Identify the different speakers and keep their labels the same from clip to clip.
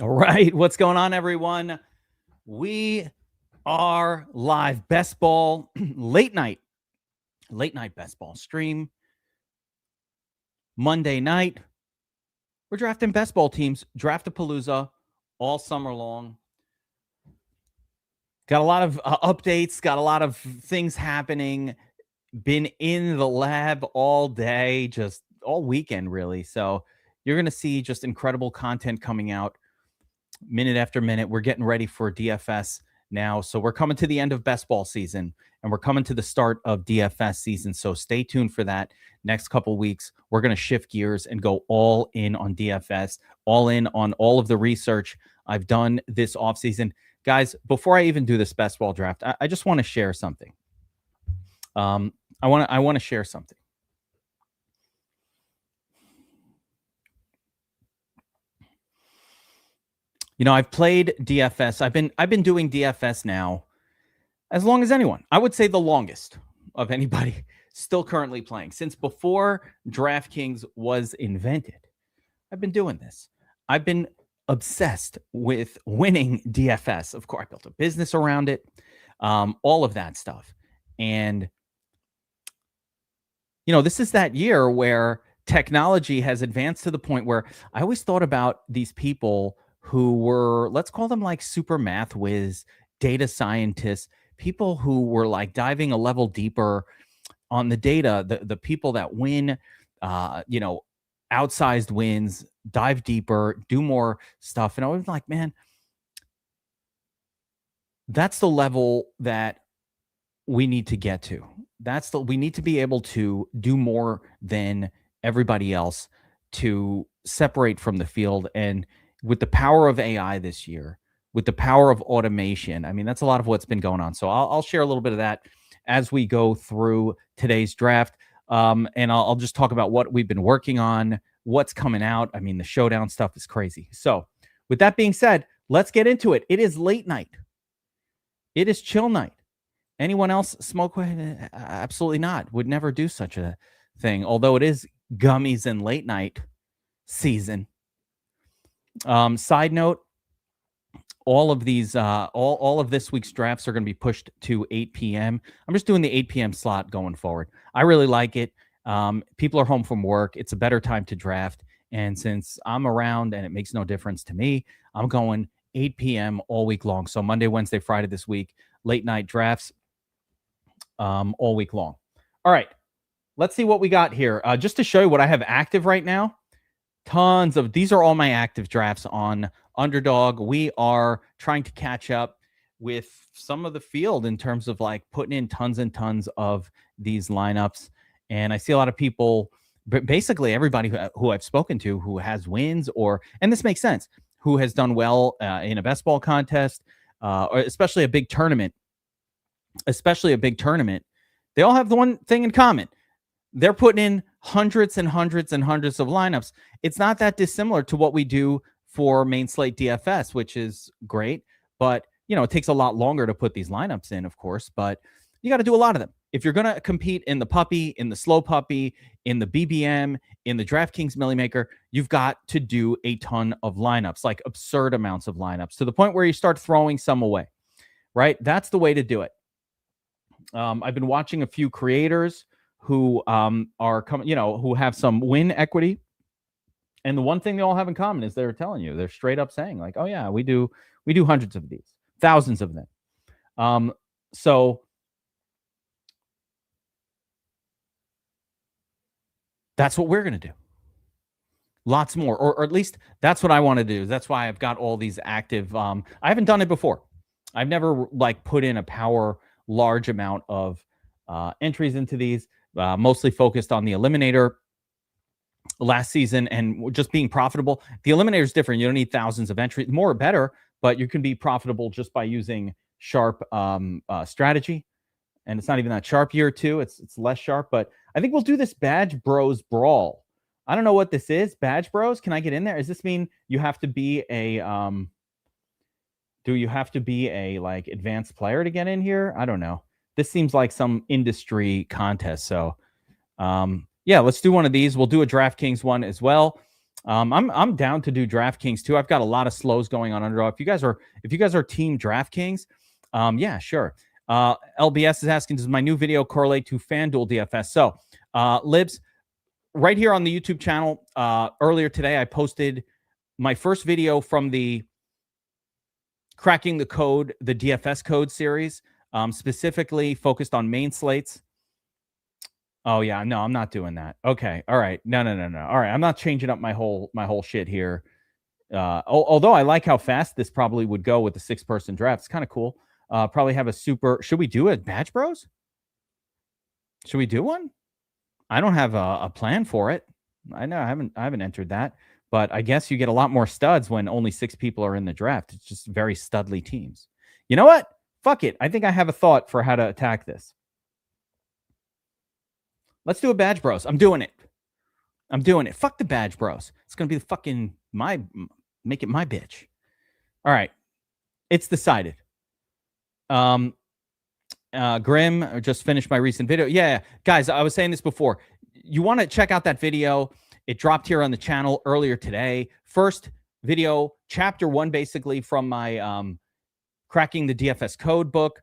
Speaker 1: All right, what's going on, everyone? We are live. Best ball late night best ball stream. Monday night, we're drafting best ball teams. Draft-a-palooza all summer long. Got a lot of updates. Got a lot of things happening. Been in the lab all day, just all weekend, really. So you're going to see just incredible content coming out minute after minute. We're getting ready for DFS now. So we're coming to the end of best ball season and we're coming to the start of DFS season. So stay tuned for that. Next couple weeks, we're going to shift gears and go all in on DFS, all in on all of the research I've done this offseason. Guys, before I even do this best ball draft, I just want to share something. I want to share something. You know, I've played DFS. I've been doing DFS now as long as anyone. I would say the longest of anybody still currently playing. Since before DraftKings was invented, I've been doing this. I've been obsessed with winning DFS. Of course, I built a business around it, all of that stuff. And, you know, this is that year where technology has advanced to the point where I always thought about these people who were, let's call them like super math whiz, data scientists, people who were like diving a level deeper on the data, the people that win, you know, outsized wins, dive deeper, do more stuff. And I was like, man, that's the level that we need to get to. We need to be able to do more than everybody else to separate from the field. And with the power of AI this year, with the power of automation, I mean, that's a lot of what's been going on. So I'll share a little bit of that as we go through today's draft. And I'll just talk about what we've been working on, what's coming out. I mean, the showdown stuff is crazy. So with that being said, let's get into it. It is late night. It is chill night. Anyone else smoke? Absolutely not. Would never do such a thing. Although it is gummies and late night season. Side note, all of these, all of this week's drafts are going to be pushed to 8 p.m. I'm just doing the 8 p.m. slot going forward. I really like it. People are home from work. It's a better time to draft. And since I'm around and it makes no difference to me, I'm going 8 p.m. all week long. So Monday, Wednesday, Friday this week, late night drafts all week long. All right, let's see what we got here. Just to show you what I have active right now. Tons of these are all my active drafts on Underdog. We are trying to catch up with some of the field in terms of like putting in tons and tons of these lineups. And I see a lot of people, basically everybody who I've spoken to who has wins and this makes sense, who has done well in a best ball contest, or especially a big tournament. They all have the one thing in common. They're putting in hundreds and hundreds and hundreds of lineups. It's not that dissimilar to what we do for main slate DFS, which is great. But, you know, it takes a lot longer to put these lineups in, of course, but you got to do a lot of them. If you're going to compete in the puppy, in the slow puppy, in the BBM, in the DraftKings Millie Maker, you've got to do a ton of lineups, like absurd amounts of lineups, to the point where you start throwing some away, right? That's the way to do it. I've been watching a few creators who are coming, you know, who have some win equity. And the one thing they all have in common is they're telling you, they're straight up saying like, oh yeah, we do hundreds of these, thousands of them. So that's what we're going to do. Lots more, or at least that's what I want to do. That's why I've got all these active. I haven't done it before. I've never like put in a large amount of entries into these. Mostly focused on the eliminator last season and just being profitable. The eliminator is different. You don't need thousands of entries. More better, but you can be profitable just by using sharp strategy. And it's not even that sharp year two. It's less sharp, but I think we'll do this Badge Bros Brawl. I don't know what this is. Badge Bros, can I get in there? Does this mean you have to be a do you have to be a like advanced player to get in here? I don't know. This seems like some industry contest. So, yeah, let's do one of these. We'll do a DraftKings one as well. I'm down to do DraftKings too. I've got a lot of slows going on Underdog. If you guys are team DraftKings, yeah, sure. LBS is asking, does my new video correlate to FanDuel DFS? So, Libs, right here on the YouTube channel, earlier today, I posted my first video from the Cracking the Code, the DFS Code series, specifically focused on main slates. Oh yeah, no, I'm not doing that. Okay, all right, no. All right, I'm not changing up my whole shit here. Although I like how fast this probably would go with the 6-person draft. It's kind of cool. Probably have a super. Should we do a Badge Bros? Should we do one? I don't have a plan for it. I know I haven't entered that, but I guess you get a lot more studs when only 6 people are in the draft. It's just very studly teams. You know what? Fuck it. I think I have a thought for how to attack this. Let's do a Badge Bros. I'm doing it. Fuck the Badge Bros. It's gonna be the fucking make it my bitch. All right, it's decided. Grim just finished my recent video. Yeah, guys, I was saying this before. You want to check out that video? It dropped here on the channel earlier today. First video, chapter 1, basically from my Cracking the DFS Code book.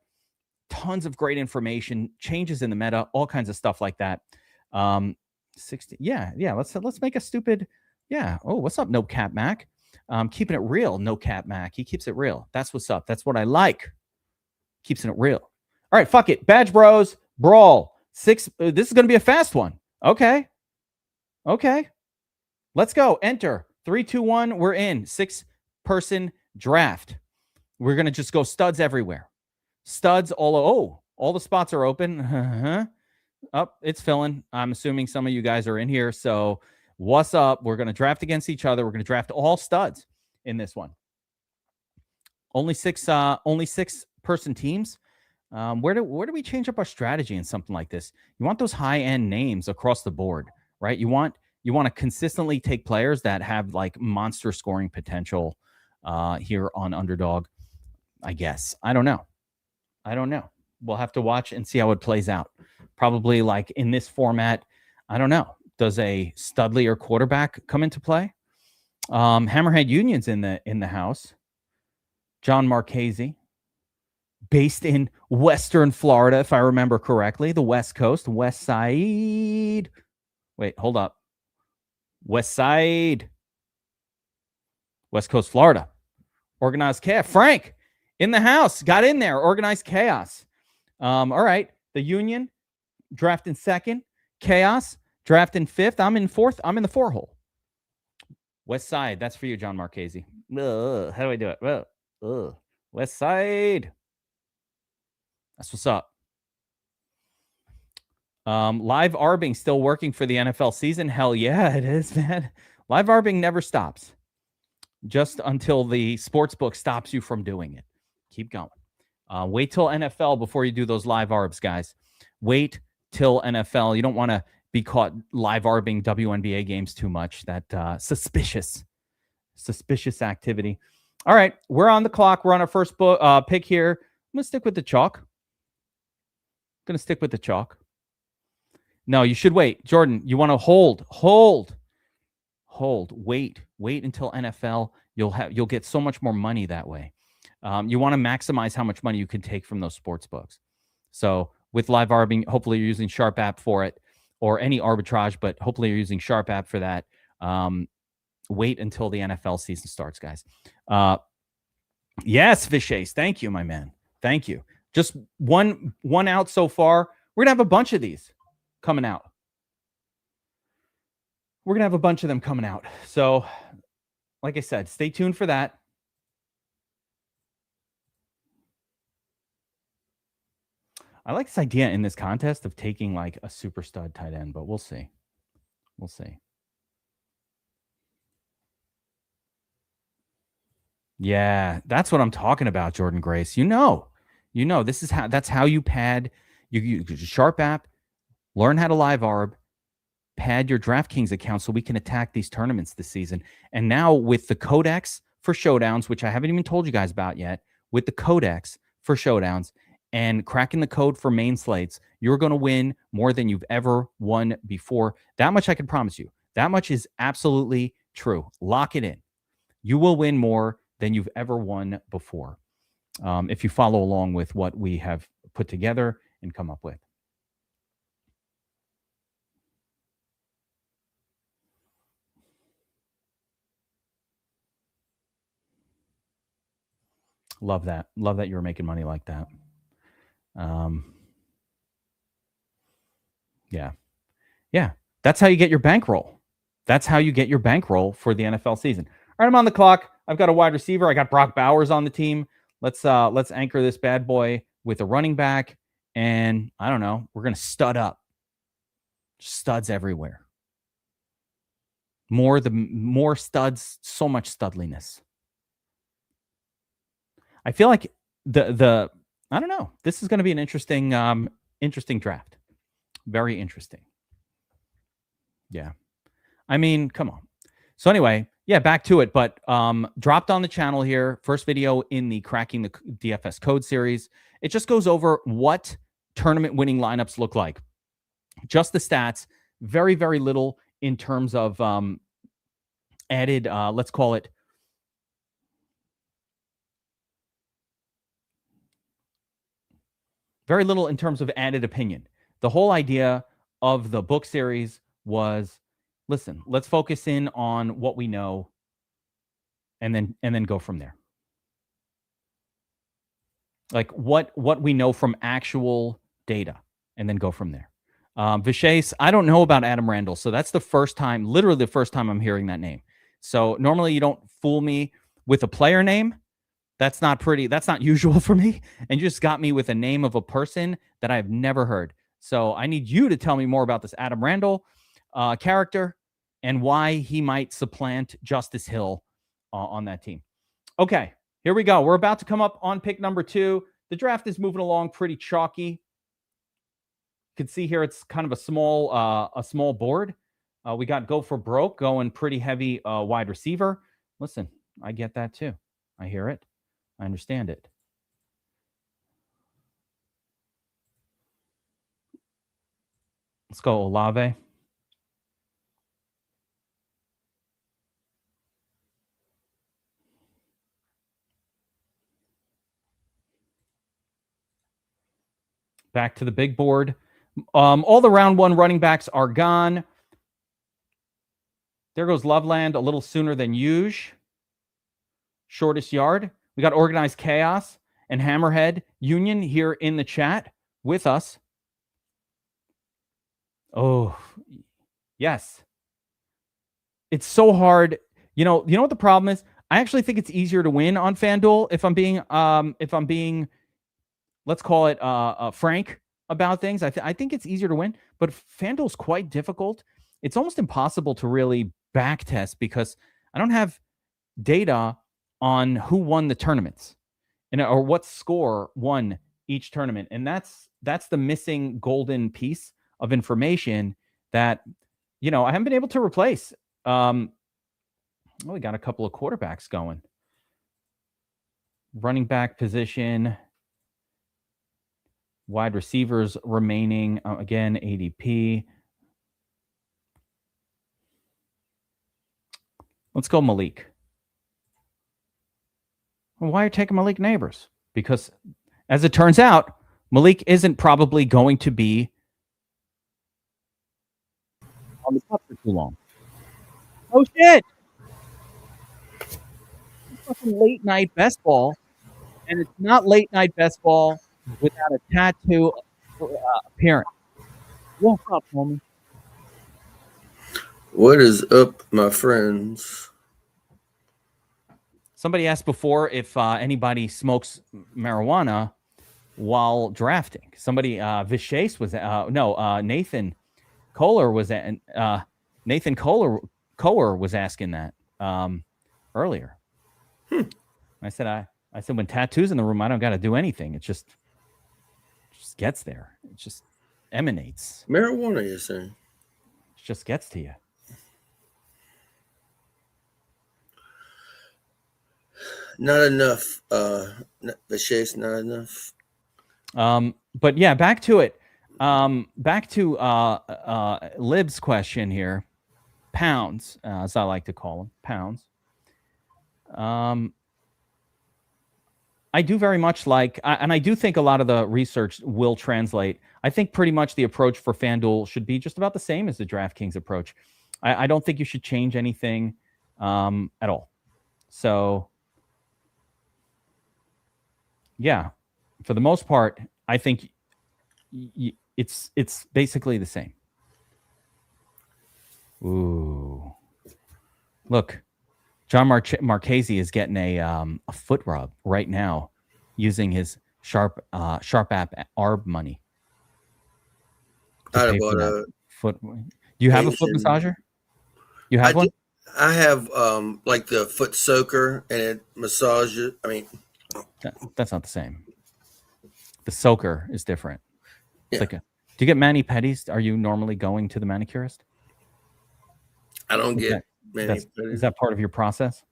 Speaker 1: Tons of great information, changes in the meta, all kinds of stuff like that. 60, yeah. Let's make a stupid, yeah. Oh, what's up, No Cap Mac? Keeping it real, No Cap Mac. He keeps it real. That's what's up. That's what I like. Keeps it real. All right, fuck it. Badge Bros, Brawl. 6. This is going to be a fast one. Okay. Let's go. Enter. 3, 2, 1. We're in. 6-person draft. We're going to just go studs everywhere. Studs all the spots are open. It's filling. I'm assuming some of you guys are in here. So what's up? We're going to draft against each other. We're going to draft all studs in this one. Only 6-person teams. Where do we change up our strategy in something like this? You want those high-end names across the board, right? You want to consistently take players that have like monster scoring potential here on Underdog, I guess. I don't know. We'll have to watch and see how it plays out. Probably like in this format, I don't know. Does a Studley or quarterback come into play? Hammerhead Union's in the house. John Marchese, based in Western Florida, if I remember correctly, the West Coast, West Side. Wait, hold up. West Side, West Coast, Florida. Organized Chaos. Frank in the house, got in there. Organized Chaos. All right. The Union drafting 2nd. Chaos drafting 5th. I'm in 4th. I'm in the 4 hole. West Side. That's for you, John Marchese. How do I do it? West Side. That's what's up. Live arbing still working for the NFL season? Hell yeah, it is, man. Live arbing never stops. Just until the sports book stops you from doing it. Keep going. Wait till NFL before you do those live arbs, guys. Wait till NFL. You don't want to be caught live arbing WNBA games too much. That suspicious activity. All right, we're on the clock. We're on our first pick here. I'm going to stick with the chalk. No, you should wait. Jordan, you want to hold. Wait until NFL. You'll get so much more money that way. You want to maximize how much money you can take from those sports books. So with live arbing, hopefully you're using Sharp app for it, or any arbitrage, but hopefully you're using Sharp app for that. Wait until the NFL season starts, guys. Yes, Vishace. Thank you, my man. Thank you. Just one out so far. We're going to have a bunch of these coming out. We're going to have a bunch of them coming out. So, like I said, stay tuned for that. I like this idea in this contest of taking like a super stud tight end, but we'll see. Yeah, that's what I'm talking about, Jordan Grace. You know, that's how you pad. You use Sharp app, learn how to live arb, pad your DraftKings account so we can attack these tournaments this season. And now with the Codex for Showdowns, which I haven't even told you guys about yet, with the Codex for Showdowns and cracking the code for main slates, you're going to win more than you've ever won before. That much I can promise you. That much is absolutely true. Lock it in. You will win more than you've ever won before if you follow along with what we have put together and come up with. Love that. Love that you're making money like that. Yeah. Yeah. That's how you get your bankroll. That's how you get your bankroll for the NFL season. All right, I'm on the clock. I've got a wide receiver. I got Brock Bowers on the team. Let's anchor this bad boy with a running back. And I don't know, we're going to stud up. Studs everywhere. More studs, so much studliness. I feel like the I don't know. This is going to be an interesting draft. Very interesting. Yeah. I mean, come on. So anyway, yeah, back to it. But dropped on the channel here. First video in the Cracking the DFS Code series. It just goes over what tournament winning lineups look like. Just the stats. Very, very little in terms of added, let's call it, very little in terms of added opinion. The whole idea of the book series was, listen, let's focus in on what we know and then go from there. Like what we know from actual data and then go from there. Vishes, I don't know about Adam Randall. So that's the first time, literally the first time I'm hearing that name. So normally you don't fool me with a player name. That's not usual for me. And you just got me with a name of a person that I've never heard. So I need you to tell me more about this Adam Randall character and why he might supplant Justice Hill on that team. Okay, here we go. We're about to come up on pick number 2. The draft is moving along pretty chalky. You can see here it's kind of a small board. We got Go for Broke going pretty heavy wide receiver. Listen, I get that too. I hear it. I understand it. Let's go Olave. Back to the big board. All the round 1 running backs are gone. There goes Loveland a little sooner than usual. Shortest yard. We got Organized Chaos and Hammerhead Union here in the chat with us. Oh, yes. It's so hard. You know what the problem is? I actually think it's easier to win on FanDuel if I'm being, let's call it frank about things. I think it's easier to win, but FanDuel's quite difficult. It's almost impossible to really back test because I don't have data on who won the tournaments or what score won each tournament. And that's the missing golden piece of information that, I haven't been able to replace. We got a couple of quarterbacks going. Running back position. Wide receivers remaining. Again, ADP. Let's go Malik. Well, why are you taking Malik Neighbors? Because, as it turns out, Malik isn't probably going to be on the top for too long. Oh, shit! It's fucking late night best ball, and it's not late night best ball without a tattoo appearance. What's up, homie?
Speaker 2: What is up, my friends?
Speaker 1: Somebody asked before if anybody smokes marijuana while drafting. Somebody, Vishes was Nathan Kohler was Nathan Kohler was asking that earlier. I said when tattoo's in the room, I don't got to do anything. It just gets there. It just emanates.
Speaker 2: Marijuana, you're saying?
Speaker 1: It just gets to you.
Speaker 2: Not enough. The shape's not enough.
Speaker 1: But yeah, back to it. Back to Lib's question here. pounds, as I like to call them, pounds. I do very much like, and I do think a lot of the research will translate. I think pretty much the approach for FanDuel should be just about the same as the DraftKings approach. I don't think you should change anything at all. So, yeah, for the most part, I think it's basically the same. Ooh, look, John Marchese is getting a foot rub right now using his Sharp app ARB money.
Speaker 2: I bought a
Speaker 1: foot. Do you have a foot massager? You have one?
Speaker 2: I have like the foot soaker, and it massages. I mean,
Speaker 1: that's not the same. The soaker is different.
Speaker 2: Yeah.
Speaker 1: It's like do you get mani-pedis? Are you normally going to the manicurist?
Speaker 2: I don't get mani-pedis.
Speaker 1: Is that part of your process?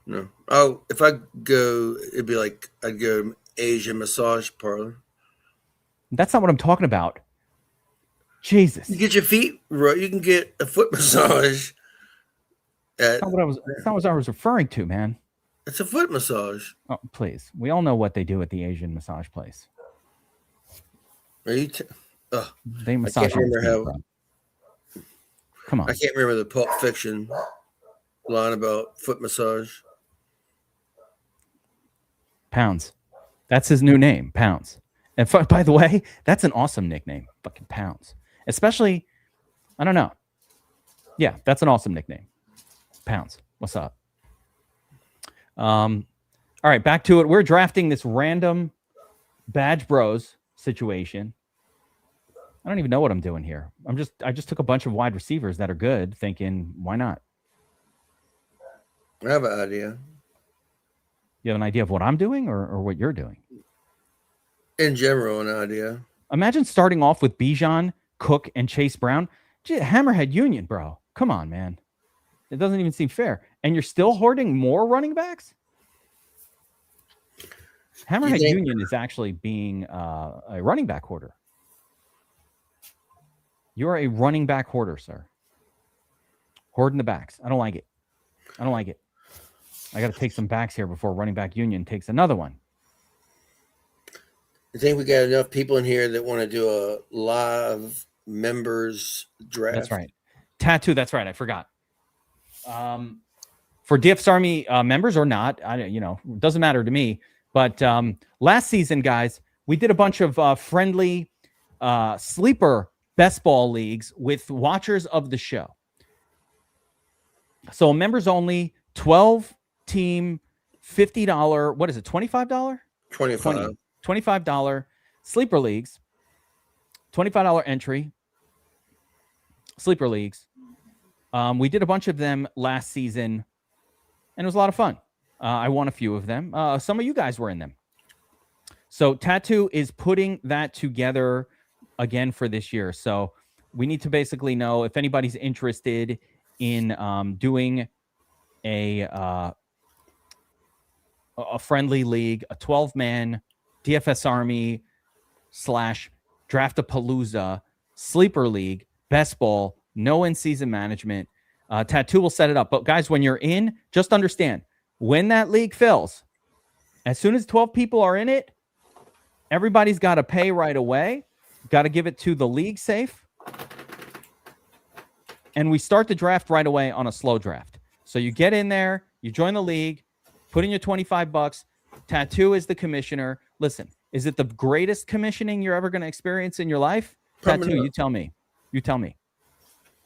Speaker 2: No. Oh, if I go, it'd be like I'd go Asian massage parlor.
Speaker 1: That's not what I'm talking about. Jesus.
Speaker 2: You get your feet right. You can get a foot massage.
Speaker 1: That's not what I was referring to, man.
Speaker 2: It's a foot massage.
Speaker 1: Oh, please. We all know what they do at the Asian massage place.
Speaker 2: Are you
Speaker 1: they massage.
Speaker 2: I can't remember how.
Speaker 1: Come on.
Speaker 2: I can't remember the Pulp Fiction line about foot massage.
Speaker 1: Pounds. That's his new name, Pounds. And by the way, that's an awesome nickname, fucking Pounds. Especially, I don't know. Yeah, that's an awesome nickname. Pounds. What's up? All right, back to it. We're drafting this random Badge Bros situation. I don't even know what I'm doing here. I just took a bunch of wide receivers that are good, thinking, why not?
Speaker 2: I have an idea.
Speaker 1: You have an idea of what I'm doing or what you're doing?
Speaker 2: In general, an idea.
Speaker 1: Imagine starting off with Bijan, Cook, and Chase Brown. Gee, Hammerhead Union, bro. Come on, man. It doesn't even seem fair. And you're still hoarding more running backs? Hammerhead Union is actually being a running back hoarder. You're a running back hoarder, sir. Hoarding the backs. I don't like it. I got to take some backs here before running back Union takes another one.
Speaker 2: I think we got enough people in here that want to do a live members draft.
Speaker 1: That's right. Tattoo. That's right. I forgot. For DFS Army members or not, it doesn't matter to me. But last season, guys, we did a bunch of friendly sleeper best ball leagues with watchers of the show. So members only, 12 team, $50. What is it? $25? $25 sleeper leagues, $25 entry sleeper leagues. We did a bunch of them last season, and it was a lot of fun. I won a few of them. Some of you guys were in them. So Tattoo is putting that together again for this year. So we need to basically know if anybody's interested in doing a friendly league, a 12-man DFS Army / Draftapalooza sleeper league, best ball, no in-season management. Tattoo will set it up. But guys, when you're in, just understand, when that league fills, as soon as 12 people are in it, everybody's got to pay right away. Got to give it to the league safe. And we start the draft right away on a slow draft. So you get in there, you join the league, put in your $25. Tattoo is the commissioner. Listen, is it the greatest commissioning you're ever going to experience in your life?
Speaker 2: Probably
Speaker 1: Tattoo,
Speaker 2: not.
Speaker 1: You tell me.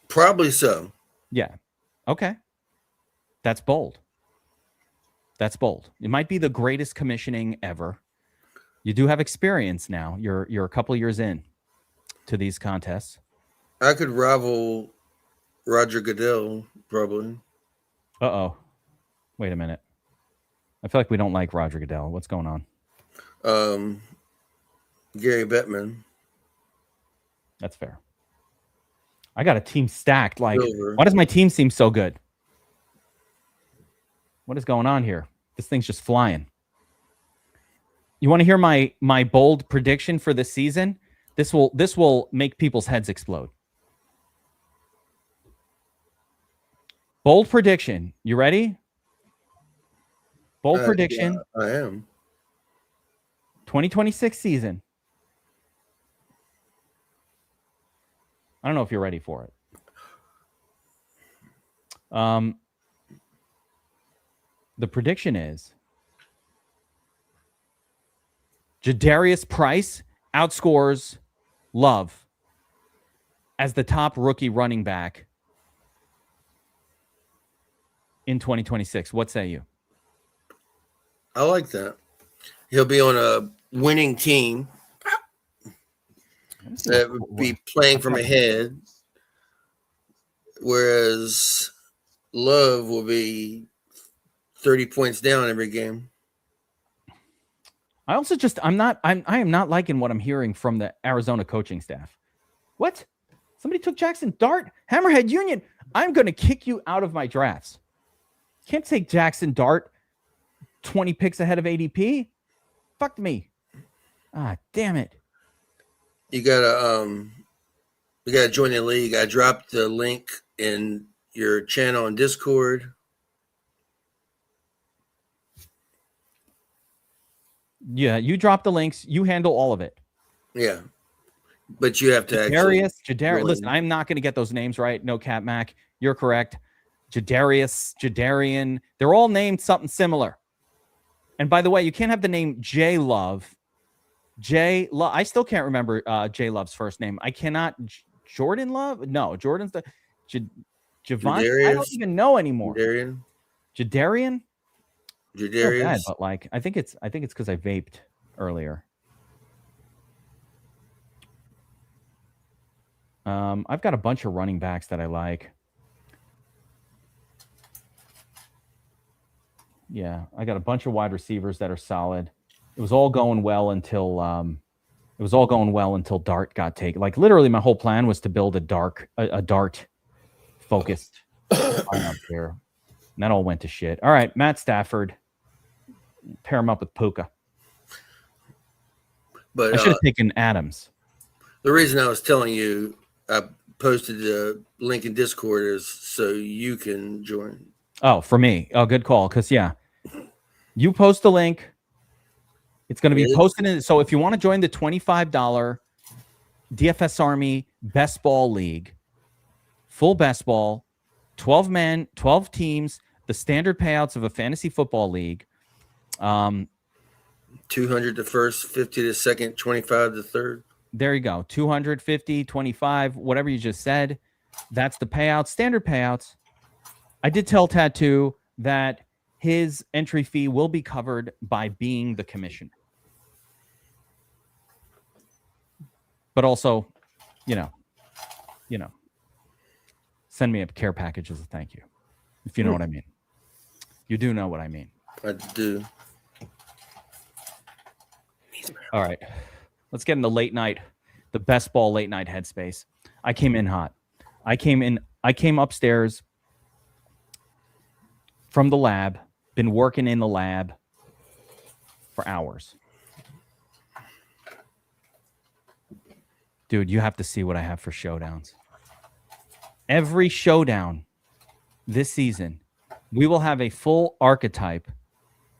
Speaker 2: Probably so.
Speaker 1: Yeah. Okay. That's bold. It might be the greatest commissioning ever. You do have experience now. You're a couple years in to these contests.
Speaker 2: I could rival Roger Goodell, probably.
Speaker 1: Uh-oh. Wait a minute. I feel like we don't like Roger Goodell. What's going on?
Speaker 2: Gary Bettman.
Speaker 1: That's fair. I got a team stacked. Like,
Speaker 2: Silver.
Speaker 1: why does my team seem so good? What is going on here? This thing's just flying. You want to hear my bold prediction for this season? This will make people's heads explode. Bold prediction. You ready? Bold prediction.
Speaker 2: Yeah, I am.
Speaker 1: 2026 season. I don't know if you're ready for it. The prediction is Jadarius Price outscores Love as the top rookie running back in 2026. What say you?
Speaker 2: I like that. He'll be on a winning team that would be playing from ahead, whereas Love will be 30 points down every game.
Speaker 1: I also I am not liking what I'm hearing from the Arizona coaching staff. What? Somebody took Jackson Dart? Hammerhead Union. I'm going to kick you out of my drafts. Can't take Jackson Dart 20 picks ahead of ADP. Fuck me. Ah, damn it.
Speaker 2: You gotta join the league. I dropped the link in your channel on Discord.
Speaker 1: Yeah, you drop the links. You handle all of it.
Speaker 2: Yeah. But you have to
Speaker 1: Jadarius. Listen, I'm not going to get those names right. No, Cat Mac. You're correct. Jadarian. They're all named something similar. And by the way, you can't have the name J Love. I still can't remember J Love's first name. I cannot. Jordan Love? No, Jordan's the Javon. I don't even know anymore. Jadarian. Bad, but like I think it's because I vaped earlier. I've got a bunch of running backs that I like. Yeah, I got a bunch of wide receivers that are solid. It was all going well until Dart got taken. Like literally, my whole plan was to build a Dart focused lineup here, and that all went to shit. All right, Matt Stafford, pair him up with Puka.
Speaker 2: But
Speaker 1: I should have taken Adams.
Speaker 2: The reason I was telling you I posted the link in Discord is so you can join.
Speaker 1: Oh, for me. Oh, good call. Because, yeah, you post the link. It's going to be posted in. So if you want to join the $25 DFS Army Best Ball League, full best ball, 12 men, 12 teams, the standard payouts of a fantasy football league.
Speaker 2: 200 to first, 50 to second, 25 to third.
Speaker 1: There you go. 250, 25, whatever you just said. That's the payouts, standard payouts. I did tell Tattoo that his entry fee will be covered by being the commissioner. But also, you know, send me a care package as a thank you, if you know what I mean. You do know what I mean.
Speaker 2: I do.
Speaker 1: All right. Let's get into the best ball late night headspace. I came in hot. I came upstairs from the lab, been working in the lab for hours. Dude, you have to see what I have for showdowns. Every showdown this season, we will have a full archetype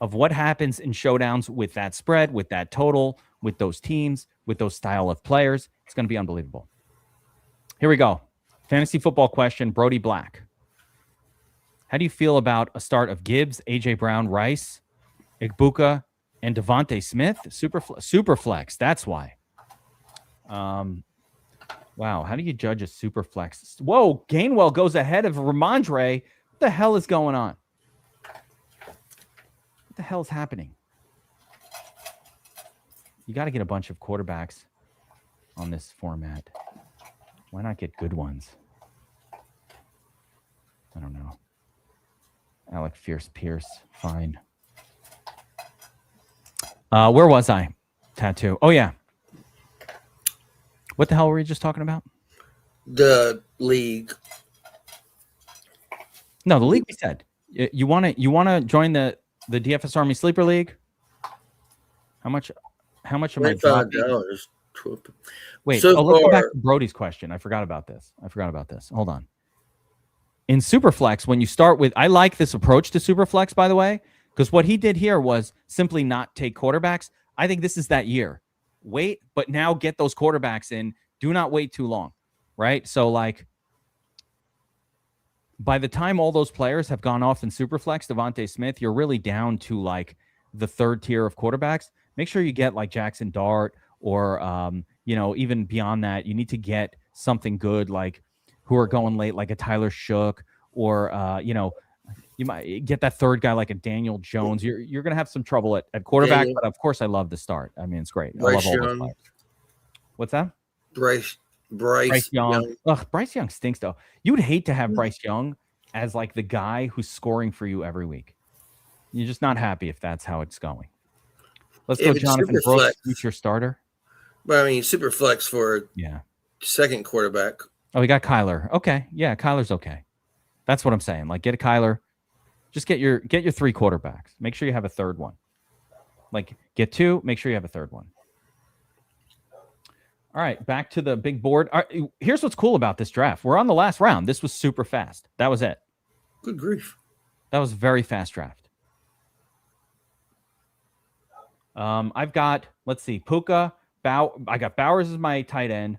Speaker 1: of what happens in showdowns with that spread, with that total, with those teams, with those style of players. It's going to be unbelievable. Here we go. Fantasy football question, Brody Black. How do you feel about a start of Gibbs, A.J. Brown, Rice, Igbuka, and Devontae Smith? Super flex. That's why. Wow. How do you judge a super flex? Whoa. Gainwell goes ahead of Ramondre. What the hell is going on? What the hell is happening? You got to get a bunch of quarterbacks on this format. Why not get good ones? I don't know. Alec Pierce, fine. Where was I? Tattoo. Oh, yeah. What the hell were we just talking about?
Speaker 2: The league.
Speaker 1: No, the league we said. You want to join the DFS Army Sleeper League? How much am I dropping?
Speaker 2: $25.
Speaker 1: Wait, let's go back to Brody's question. I forgot about this. Hold on. in Superflex, when you start with, I like this approach to Superflex, by the way, because what he did here was simply not take quarterbacks. I think this is that year. Wait, but now get those quarterbacks in. Do not wait too long, right? So, like, by the time all those players have gone off in Superflex, Devontae Smith, you're really down to, like, the third tier of quarterbacks. Make sure you get, like, Jackson Dart or, even beyond that, you need to get something good, like, who are going late, like a Tyler Shook, or, you might get that third guy like a Daniel Jones. You're going to have some trouble at quarterback, but of course I love the start. I mean, it's great. I love all those players. What's that?
Speaker 2: Bryce Young.
Speaker 1: Ugh, Bryce Young stinks, though. You would hate to have Bryce Young as, like, the guy who's scoring for you every week. You're just not happy if that's how it's going. Let's go, Jonathan Brooks, future starter.
Speaker 2: Well, I mean, super flex for second quarterback.
Speaker 1: Oh, we got Kyler. Okay, yeah, Kyler's okay. That's what I'm saying. Like, get a Kyler. Just get your 3 quarterbacks. Make sure you have a third one. Like, get 2. Make sure you have a third one. All right, back to the big board. All right, here's what's cool about this draft. We're on the last round. This was super fast. That was it.
Speaker 2: Good grief.
Speaker 1: That was a very fast draft. I've got, let's see, Puka. I got Bowers as my tight end.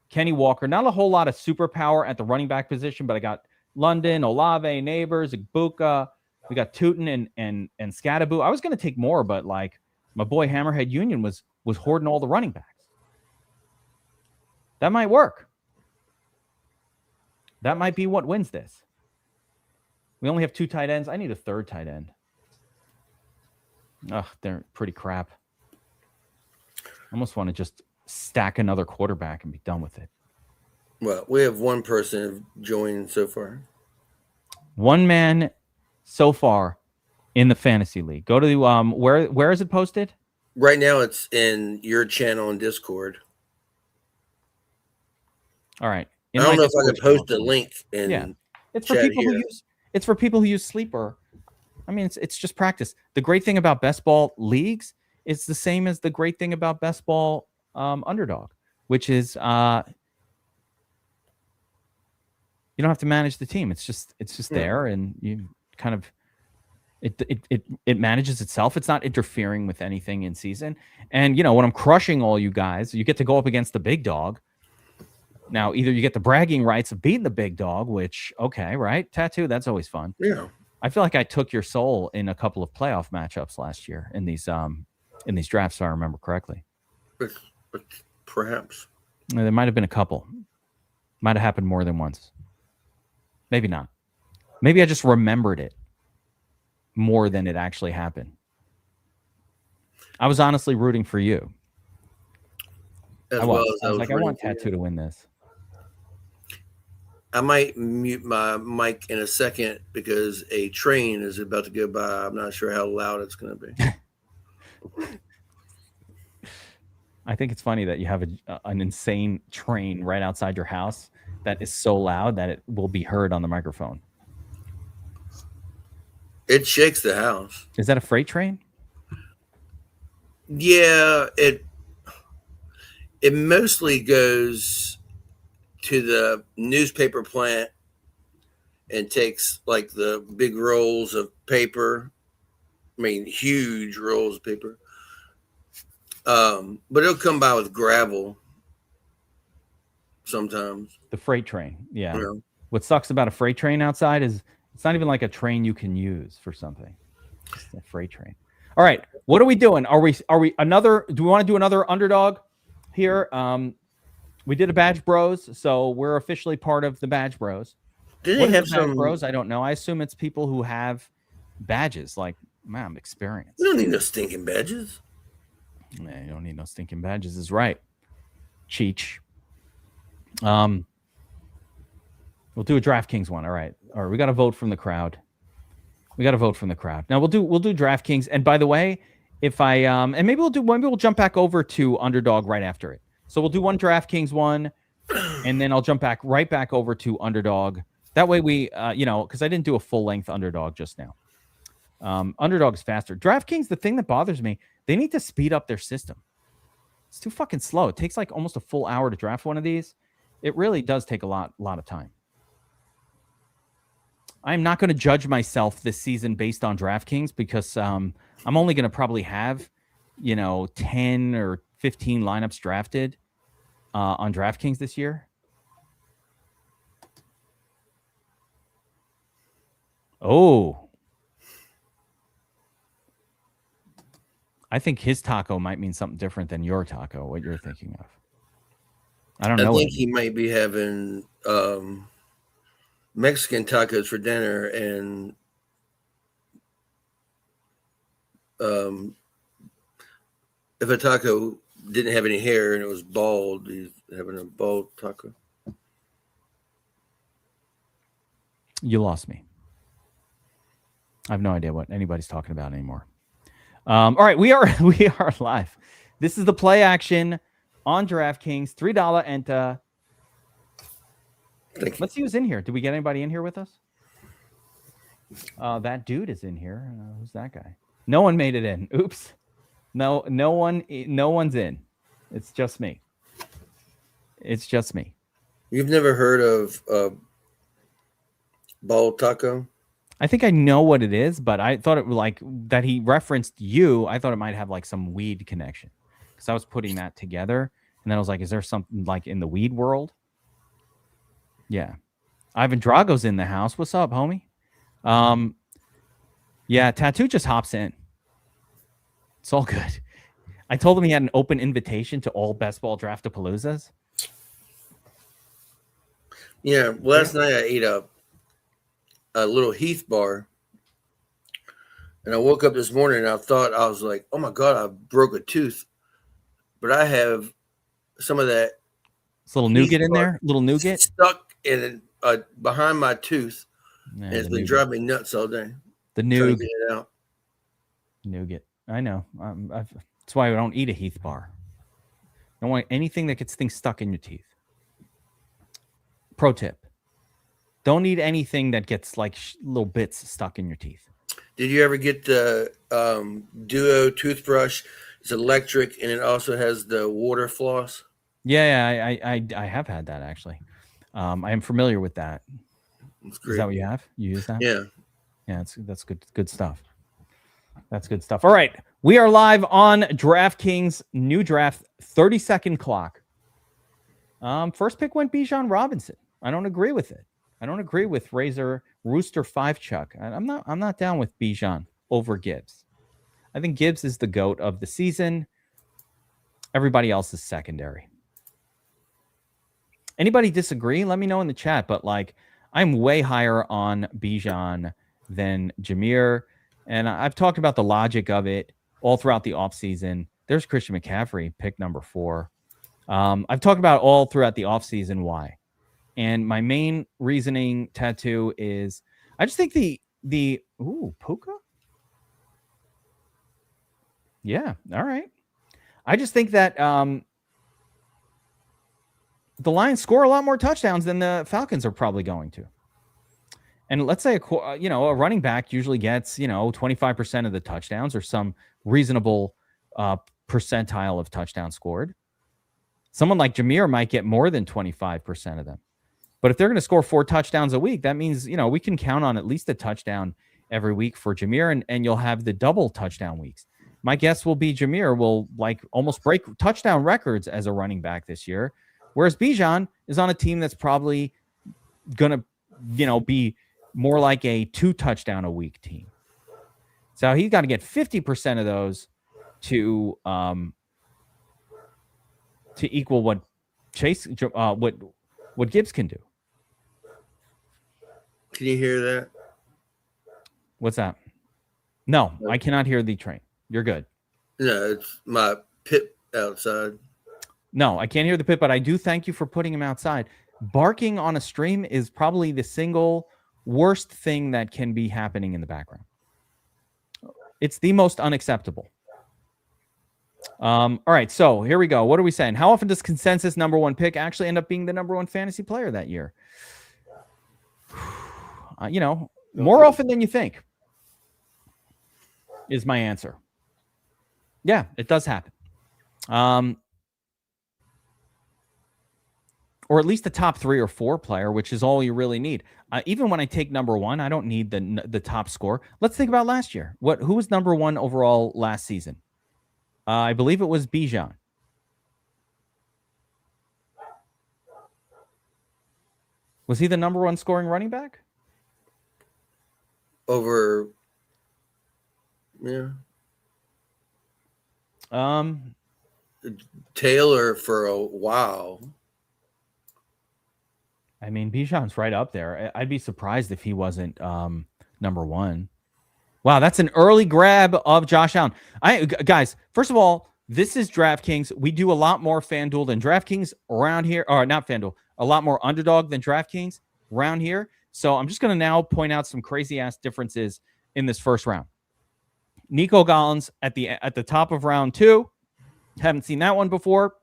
Speaker 1: Kenny Walker. Not a whole lot of superpower at the running back position, but I got London, Olave, Neighbors, Igbuka. We got Tootin and Scadaboo. I was going to take more, but, like, my boy Hammerhead Union was hoarding all the running backs. That might work. That might be what wins this. We only have 2 tight ends. I need a third tight end. Ugh, they're pretty crap. I almost want to just stack another quarterback and be done with it.
Speaker 2: Well, we have one person joined so far.
Speaker 1: One man so far in the fantasy league. Go to where is it posted?
Speaker 2: Right now it's in your channel and Discord.
Speaker 1: All right.
Speaker 2: I don't know if I can post a link in
Speaker 1: it's for people here. It's for people who use Sleeper. I mean, it's just practice. The great thing about best ball leagues, it's the same as the great thing about best ball Underdog, which is you don't have to manage the team. It's just there, and you kind of it manages itself. It's not interfering with anything in season. And when I'm crushing all you guys, you get to go up against the big dog. Now, either you get the bragging rights of beating the big dog, which, okay, right? Tattoo, that's always fun.
Speaker 2: Yeah.
Speaker 1: I feel like I took your soul in a couple of playoff matchups last year in these drafts, if I remember correctly.
Speaker 2: But perhaps.
Speaker 1: There might have been a couple. Might have happened more than once. Maybe not. Maybe I just remembered it more than it actually happened. I was honestly rooting for you. I was like, I want Tattoo to win this.
Speaker 2: I might mute my mic in a second because a train is about to go by. I'm not sure how loud it's going to be.
Speaker 1: I think it's funny that you have an insane train right outside your house that is so loud that it will be heard on the microphone.
Speaker 2: It shakes the house.
Speaker 1: Is that a freight train?
Speaker 2: Yeah, it mostly goes to the newspaper plant and takes, like, the big rolls of paper. I mean, huge rolls of paper. But it'll come by with gravel sometimes.
Speaker 1: The freight train, yeah. What sucks about a freight train outside is it's not even like a train you can use for something. It's a freight train. All right, what are we doing? Are we another? Do we want to do another Underdog here? We did a Badge Bros, so we're officially part of the Badge Bros.
Speaker 2: Do they have some
Speaker 1: Badge Bros? I don't know. I assume it's people who have badges, like, man, experience.
Speaker 2: We don't need no stinking badges.
Speaker 1: Yeah, you don't need no stinking badges, is right. Cheech. We'll do a DraftKings one. All right. We got to vote from the crowd. Now we'll do DraftKings. And by the way, if I and maybe we'll jump back over to Underdog right after it. So we'll do one DraftKings one, and then I'll jump right back over to Underdog. That way we because I didn't do a full length Underdog just now. Underdog is faster. DraftKings, the thing that bothers me, they need to speed up their system. It's too fucking slow. It takes like almost a full hour to draft one of these. It really does take a lot of time. I'm not going to judge myself this season based on DraftKings because I'm only going to probably have, 10 or 15 lineups drafted on DraftKings this year. Oh, I think his taco might mean something different than your taco, what you're thinking of. I don't know.
Speaker 2: I think he might be having Mexican tacos for dinner, and if a taco didn't have any hair and it was bald, he's having a bald taco.
Speaker 1: You lost me. I have no idea what anybody's talking about anymore. All right, we are live. This is the play action on DraftKings. $3 enter. Let's see who's in here. Did we get anybody in here with us? That dude is in here. Who's that guy? No one made it in. Oops. No one's in. It's just me.
Speaker 2: You've never heard of bald taco?
Speaker 1: I think I know what it is, but I thought it was like that he referenced you. I thought it might have like some weed connection because I was putting that together. And then I was like, is there something like in the weed world? Yeah. Ivan Drago's in the house. What's up, homie? Yeah, Tattoo just hops in. It's all good. I told him he had an open invitation to all best ball draft-a-paloozas.
Speaker 2: Yeah, last night I ate a little Heath bar, and I woke up this morning and I was like, oh my God, I broke a tooth. But I have some of that.
Speaker 1: It's a little nougat in there? Little nougat?
Speaker 2: Stuck in behind my tooth. Yeah, and it's been driving me nuts all day.
Speaker 1: The nougat.
Speaker 2: Get it out.
Speaker 1: Nougat. I know. That's why I don't eat a Heath bar. I don't want anything that gets things stuck in your teeth. Pro tip. Don't eat anything that gets like little bits stuck in your teeth.
Speaker 2: Did you ever get the Duo toothbrush? It's electric and it also has the water floss.
Speaker 1: Yeah, I have had that actually. I am familiar with that. Is that what you have? You use that?
Speaker 2: Yeah.
Speaker 1: Yeah, that's good stuff. That's good stuff. All right. We are live on DraftKings new draft 30-second clock. First pick went Bijan Robinson. I don't agree with it. I don't agree with Razor Rooster 5 Chuck. I'm not down with Bijan over Gibbs. I think Gibbs is the GOAT of the season. Everybody else is secondary. Anybody disagree? Let me know in the chat. But like, I'm way higher on Bijan than Jameer. And I've talked about the logic of it all throughout the offseason. There's Christian McCaffrey, pick number 4. I've talked about all throughout the offseason why. And my main reasoning, Tattoo, is I just think the Puka? Yeah, all right. I just think that the Lions score a lot more touchdowns than the Falcons are probably going to. And let's say, a running back usually gets, 25% of the touchdowns or some reasonable percentile of touchdowns scored. Someone like Jameer might get more than 25% of them. But if they're going to score 4 touchdowns a week, that means, we can count on at least a touchdown every week for Jameer, and you'll have the double touchdown weeks. My guess will be Jameer will like almost break touchdown records as a running back this year, whereas Bijan is on a team that's probably going to, be more like a 2 touchdown a week team. So he's got to get 50% of those to equal what what Gibbs can do.
Speaker 2: Can you hear that?
Speaker 1: What's that? No, I cannot hear the train. You're good.
Speaker 2: No, it's my pit outside.
Speaker 1: No, I can't hear the pit, but I do thank you for putting him outside. Barking on a stream is probably the single worst thing that can be happening in the background. It's the most unacceptable. All right, so here we go. What are we saying? How often does consensus number 1 pick actually end up being the number 1 fantasy player that year? More often than you think is my answer. Yeah, it does happen. or at least a top 3 or 4 player, which is all you really need. Even when I take number 1, I don't need the top score. Let's think about last year. Who was number 1 overall last season? I believe it was Bijan. Was he the number 1 scoring running back?
Speaker 2: Over, yeah. Taylor for a while.
Speaker 1: I mean, Bijan's right up there. I'd be surprised if he wasn't number 1. Wow, that's an early grab of Josh Allen. Guys, first of all, this is DraftKings. We do a lot more FanDuel than DraftKings around here. Or not FanDuel. A lot more Underdog than DraftKings around here. So I'm just going to now point out some crazy-ass differences in this first round. Nico Collins at the top of round 2. Haven't seen that one before.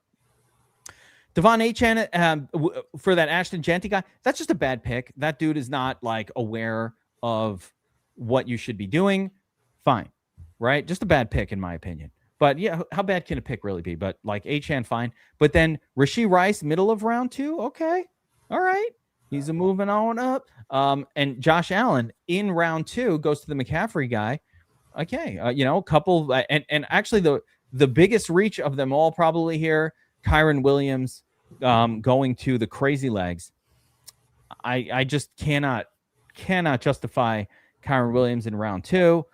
Speaker 1: Devon Achane for that Ashton Jeanty guy, that's just a bad pick. That dude is not like aware of what you should be doing. Fine, right? Just a bad pick in my opinion. But yeah, how bad can a pick really be? But like Achane, fine. But then Rashee Rice, middle of round 2, okay, all right. He's moving on up. And Josh Allen in round 2 goes to the McCaffrey guy. Okay, a couple, and actually the biggest reach of them all probably here, Kyren Williams going to the crazy legs. I just cannot justify Kyren Williams in round 2.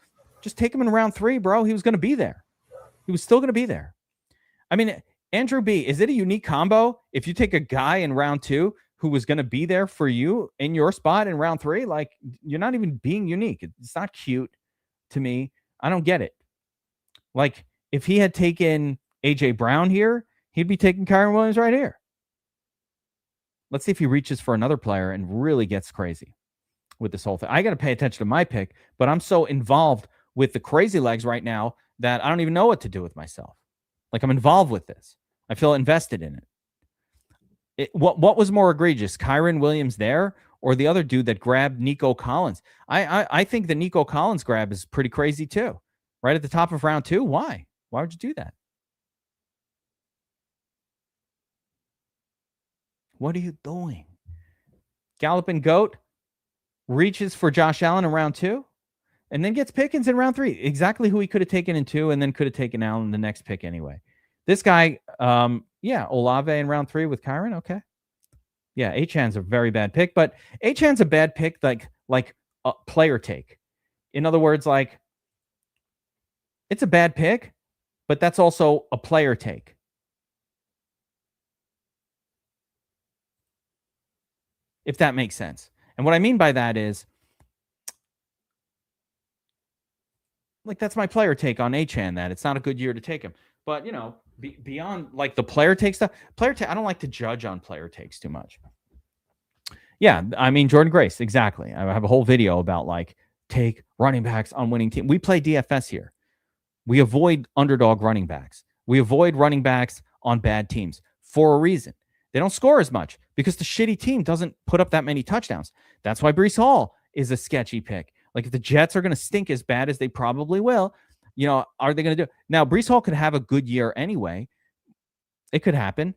Speaker 1: Just take him in round 3, bro. He was going to be there. He was still going to be there. I mean, Andrew B., is it a unique combo if you take a guy in round 2 who was going to be there for you in your spot in round 3? Like, you're not even being unique. It's not cute to me. I don't get it. Like, if he had taken A.J. Brown here, he'd be taking Kyren Williams right here. Let's see if he reaches for another player and really gets crazy with this whole thing. I got to pay attention to my pick, but I'm so involved with the crazy legs right now that I don't even know what to do with myself. Like, I'm involved with this. I feel invested in it. What was more egregious, Kyren Williams there or the other dude that grabbed Nico Collins? I think the Nico Collins grab is pretty crazy too. Right at the top of round 2. Why? Why would you do that? What are you doing? Galloping Goat reaches for Josh Allen in round 2 and then gets Pickens in round 3. Exactly who he could have taken in 2 and then could have taken Allen in the next pick anyway. This guy, Olave in round 3 with Kyren. Okay. Yeah, Achane's a very bad pick, but Achane's a bad pick like a player take. In other words, like, it's a bad pick, but that's also a player take. If that makes sense. And what I mean by that is, like, that's my player take on Achane, that it's not a good year to take him. But, beyond like the player take stuff, I don't like to judge on player takes too much. Yeah, I mean, Jordan Grace, exactly. I have a whole video about like take running backs on winning team. We play DFS here. We avoid underdog running backs. We avoid running backs on bad teams for a reason. They don't score as much because the shitty team doesn't put up that many touchdowns. That's why Breece Hall is a sketchy pick. Like, if the Jets are going to stink as bad as they probably will, are they going to do? Now, Breece Hall could have a good year anyway. It could happen.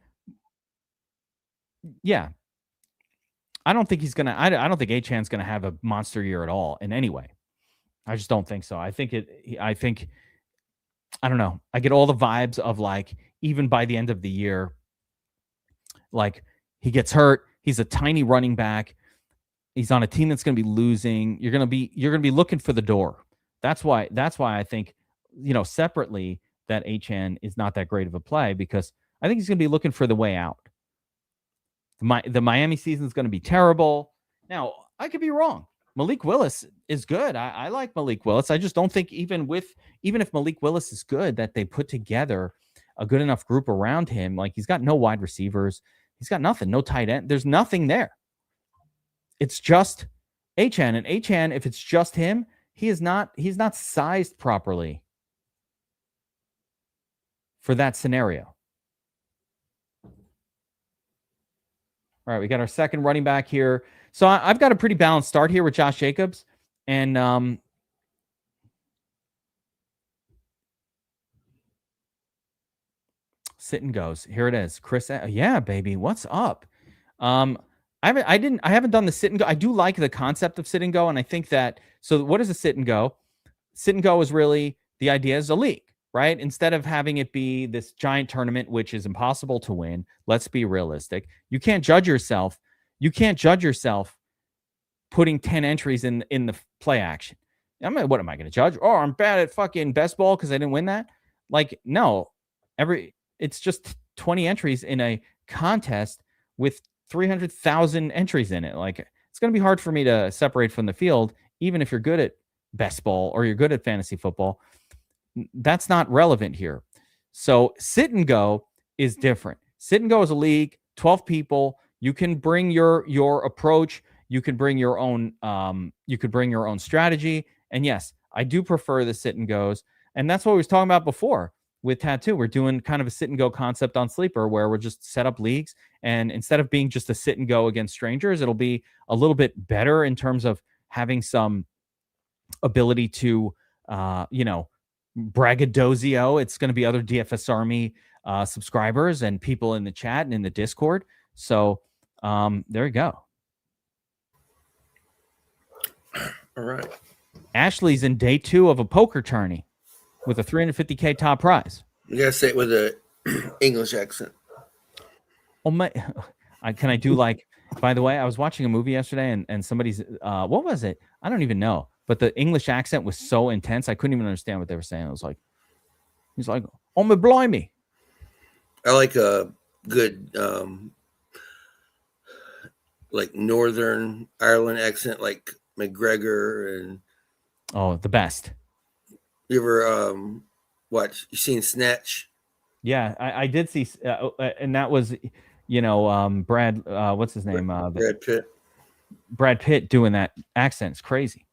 Speaker 1: Yeah. I don't think he's going to, I don't think Achane's going to have a monster year at all in any way. I just don't think so. I don't know. I get all the vibes of like, even by the end of the year, like, he gets hurt. He's a tiny running back. He's on a team that's going to be losing. You're going to be looking for the door. That's why I think, separately, that Achane is not that great of a play, because I think he's going to be looking for the way out. The Miami season is going to be terrible. Now, I could be wrong. Malik Willis is good. I like Malik Willis. I just don't think even if Malik Willis is good, that they put together a good enough group around him. Like, he's got no wide receivers. He's got nothing, no tight end. There's nothing there. It's just Achane. And Achane, if it's just him, he's not sized properly for that scenario. All right, we got our second running back here. So I've got a pretty balanced start here with Josh Jacobs. And sit and goes. Here it is. Chris, yeah, baby, what's up? I haven't done the sit and go. I do like the concept of sit and go, and I think that. So what is a sit and go? Sit and go is really the idea is a league, right? Instead of having it be this giant tournament, which is impossible to win. Let's be realistic. You can't judge yourself. You can't judge yourself putting 10 entries in the play action. What am I going to judge? Oh, I'm bad at fucking best ball because I didn't win that. Like, no, it's just 20 entries in a contest with 300,000 entries in it. Like, it's going to be hard for me to separate from the field, even if you're good at best ball or you're good at fantasy football. That's not relevant here. So sit and go is different. Sit and go is a league, 12 people. You can bring your approach. You could bring your own strategy. And yes, I do prefer the sit and goes. And that's what we was talking about before with Tattoo. We're doing kind of a sit and go concept on Sleeper where we're just set up leagues. And instead of being just a sit and go against strangers, it'll be a little bit better in terms of having some ability to, braggadocio. It's going to be other DFS Army subscribers and people in the chat and in the Discord. So there you go.
Speaker 2: All right.
Speaker 1: Ashley's in day 2 of a poker tourney with a $350K top prize.
Speaker 2: You gotta say it with a English accent.
Speaker 1: Oh my! Can I do like? By the way, I was watching a movie yesterday, and somebody's what was it? I don't even know. But the English accent was so intense, I couldn't even understand what they were saying. It was like, he's like, "Oh my blimey!"
Speaker 2: I like a good like Northern Ireland accent, like McGregor and.
Speaker 1: Oh, the best.
Speaker 2: You ever watch? You seen Snatch?
Speaker 1: Yeah, I did see, and that was, Brad. What's his name?
Speaker 2: Brad Pitt.
Speaker 1: Brad Pitt doing that accent is crazy.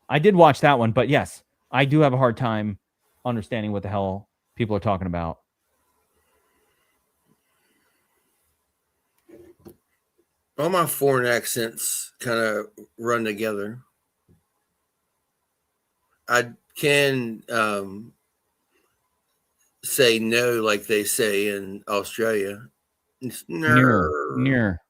Speaker 1: I did watch that one, but yes, I do have a hard time understanding what the hell people are talking about.
Speaker 2: All my foreign accents kind of run together. I can say no like they say in Australia.
Speaker 1: Near.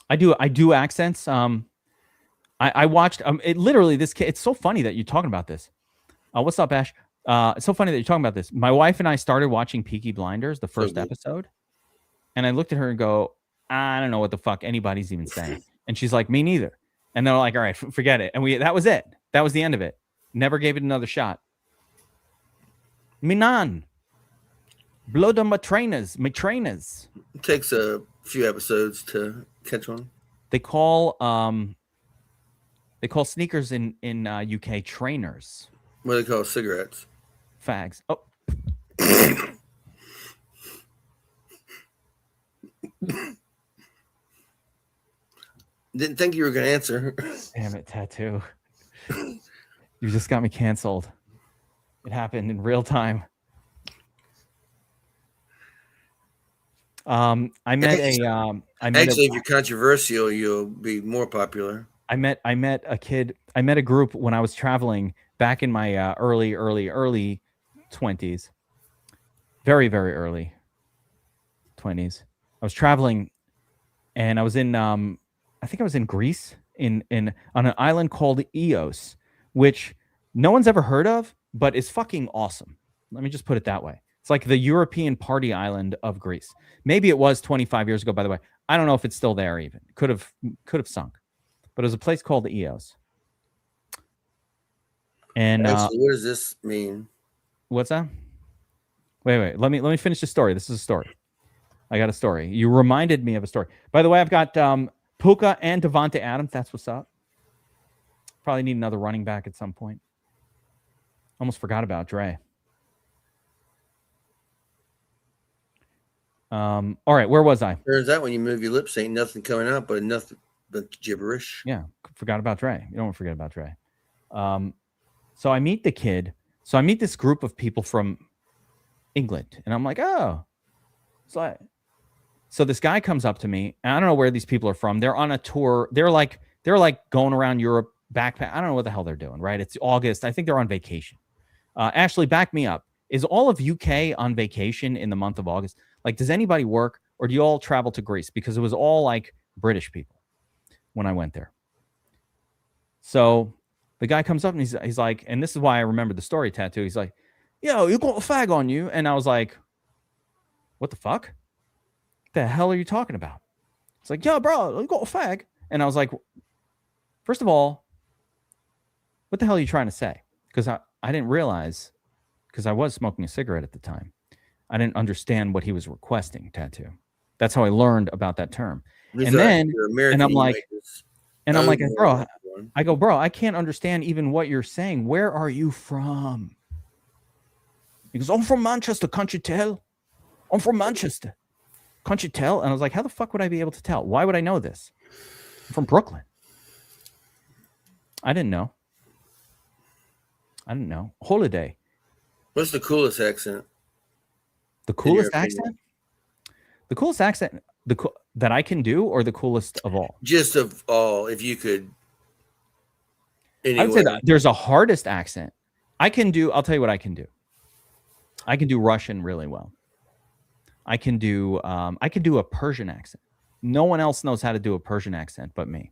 Speaker 1: I do accents. I watched it literally this kid. It's so funny that you're talking about this. What's up, Ash? It's so funny that you're talking about this. My wife and I started watching Peaky Blinders, the first episode, and I looked at her and go, I don't know what the fuck anybody's even saying. And she's like, me neither. And they're like, all right, forget it. And that was it. That was the end of it. Never gave it another shot. Minan. Blood on my trainers.
Speaker 2: It takes a few episodes to catch on.
Speaker 1: They call sneakers in UK trainers.
Speaker 2: What do they call cigarettes?
Speaker 1: Fags. Oh.
Speaker 2: Didn't think you were going to answer.
Speaker 1: Damn it, Tattoo. You just got me canceled. It happened in real time. If you're
Speaker 2: controversial, you'll be more popular.
Speaker 1: I met a kid. I met a group when I was traveling back in my early 20s. Very, very early 20s. I was traveling and I was in I think I was in Greece on an island called Ios, which no one's ever heard of, but is fucking awesome. Let me just put it that way. It's like the European party island of Greece. Maybe it was 25 years ago, by the way. I don't know if it's still there even. Could have sunk. But it was a place called Ios. And
Speaker 2: actually, what does this mean?
Speaker 1: What's that? Wait. Let me finish the story. This is a story. I got a story. You reminded me of a story. By the way, I've got Puka and Devontae Adams. That's what's up. Probably need another running back at some point. Almost forgot about Dre. All right, where was I?
Speaker 2: Turns out when you move your lips, ain't nothing coming out but nothing but gibberish.
Speaker 1: Yeah, forgot about Dre. You don't forget about Dre. So I meet the kid. So I meet this group of people from England, and I'm like, oh. So this guy comes up to me, and I don't know where these people are from. They're on a tour. They're like going around Europe, backpack. I don't know what the hell they're doing, right? It's August. I think they're on vacation. Ashley, back me up. Is all of UK on vacation in the month of August? Like, does anybody work, or do you all travel to Greece? Because it was all like British people when I went there. So the guy comes up and he's like, and this is why I remember the story tattoo. He's like, yo, you got a fag on you. And I was like, what the fuck? What the hell are you talking about? It's like, yo, bro, you got a fag. And I was like, first of all, what the hell are you trying to say? Because I didn't realize, because I was smoking a cigarette at the time. I didn't understand what he was requesting, tattoo. That's how I learned about that term. And then, and I'm like, bro, I can't understand even what you're saying. Where are you from? He goes, I'm from Manchester, can't you tell? I'm from Manchester. Can't you tell? And I was like, how the fuck would I be able to tell? Why would I know this? I'm from Brooklyn. I didn't know. Holiday.
Speaker 2: What's the coolest accent?
Speaker 1: The coolest accent? The coolest accent that I can do, or the coolest of all?
Speaker 2: Just of all, if you could. Anyway.
Speaker 1: I would say that there's a hardest accent. I can do, I'll tell you what I can do. I can do Russian really well. I can do a Persian accent. No one else knows how to do a Persian accent but me.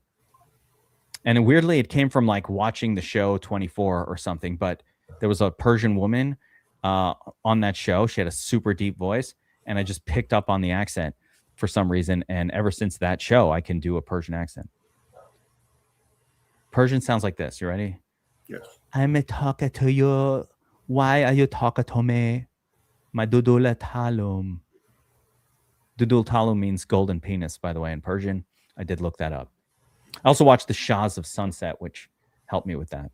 Speaker 1: And weirdly, it came from like watching the show 24 or something, but there was a Persian woman on that show. She had a super deep voice, and I just picked up on the accent for some reason. And ever since that show, I can do a Persian accent. Persian sounds like this. You ready?
Speaker 2: Yes.
Speaker 1: I'm talking to you. Why are you talking to me? My dudul talum. Dudul talum means golden penis, by the way, in Persian. I did look that up. I also watched the Shahs of Sunset, which helped me with that.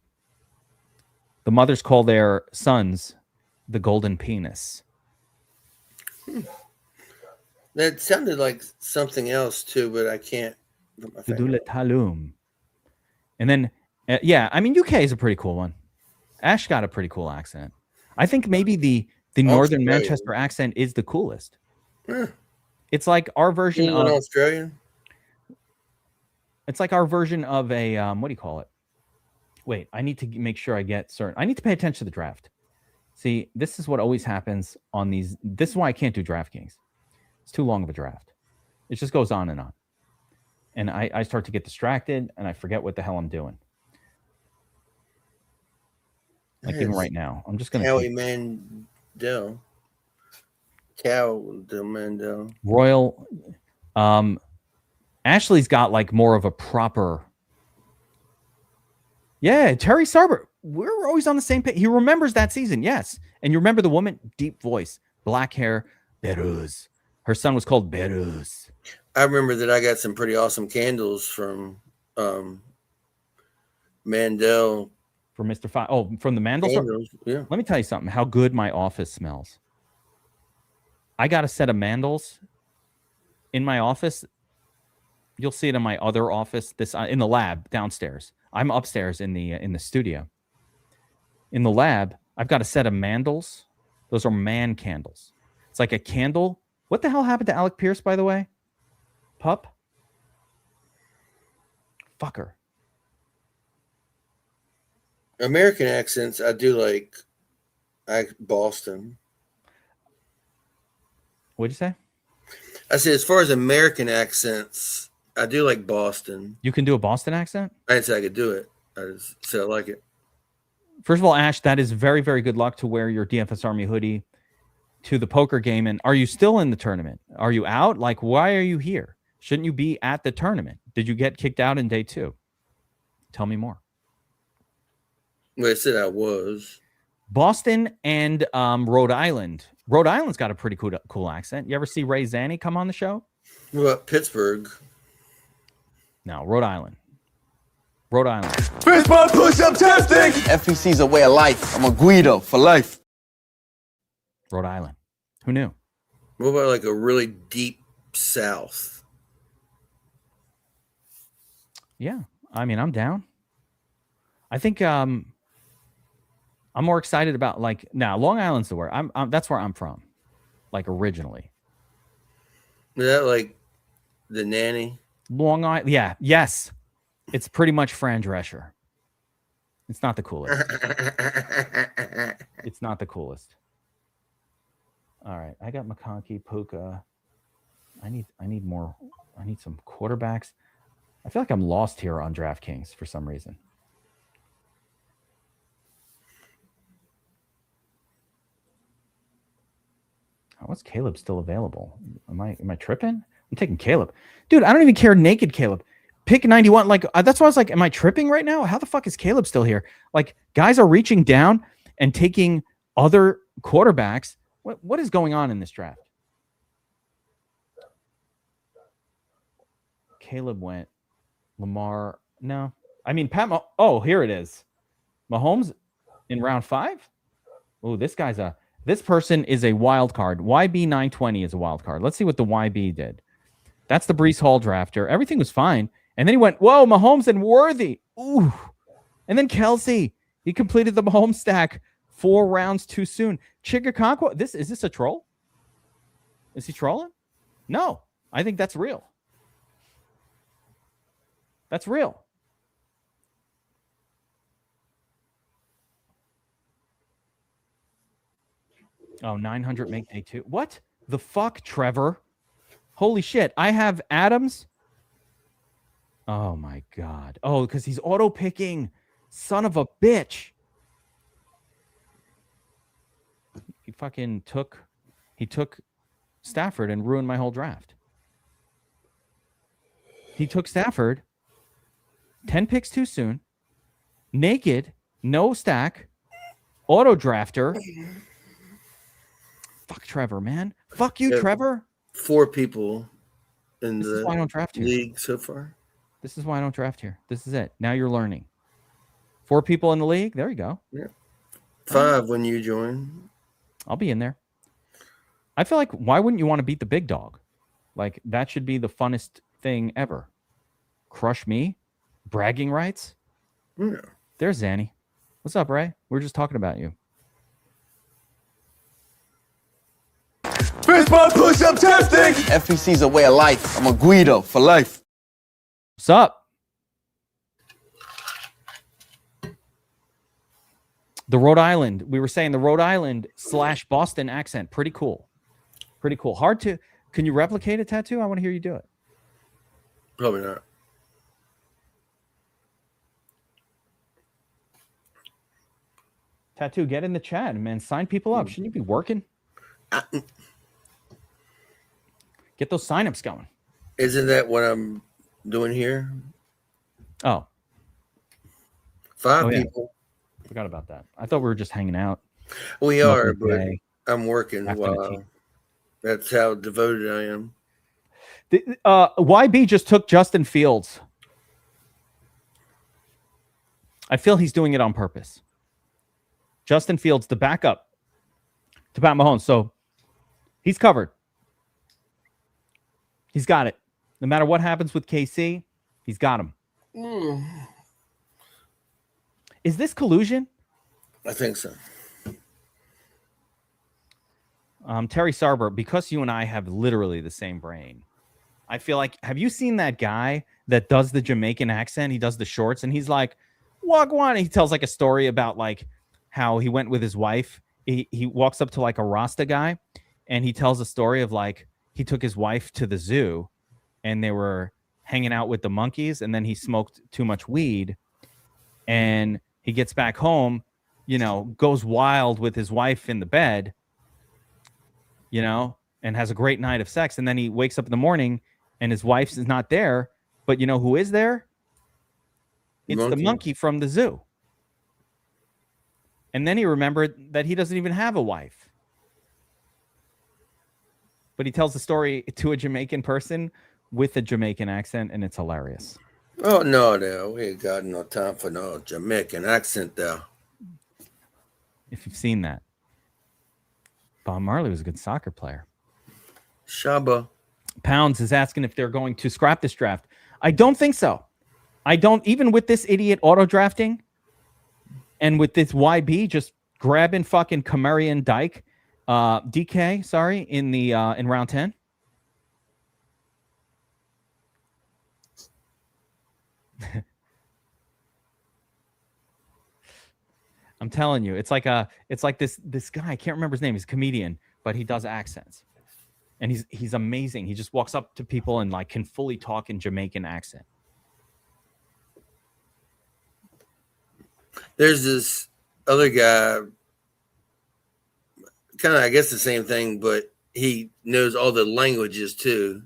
Speaker 1: The mothers call their sons the golden penis.
Speaker 2: That sounded like something else too, but I can't.
Speaker 1: And then, yeah, I mean, UK is a pretty cool one. Ash got a pretty cool accent. I think maybe the Northern Manchester accent is the coolest. It's like our version of
Speaker 2: Australian.
Speaker 1: It's like our version of a what do you call it? Wait, I need to make sure I get certain. I need to pay attention to the draft. See, this is what always happens on these. This is why I can't do DraftKings. It's too long of a draft. It just goes on. And I start to get distracted, and I forget what the hell I'm doing. Like even right now, I'm just going to...
Speaker 2: Howie Mandel. Mandel.
Speaker 1: Royal... Ashley's got like more of a proper... Yeah, Terry Sarber. We're always on the same page. He remembers that season, yes. And you remember the woman? Deep voice, black hair, Beruz. Her son was called Beruz.
Speaker 2: I remember that I got some pretty awesome candles from Mandel.
Speaker 1: From Mr. From the Mandel store?
Speaker 2: Yeah.
Speaker 1: Let me tell you something. How good my office smells. I got a set of Mandels in my office. You'll see it in my other office. This in the lab downstairs. I'm upstairs in the studio. In the lab, I've got a set of Mandels. Those are man candles. It's like a candle. What the hell happened to Alec Pierce, by the way? Pup? Fucker.
Speaker 2: American accents, I do like Boston.
Speaker 1: What'd you say?
Speaker 2: I said, as far as American accents, I do like Boston.
Speaker 1: You can do a Boston accent?
Speaker 2: I didn't say I could do it. I just said I like it.
Speaker 1: First of all, Ash, that is very, very good luck to wear your DFS Army hoodie to the poker game. And are you still in the tournament? Are you out? Like, why are you here? Shouldn't you be at the tournament? Did you get kicked out in day 2? Tell me more.
Speaker 2: Well, I said I was.
Speaker 1: Boston and Rhode Island. Rhode Island's got a pretty cool accent. You ever see Ray Zanny come on the show?
Speaker 2: What about Pittsburgh?
Speaker 1: No, Rhode Island. Rhode Island.
Speaker 3: Fist bump push-up testing. FPC's a way of life. I'm a Guido for life.
Speaker 1: Rhode Island. Who knew?
Speaker 2: What about like a really deep south?
Speaker 1: Yeah, I mean, I'm down. I think I'm more excited about like now. Long Island's the word. That's where I'm from, like originally.
Speaker 2: Is that like the nanny?
Speaker 1: Long Island, yeah, yes. It's pretty much Fran Drescher. It's not the coolest. It's not the coolest. All right, I got McConkey, Puka. I need more. I need some quarterbacks. I feel like I'm lost here on DraftKings for some reason. How is Caleb still available? Am I tripping? I'm taking Caleb. Dude, I don't even care naked Caleb. Pick 91. Like, that's why I was like, am I tripping right now? How the fuck is Caleb still here? Like, guys are reaching down and taking other quarterbacks. What is going on in this draft? Caleb went. Lamar. No. I mean, oh, here it is. Mahomes in round 5? Oh, this person is a wild card. YB 920 is a wild card. Let's see what the YB did. That's the Breece Hall drafter. Everything was fine. And then he went, whoa, Mahomes and Worthy. Ooh. And then Kelsey. He completed the Mahomes stack 4 rounds too soon. Chigakonkwo. Is this a troll? Is he trolling? No. I think that's real. That's real. Oh, 900 make day 2. What the fuck, Trevor? Holy shit. I have Adams. Oh, my God. Oh, because he's auto-picking. Son of a bitch. He took Stafford and ruined my whole draft. He took Stafford. 10 picks too soon. Naked. No stack. Auto-drafter. Fuck Trevor, man. Fuck you, Trevor.
Speaker 2: 4 people in
Speaker 1: this is why I don't draft here.
Speaker 2: League so far.
Speaker 1: This is why I don't draft here. This is it. Now you're learning. 4 people in the league. There you go.
Speaker 2: Yeah. 5 when you join.
Speaker 1: I'll be in there. I feel like, why wouldn't you want to beat the big dog? Like, that should be the funnest thing ever. Crush me? Bragging rights?
Speaker 2: Yeah.
Speaker 1: There's Zanny. What's up, Ray? We're just talking about you.
Speaker 3: Fist bump push-up testing. FEC's a way of life. I'm a Guido for life.
Speaker 1: What's up? The Rhode Island. We were saying the Rhode Island / Boston accent. Pretty cool. Pretty cool. Hard to... Can you replicate a tattoo? I want to hear you do it.
Speaker 2: Probably not.
Speaker 1: Tattoo, get in the chat, man. Sign people up. Shouldn't you be working? Get those signups going.
Speaker 2: Isn't that what I'm doing here?
Speaker 1: Oh.
Speaker 2: 5 people.
Speaker 1: Forgot about that. I thought we were just hanging out.
Speaker 2: We are, but I'm working while. That's how devoted I am.
Speaker 1: YB just took Justin Fields. I feel he's doing it on purpose. Justin Fields, the backup to Pat Mahomes. So he's covered. He's got it. No matter what happens with KC, he's got him. Is this collusion?
Speaker 2: I think so.
Speaker 1: Terry Sarber, because you and I have literally the same brain, I feel like, have you seen that guy that does the Jamaican accent? He does the shorts and he's like, Wagwan. He tells like a story about like how he went with his wife. He walks up to like a Rasta guy and he tells a story of like, he took his wife to the zoo and they were hanging out with the monkeys and then he smoked too much weed and he gets back home, you know, goes wild with his wife in the bed, you know, and has a great night of sex. And then he wakes up in the morning and his wife is not there. But you know who is there? It's the monkey from the zoo. And then he remembered that he doesn't even have a wife. But he tells the story to a Jamaican person with a Jamaican accent, and it's hilarious.
Speaker 2: Oh, no. We ain't got no time for no Jamaican accent there.
Speaker 1: If you've seen that. Bob Marley was a good soccer player.
Speaker 2: Shaba.
Speaker 1: Pounds is asking if they're going to scrap this draft. I don't think so. I don't, even with this idiot auto drafting and with this YB just grabbing fucking Kamarian Dyke, DK, sorry, in the in round 10. I'm telling you, it's like this guy, I can't remember his name, he's a comedian but he does accents. And he's amazing. He just walks up to people and like can fully talk in Jamaican accent.
Speaker 2: There's this other guy, kind of, I guess, the same thing, but he knows all the languages too.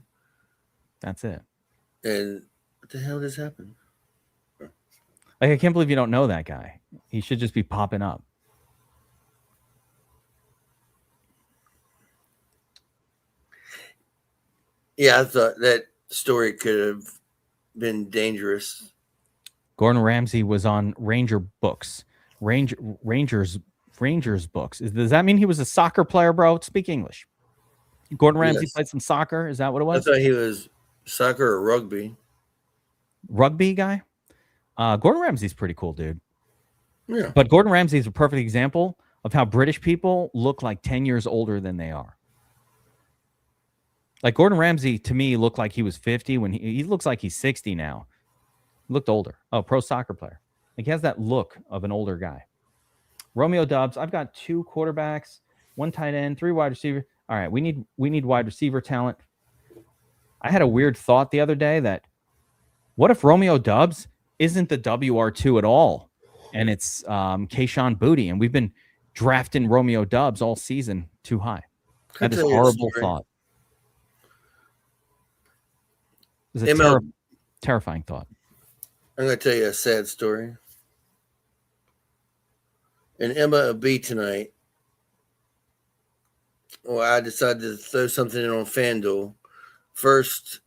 Speaker 1: That's it.
Speaker 2: And what the hell just happened?
Speaker 1: Like, I can't believe you don't know that guy. He should just be popping up.
Speaker 2: Yeah, I thought that story could have been dangerous.
Speaker 1: Gordon Ramsay was on Ranger books. Rangers books. Does that mean he was a soccer player, bro? Speak English. Gordon Ramsay played some soccer. Is that what it was?
Speaker 2: I thought he was soccer or rugby.
Speaker 1: Rugby guy? Gordon Ramsay's pretty cool, dude.
Speaker 2: Yeah.
Speaker 1: But Gordon Ramsay is a perfect example of how British people look like 10 years older than they are. Like Gordon Ramsay, to me, looked like he was 50 when he looks like he's 60 now. He looked older. Oh, pro soccer player. Like he has that look of an older guy. Romeo Doubs. I've got 2 quarterbacks, 1 tight end, 3 wide receiver. All right, we need wide receiver talent. I had a weird thought the other day that what if Romeo Doubs isn't the WR2 at all, and it's Kayshon Boutte, and we've been drafting Romeo Doubs all season too high. I had this horrible thought. It was a terrifying thought.
Speaker 2: I'm going to tell you a sad story. In MLB tonight, I decided to throw something in on FanDuel. First,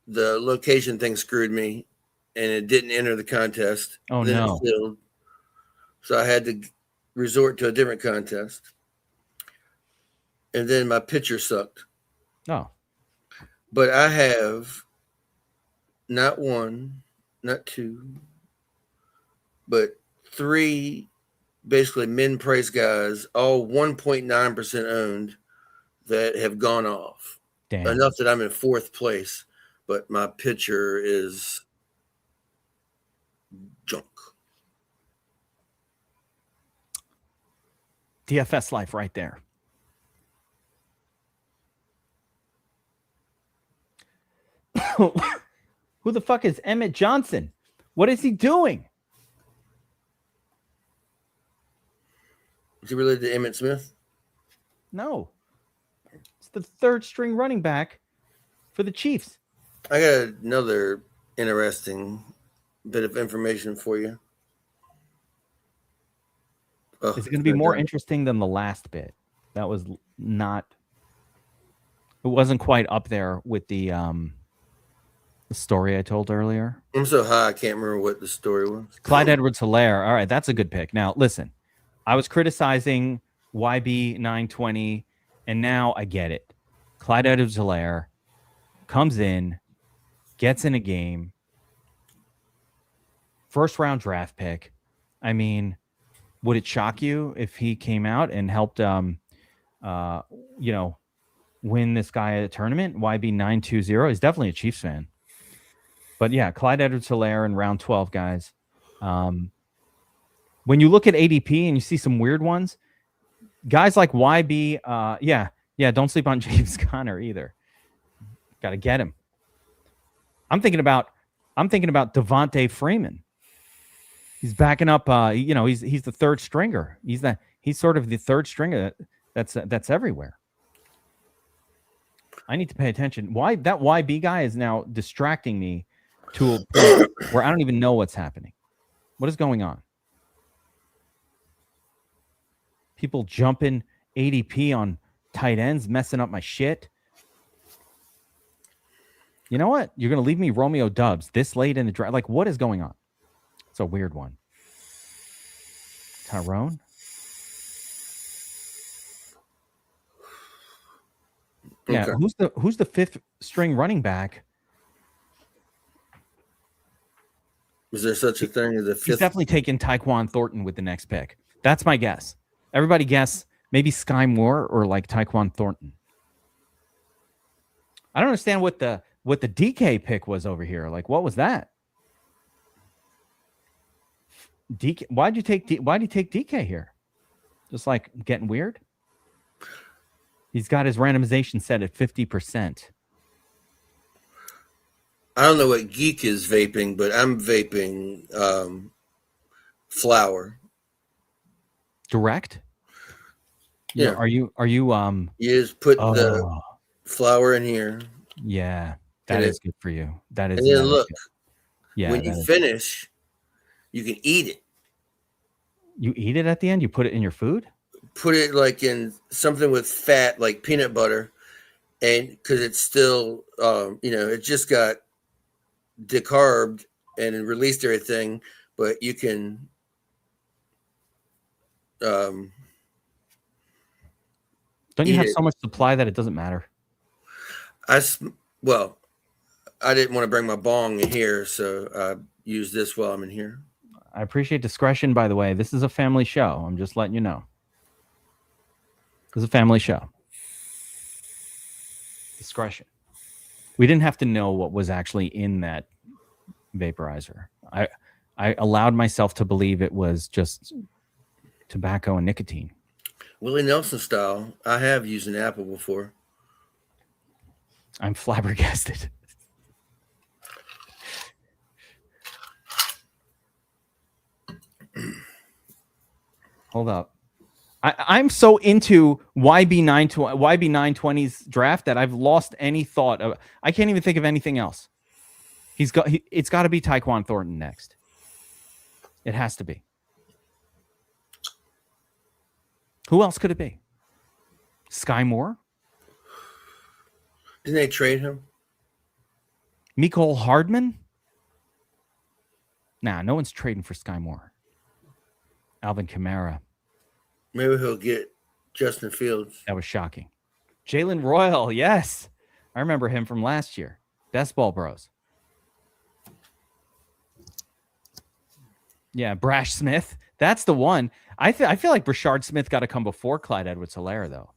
Speaker 2: the location thing screwed me, and it didn't enter the contest.
Speaker 1: Oh,
Speaker 2: then
Speaker 1: no.
Speaker 2: It failed. So I had to resort to a different contest. And then my pitcher sucked.
Speaker 1: Oh.
Speaker 2: But I have not 1, not 2, but 3 basically min price guys, all 1.9% owned, that have gone off.
Speaker 1: Damn.
Speaker 2: Enough that I'm in 4th place, but my pitcher is junk.
Speaker 1: DFS life right there. Who the fuck is Emmett Johnson? What is he doing?
Speaker 2: Is he related to Emmitt Smith?
Speaker 1: No. It's the 3rd string running back for the Chiefs.
Speaker 2: I got another interesting bit of information for you.
Speaker 1: Is it going to be more interesting than the last bit? That was not. It wasn't quite up there with the story I told earlier.
Speaker 2: I'm so high I can't remember what the story was.
Speaker 1: Clyde Edwards-Helaire. All right, that's a good pick. Now listen, I was criticizing YB 920, and now I get it. Clyde Edwards-Helaire comes in, gets in a game, 1st round draft pick. I mean, would it shock you if he came out and helped, win this guy a tournament? YB 920. He's definitely a Chiefs fan. But yeah, Clyde Edwards-Helaire in round 12, guys. When you look at ADP and you see some weird ones, guys like YB, don't sleep on James Conner either. Got to get him. I'm thinking about Devontae Freeman. He's backing up. He's the 3rd stringer. He's sort of the 3rd stringer that's everywhere. I need to pay attention. Why that YB guy is now distracting me to a point where I don't even know what's happening. What is going on? People jumping ADP on tight ends, messing up my shit. You know what? You're going to leave me Romeo Doubs this late in the draft. Like, what is going on? It's a weird one. Tyrone? Yeah, okay. Who's the 5th string running back?
Speaker 2: Is there such a thing as a 5th?
Speaker 1: He's definitely taking Tyquan Thornton with the next pick. That's my guess. Everybody guess maybe Sky Moore or like Tyquan Thornton. I don't understand what the DK pick was over here. Like, what was that? DK, why'd you take DK here? Just like getting weird? He's got his randomization set at 50%.
Speaker 2: I don't know what Geek is vaping, but I'm vaping flour.
Speaker 1: Direct?
Speaker 2: Yeah.
Speaker 1: Are you
Speaker 2: You just put the flour in here.
Speaker 1: Yeah, that is good for you. That is.
Speaker 2: And then look,
Speaker 1: yeah,
Speaker 2: when you finish, you can eat it.
Speaker 1: You eat it at the end? You put it in your food?
Speaker 2: Put it like in something with fat, like peanut butter, and because it's still, it just got decarbed and released everything, but you can. Don't
Speaker 1: you have so much supply that it doesn't matter?
Speaker 2: I didn't want to bring my bong in here, so I use this while I'm in here.
Speaker 1: I appreciate discretion, by the way. This is a family show. I'm just letting you know. This is a family show. Discretion. We didn't have to know what was actually in that vaporizer. I allowed myself to believe it was just tobacco and nicotine.
Speaker 2: Willie Nelson style. I have used an apple before.
Speaker 1: I'm flabbergasted. Hold up. I'm so into YB920's draft that I've lost any thought of. I can't even think of anything else. It's got to be Tyquan Thornton next. It has to be. Who else could it be? Sky Moore?
Speaker 2: Didn't they trade him?
Speaker 1: Mecole Hardman? Nah, no one's trading for Sky Moore. Alvin Kamara.
Speaker 2: Maybe he'll get Justin Fields.
Speaker 1: That was shocking. Jalen Royal, yes. I remember him from last year. Best Ball Bros. Yeah, Brash Smith. That's the one. I feel like Brashard Smith got to come before Clyde Edwards-Helaire, though.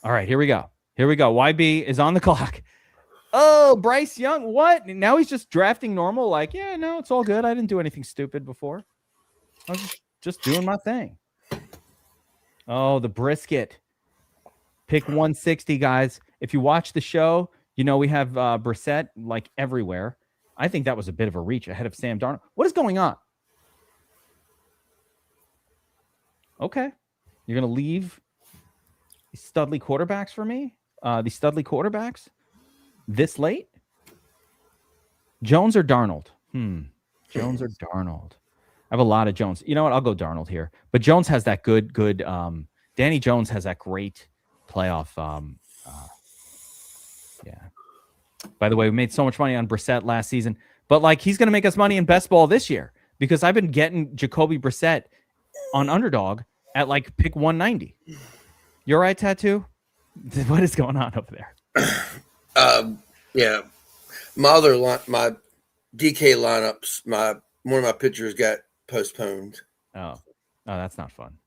Speaker 1: All right, here we go. YB is on the clock. Oh, Bryce Young. What? Now he's just drafting normal? Like, yeah, no, it's all good. I didn't do anything stupid before. I was just doing my thing. Oh, the brisket. Pick 160, guys. If you watch the show, you know we have Brissett like everywhere. I think that was a bit of a reach ahead of Sam Darnold. What is going on? Okay. You're going to leave these Studley quarterbacks for me? These Studley quarterbacks? This late? Jones or Darnold? Jones or Darnold? I have a lot of Jones. You know what? I'll go Darnold here. But Jones has that good Danny Jones has that great playoff. Yeah. By the way, we made so much money on Brissett last season. But, like, he's going to make us money in best ball this year because I've been getting Jacoby Brissett on Underdog at, like, pick 190. You all right, Tattoo? What is going on over there?
Speaker 2: Yeah. My DK lineups, one of my pitchers got postponed.
Speaker 1: Oh, that's not fun.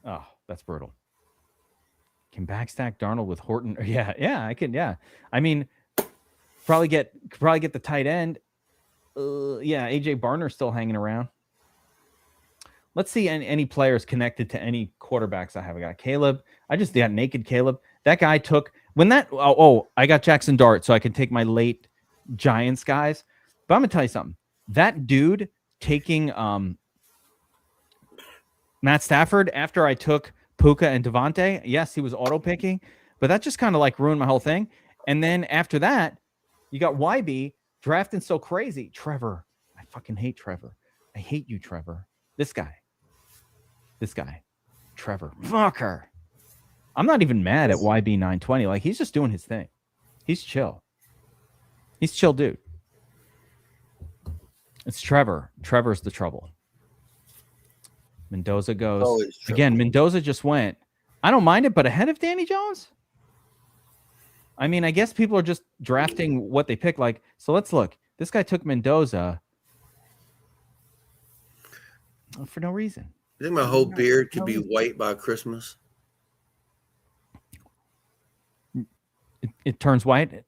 Speaker 1: Oh, that's brutal. Can backstack Darnold with Horton? Yeah, I can. Yeah, I mean, probably get the tight end. Yeah, AJ Barner's still hanging around. Let's see any players connected to any quarterbacks I have. I got Caleb. I just got naked Caleb. That guy took when that. I got Jackson Dart, so I can take my late Giants guys. But I'm gonna tell you something. That dude taking Matt Stafford after I took Puka and Devontae. Yes, he was auto picking, but that just kind of like ruined my whole thing. And then after that, you got YB drafting so crazy. Trevor, I fucking hate Trevor. I hate you, Trevor. This guy, Trevor. Fucker. I'm not even mad at YB 920. Like, he's just doing his thing. He's chill. He's chill, dude. It's Trevor. Trevor's the trouble. Mendoza goes. Again, Mendoza just went. I don't mind it, but ahead of Danny Jones? I mean, I guess people are just drafting what they pick. Like, so let's look. This guy took Mendoza for no reason.
Speaker 2: I think my whole beard could be white by Christmas.
Speaker 1: It turns white?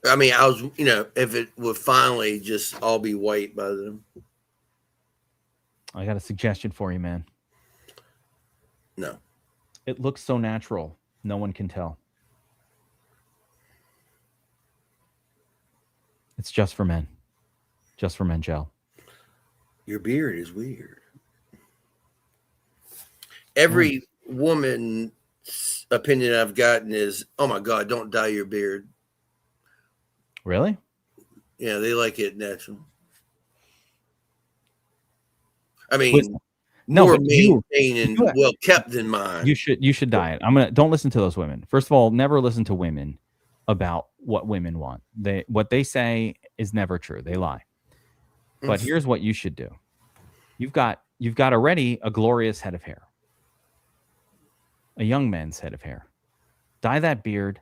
Speaker 2: I mean, if it would finally just all be white by then.
Speaker 1: I got a suggestion for you, man.
Speaker 2: No.
Speaker 1: It looks so natural. No one can tell. It's just for men. Just for men, Joe.
Speaker 2: Your beard is weird. Every woman's opinion I've gotten is, oh my God, don't dye your beard.
Speaker 1: Really?
Speaker 2: Yeah, they like it natural. I mean, more maintained and well kept than mine.
Speaker 1: You should dye it. Don't listen to those women. First of all, never listen to women about what women want. What they say is never true. They lie. But here's what you should do. You've got already a glorious head of hair. A young man's head of hair. Dye that beard.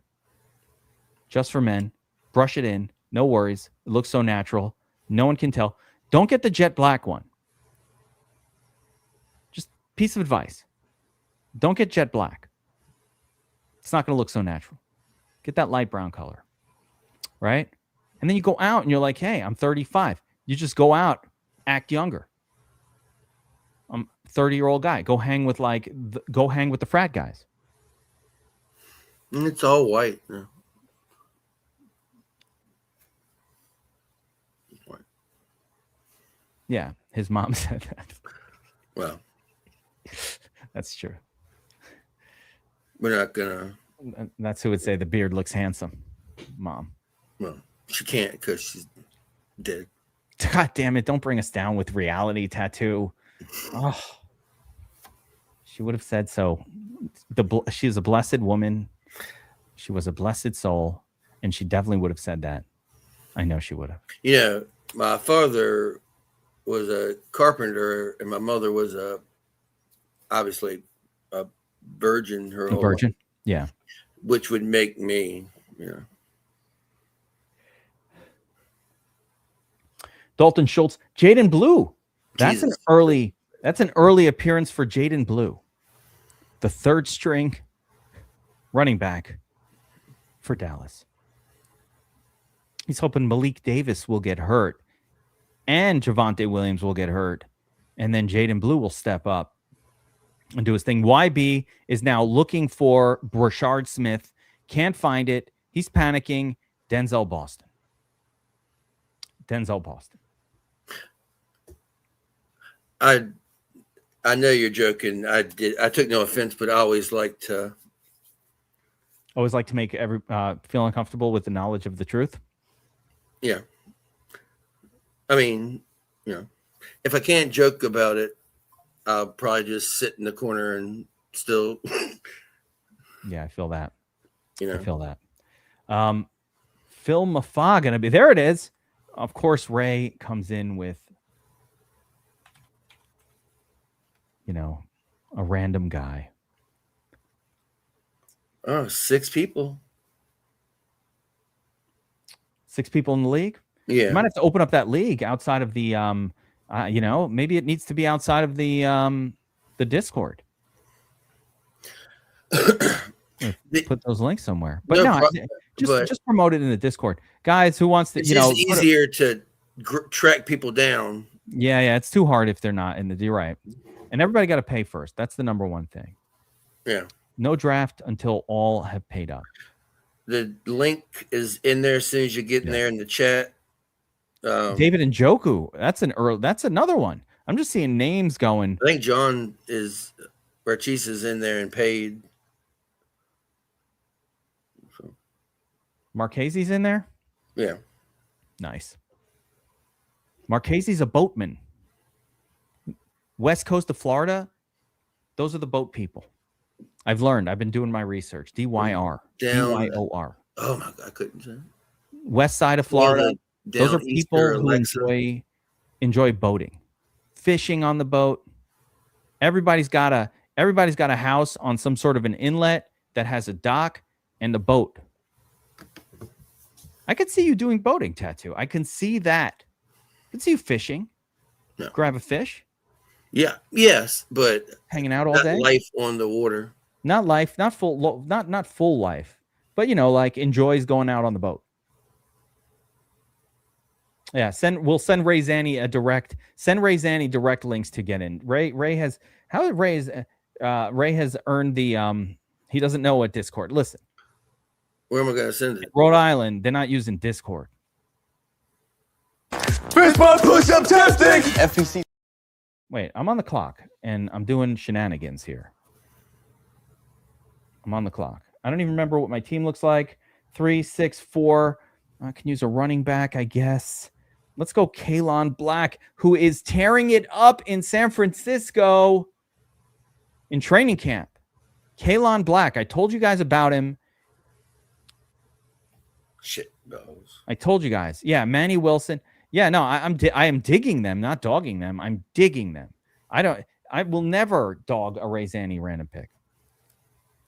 Speaker 1: Just for men. Brush it in. No worries. It looks so natural. No one can tell. Don't get the jet black one. Just piece of advice. Don't get jet black. It's not going to look so natural. Get that light brown color. Right? And then you go out and you're like, hey, I'm 35. You just go out, act younger. I'm a 30-year-old guy. Go hang with the frat guys.
Speaker 2: It's all white. Yeah.
Speaker 1: Yeah, his mom said that.
Speaker 2: Well,
Speaker 1: that's true.
Speaker 2: We're not gonna.
Speaker 1: That's who would say the beard looks handsome. Mom.
Speaker 2: Well, she can't because she's dead.
Speaker 1: God damn it! Don't bring us down with reality, Tattoo. Oh, she would have said so. She is a blessed woman. She was a blessed soul, and she definitely would have said that. I know she would have.
Speaker 2: Yeah, my father was a carpenter, and my mother was obviously a virgin. Her whole life,
Speaker 1: yeah.
Speaker 2: Which would make me,
Speaker 1: Dalton Schultz, Jaden Blue. That's an early appearance for Jaden Blue, the third string running back for Dallas. He's hoping Malik Davis will get hurt and Javonte Williams will get hurt, and then Jaden Blue will step up and do his thing. YB is now looking for Brashard Smith. Can't find it. He's panicking. Denzel Boston.
Speaker 2: I know you're joking. I took no offense, but I always like to
Speaker 1: make every feel uncomfortable with the knowledge of the truth.
Speaker 2: Yeah. I mean, if I can't joke about it, I'll probably just sit in the corner and still.
Speaker 1: Yeah, I feel that. I feel that. Phil Mafaa gonna be there. It is. Of course, Ray comes in with, a random guy.
Speaker 2: Oh, 6 people.
Speaker 1: 6 people in the league.
Speaker 2: Yeah,
Speaker 1: you might have to open up that league outside of the maybe it needs to be outside of the Discord. Put those links somewhere, but just promote it in the Discord, guys. Who wants to?
Speaker 2: It's easier to track people down.
Speaker 1: Yeah, it's too hard if they're not in the. You're right, and everybody got to pay first. That's the number one thing.
Speaker 2: Yeah,
Speaker 1: no draft until all have paid up.
Speaker 2: The link is in there as soon as you get in there in the chat.
Speaker 1: David Njoku, that's another one. I'm just seeing names going.
Speaker 2: I think John Barchis is in there and paid. So.
Speaker 1: Marchese's in there?
Speaker 2: Yeah.
Speaker 1: Nice. Marchese's a boatman. West coast of Florida, those are the boat people. I've learned. I've been doing my research. DYR. DYOR.
Speaker 2: Oh my God, I couldn't say.
Speaker 1: West side of Florida. Those are people who enjoy boating, fishing on the boat. Everybody's got a house on some sort of an inlet that has a dock and a boat. I could see you doing boating, Tattoo. I can see that. I can see you fishing.
Speaker 2: No.
Speaker 1: Grab a fish.
Speaker 2: Yeah. Yes, but
Speaker 1: hanging out all day.
Speaker 2: Life on the water.
Speaker 1: Not life. Not full. Not full life. But like enjoys going out on the boat. Yeah, we'll send Ray Zanny direct links to get in. Ray has Ray is Ray has earned the he doesn't know what Discord. Listen,
Speaker 2: Where am I gonna send it?
Speaker 1: Rhode Island, they're not using Discord.
Speaker 3: Fist bump push-up testing. FEC.
Speaker 1: Wait, I'm on the clock and I'm doing shenanigans here. I'm on the clock. I don't even remember what my team looks like. 3, 6, 4. I can use a running back, I guess. Let's go Kalon Black, who is tearing it up in San Francisco in training camp. Kalon Black. I told you guys about him.
Speaker 2: Shit balls.
Speaker 1: I told you guys. Yeah, Manny Wilson. Yeah, no, I am digging them, not dogging them. I'm digging them. I will never dog a Ray Zanny random pick.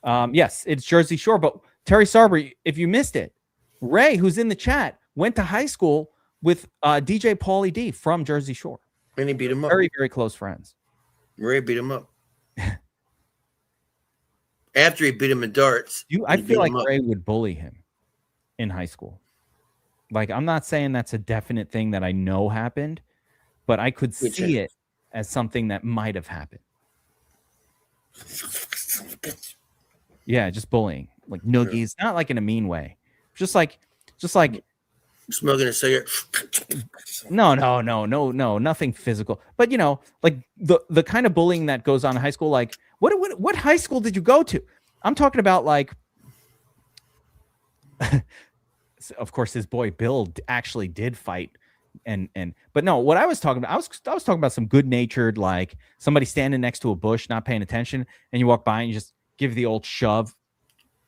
Speaker 1: Yes, it's Jersey Shore, but Terry Sarber, if you missed it, Ray, who's in the chat, went to high school with DJ Paulie D from Jersey Shore.
Speaker 2: And he beat him up.
Speaker 1: Very, very close friends.
Speaker 2: Ray beat him up. After he beat him in darts.
Speaker 1: I feel like Ray would bully him in high school. Like, I'm not saying that's a definite thing that I know happened, but I could see it as something that might have happened. Yeah, just bullying, like noogies, not like in a mean way, just like
Speaker 2: smoking a cigarette.
Speaker 1: No, nothing physical. But you know, like the kind of bullying that goes on in high school. Like, what high school did you go to? I'm talking about like. Of course, his boy Bill actually did fight, but no, what I was talking about, I was talking about some good-natured, like somebody standing next to a bush, not paying attention, and you walk by and you just give the old shove,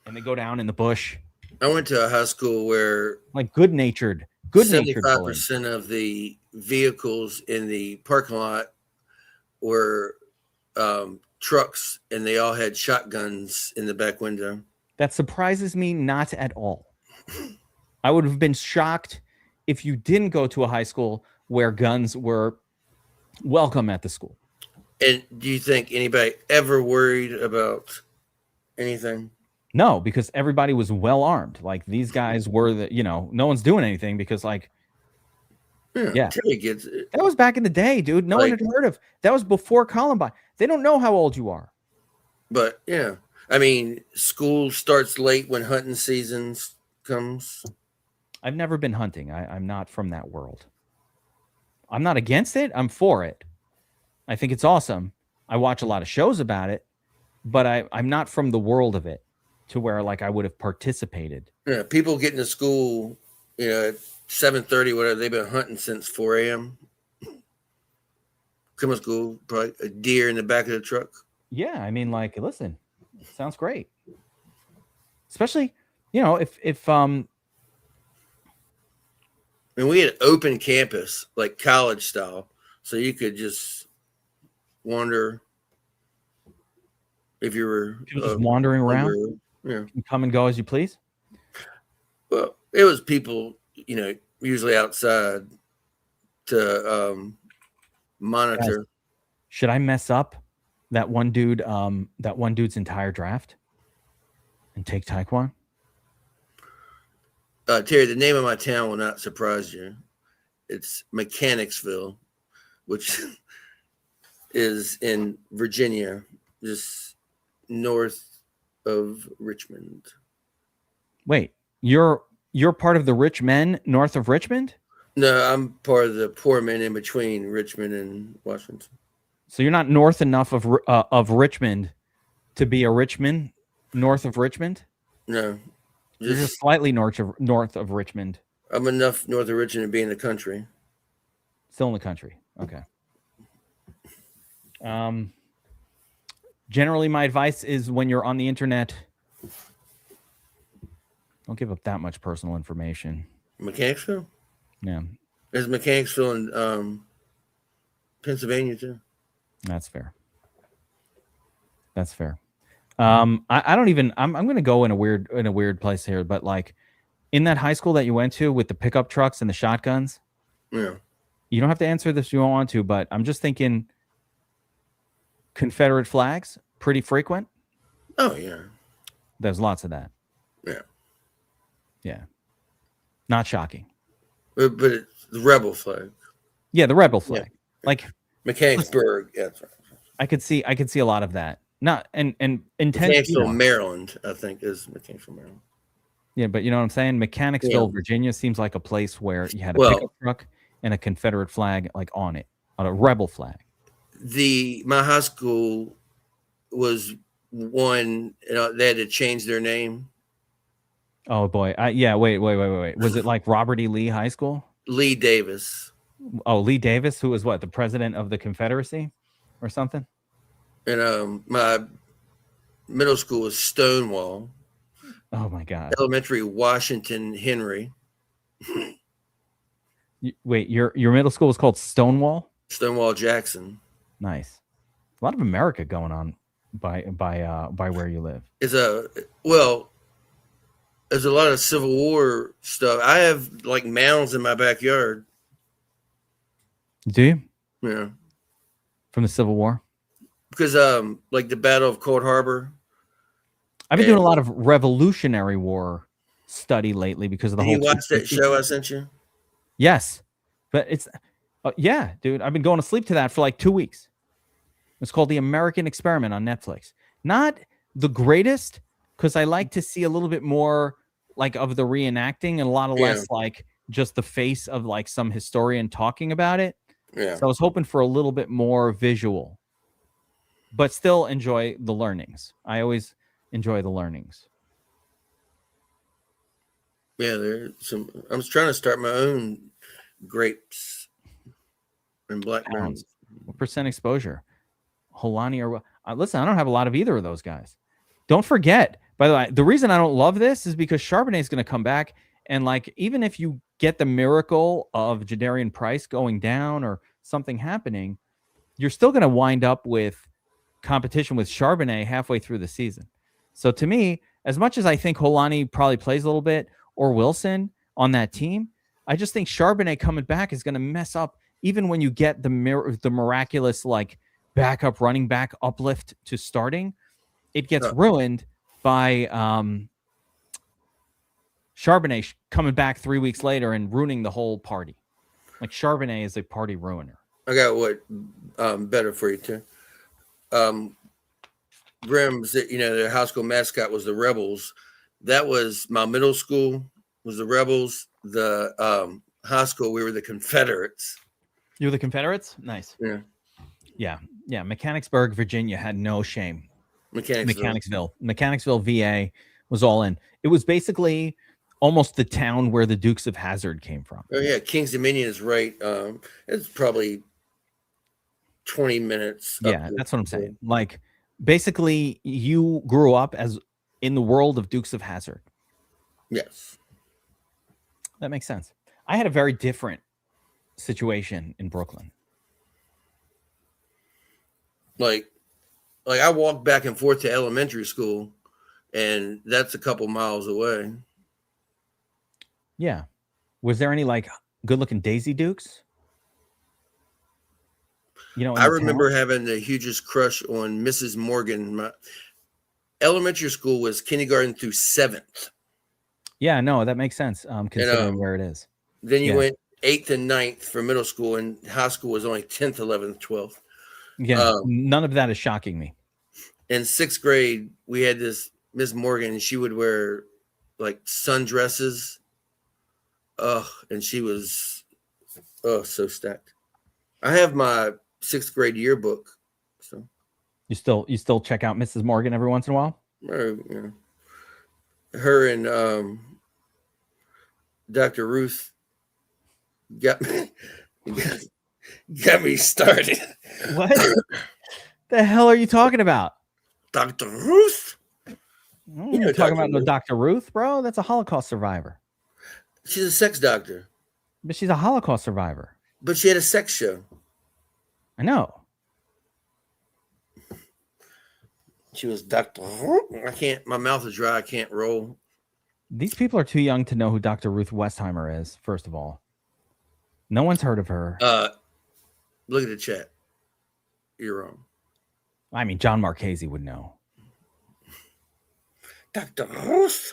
Speaker 1: and they go down in the bush.
Speaker 2: I went to a high school where
Speaker 1: like good-natured
Speaker 2: 75% of the vehicles in the parking lot were trucks, and they all had shotguns in the back window.
Speaker 1: That surprises me not at all. I would have been shocked if you didn't go to a high school where guns were welcome at the school.
Speaker 2: And do you think anybody ever worried about anything?
Speaker 1: No, because everybody was well armed. Like these guys were no one's doing anything because like, yeah.
Speaker 2: Terry gets it.
Speaker 1: That was back in the day, dude. No one had heard of. That was before Columbine. They don't know how old you are.
Speaker 2: But yeah, I mean, school starts late when hunting season comes.
Speaker 1: I've never been hunting. I'm not from that world. I'm not against it. I'm for it. I think it's awesome. I watch a lot of shows about it, but I'm not from the world of it to where like I would have participated.
Speaker 2: Yeah, people getting to school, at 7:30, whatever. They've been hunting since 4 a.m. Come to school, probably a deer in the back of the truck.
Speaker 1: Yeah, I mean, like, listen, sounds great. Especially, if
Speaker 2: And we had open campus, like college style, so you could just wander if you were
Speaker 1: just wandering around.
Speaker 2: Yeah,
Speaker 1: come and go as you please.
Speaker 2: Well, it was people, usually outside to monitor.
Speaker 1: Guys, should I mess up that one dude's entire draft and take Taekwon?
Speaker 2: Terry, the name of my town will not surprise you. It's Mechanicsville, which is in Virginia, just north of Richmond.
Speaker 1: Wait, you're part of the rich men north of Richmond?
Speaker 2: No, I'm part of the poor men in between Richmond and Washington.
Speaker 1: So you're not north enough of Richmond to be a Richmond north of Richmond?
Speaker 2: No.
Speaker 1: You're just slightly north of Richmond.
Speaker 2: I'm enough north of Richmond to be in the country.
Speaker 1: Still in the country. Okay. Generally, my advice is when you're on the internet, don't give up that much personal information.
Speaker 2: Mechanicsville?
Speaker 1: Yeah.
Speaker 2: There's Mechanicsville in Pennsylvania too.
Speaker 1: That's fair. That's fair. I don't even. I'm going to go in a weird place here, but like in that high school that you went to with the pickup trucks and the shotguns.
Speaker 2: Yeah.
Speaker 1: You don't have to answer this if you don't want to, but I'm just thinking Confederate flags pretty frequent.
Speaker 2: Oh yeah.
Speaker 1: There's lots of that.
Speaker 2: Yeah.
Speaker 1: Yeah. Not shocking.
Speaker 2: But it's the rebel flag.
Speaker 1: Yeah, the rebel flag.
Speaker 2: Yeah.
Speaker 1: Like
Speaker 2: Mechanicsburg. Yeah, that's right.
Speaker 1: I could see a lot of that. not and intense.
Speaker 2: Mechanicsville, Maryland, I think is Mechanicsville, Maryland.
Speaker 1: Yeah, but you know what I'm saying? Mechanicsville, Virginia seems like a place where you had a pickup truck and a Confederate flag like on it, on a rebel flag.
Speaker 2: My high school was one, they had to change their name.
Speaker 1: Oh boy. Wait. Was it like Robert E. Lee High School?
Speaker 2: Lee Davis.
Speaker 1: Oh, Lee Davis, who was what, the president of the Confederacy or something?
Speaker 2: And my middle school was Stonewall.
Speaker 1: Oh my God.
Speaker 2: Elementary, Washington Henry.
Speaker 1: Wait, your middle school was called Stonewall?
Speaker 2: Stonewall Jackson.
Speaker 1: Nice. A lot of America going on by where you live.
Speaker 2: There's a lot of Civil War stuff. I have like mounds in my backyard.
Speaker 1: Do you?
Speaker 2: Yeah.
Speaker 1: From the Civil War? Because
Speaker 2: like the Battle of Cold Harbor.
Speaker 1: I've been doing a lot of Revolutionary War study lately because of the whole.
Speaker 2: Did you watch that show I sent you?
Speaker 1: Yes, but it's yeah, dude. I've been going to sleep to that for like 2 weeks. It's called The American Experiment on Netflix. Not the greatest, because I like to see a little bit more like of the reenacting and a lot of less like just the face of like some historian talking about it.
Speaker 2: Yeah.
Speaker 1: So I was hoping for a little bit more visual, but still enjoy the learnings. I always enjoy the learnings.
Speaker 2: Yeah, there's some. I'm trying to start my own grapes and blackberries.
Speaker 1: What percent exposure? Holani or listen, I don't have a lot of either of those guys. Don't forget, by the way, the reason I don't love this is because Charbonnet is going to come back, and like even if you get the miracle of Jadarian Price going down or something happening, you're still going to wind up with competition with Charbonnet halfway through the season. So to me, as much as I think Holani probably plays a little bit or Wilson on that team, I just think Charbonnet coming back is going to mess up even when you get the miraculous like backup running back uplift to starting. It gets ruined by Charbonnet coming back 3 weeks later and ruining the whole party. Like Charbonnet is a party ruiner.
Speaker 2: I got what better for you too. Grimm's, their high school mascot was the Rebels. That was my middle school was the Rebels. The high school, we were the Confederates.
Speaker 1: You were the Confederates? Nice. Yeah. Mechanicsburg, Virginia had no shame. Mechanicsville, VA was all in. It was basically almost the town where the Dukes of Hazzard came from.
Speaker 2: Oh yeah, King's Dominion is right. It's probably 20 minutes.
Speaker 1: Yeah, that's what I'm saying. Like basically you grew up as in the world of Dukes of Hazzard.
Speaker 2: Yes.
Speaker 1: That makes sense. I had a very different situation in Brooklyn.
Speaker 2: Like I walked back and forth to elementary school, and that's a couple miles away.
Speaker 1: Yeah. Was there any like good looking Daisy Dukes?
Speaker 2: I remember having the hugest crush on Mrs. Morgan. My elementary school was kindergarten through 7th.
Speaker 1: Yeah, no, that makes sense. Considering where it is.
Speaker 2: Then you went 8th and 9th for middle school, and high school was only 10th, 11th, 12th.
Speaker 1: Yeah, none of that is shocking me.
Speaker 2: In 6th grade, we had this Miss Morgan, and she would wear like sundresses. And she was so stacked. I have my 6th grade yearbook. So
Speaker 1: you still check out Mrs. Morgan every once in a while?
Speaker 2: Yeah. Her and Dr. Ruth got me started.
Speaker 1: What the hell are you talking about?
Speaker 2: Dr. Ruth?
Speaker 1: You're talking about no Dr. Ruth, bro? That's a Holocaust survivor.
Speaker 2: She's a sex doctor.
Speaker 1: But she's a Holocaust survivor.
Speaker 2: But she had a sex show.
Speaker 1: I know.
Speaker 2: She was Dr. My mouth is dry. I can't roll.
Speaker 1: These people are too young to know who Dr. Ruth Westheimer is, first of all. No one's heard of her.
Speaker 2: Look at the chat. You're wrong.
Speaker 1: I mean, John Marchese would know.
Speaker 2: Dr. Ruth?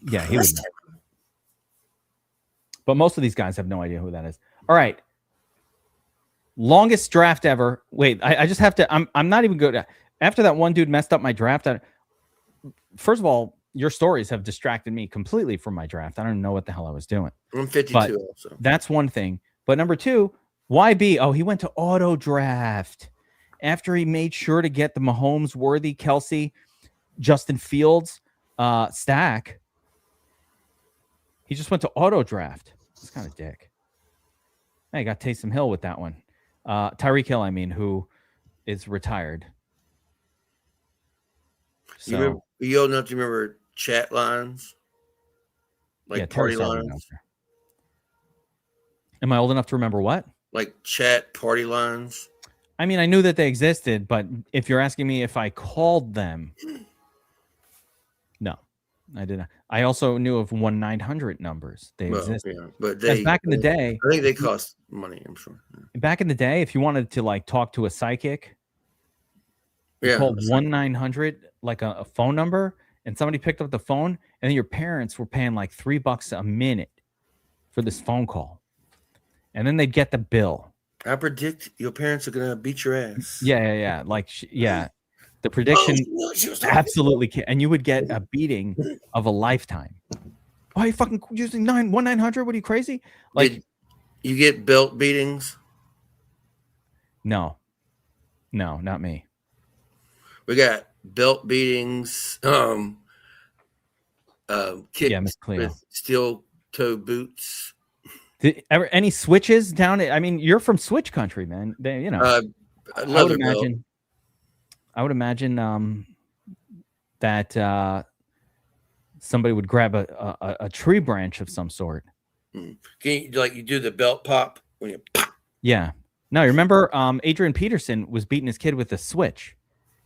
Speaker 1: Yeah, he would know. But most of these guys have no idea who that is. All right. Longest draft ever. Wait, I just have to. I'm not even good. after that one dude messed up my draft, first of all, your stories have distracted me completely from my draft. I don't know what the hell I was doing.
Speaker 2: I'm 52
Speaker 1: But
Speaker 2: also.
Speaker 1: that's one thing. But number two, YB, oh, he went to auto draft after he made sure to get the Mahomes, Worthy, Kelsey, Justin Fields stack. He just went to auto draft. It's kind of dick. Hey, got Taysom Hill with that one. Tyreek Hill, I mean, who is retired. So
Speaker 2: You old enough to remember chat lines? Like
Speaker 1: yeah,
Speaker 2: party
Speaker 1: Terry Sarver
Speaker 2: lines?
Speaker 1: out there. Am I old enough to remember what?
Speaker 2: Like chat party lines?
Speaker 1: I mean, I knew that they existed, but if you're asking me if I called them, no, I didn't. I also knew of 1-900 numbers. They existed.
Speaker 2: Yeah, but
Speaker 1: Back in the day,
Speaker 2: I think they cost money. I'm sure.
Speaker 1: Back in the day, if you wanted to like talk to a psychic, you called 1-900, like a phone number, and somebody picked up the phone, and then your parents were paying like $3 a minute for this phone call, and then they'd get the bill.
Speaker 2: I predict your parents are gonna beat your ass.
Speaker 1: Yeah. Like, the prediction absolutely can. And you would get a beating of a lifetime. Oh, you fucking using 1-900? What are you, crazy? Like,
Speaker 2: Did you get belt beatings?
Speaker 1: No, not me.
Speaker 2: We got belt beatings. Kicked with steel toe boots.
Speaker 1: Any switches down? I mean, you're from Switch country, man. I would imagine that somebody would grab a tree branch of some sort.
Speaker 2: Can you do the belt pop when you pop?
Speaker 1: Yeah. No, you remember Adrian Peterson was beating his kid with a switch,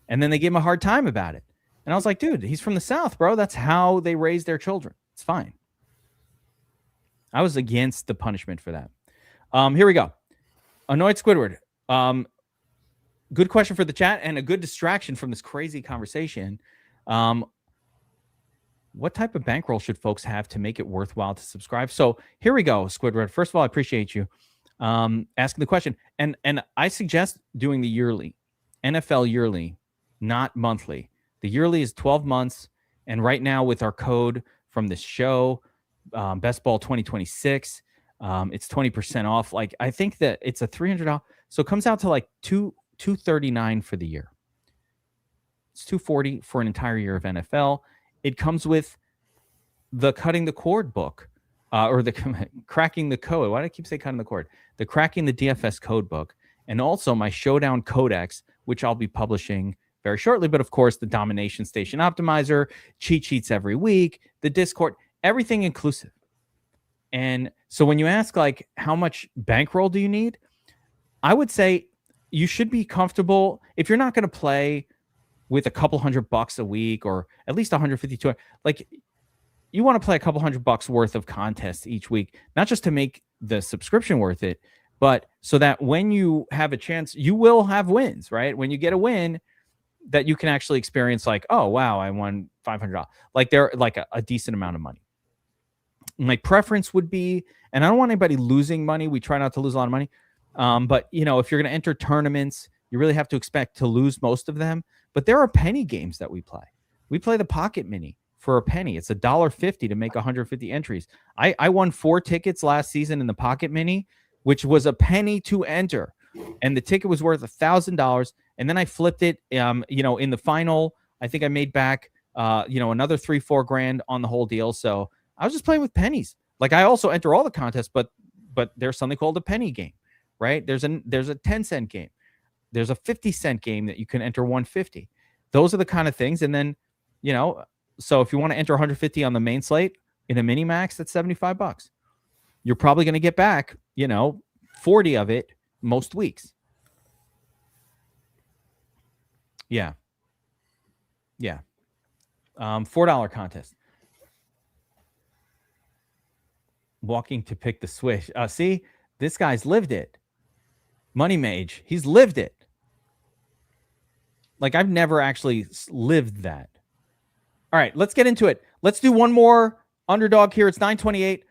Speaker 1: and then they gave him a hard time about it. And I was like, dude, he's from the South, bro. That's how they raise their children. It's fine. I was against the punishment for that. Here we go. Annoyed Squidward. Good question for the chat and a good distraction from this crazy conversation. What type of bankroll should folks have to make it worthwhile to subscribe? So here we go, Squidward. First of all, I appreciate you asking the question. And I suggest doing the yearly, NFL yearly, not monthly. The yearly is 12 months. And right now with our code from this show, Best Ball 2026, it's 20% off. Like, I think that it's a $300. So it comes out to like $239 for the year. It's $240 for an entire year of NFL. It comes with the Cutting the Cord book, or the Cracking the Code. Why do I keep saying Cutting the Cord? The Cracking the DFS Code book, and also my Showdown Codex, which I'll be publishing very shortly. But of course, the Domination Station Optimizer, cheat sheets every week, the Discord, everything inclusive. And so when you ask, like, how much bankroll do you need? I would say you should be comfortable if you're not going to play with a couple $100 a week, or at least 150 like, you want to play a couple $100 worth of contests each week, not just to make the subscription worth it, but so that when you have a chance, you will have wins, right? When you get a win, that you can actually experience, like, oh wow, I won $500. Like, they're like a decent amount of money. My preference would be, and I don't want anybody losing money. We try not to lose a lot of money. But if you're going to enter tournaments, you really have to expect to lose most of them. But there are penny games that we play. We play the Pocket Mini for a penny. It's $1.50 to make 150 entries. I won 4 tickets last season in the Pocket Mini, which was a penny to enter. And the ticket was worth $1,000. And then I flipped it, in the final. I think I made back, another $3-4 grand on the whole deal. So I was just playing with pennies. Like, I also enter all the contests, but there's something called a penny game, right? There's a 10-cent game. There's a 50-cent game that you can enter 150. Those are the kind of things. And then, so if you want to enter 150 on the main slate in a mini max, that's $75. You're probably going to get back, 40 of it most weeks. Yeah. $4 contest. Walking to pick the switch. See, this guy's lived it. Money Mage, he's lived it. Like, I've never actually lived that. All right, let's get into it. Let's do one more underdog here. It's 9:28.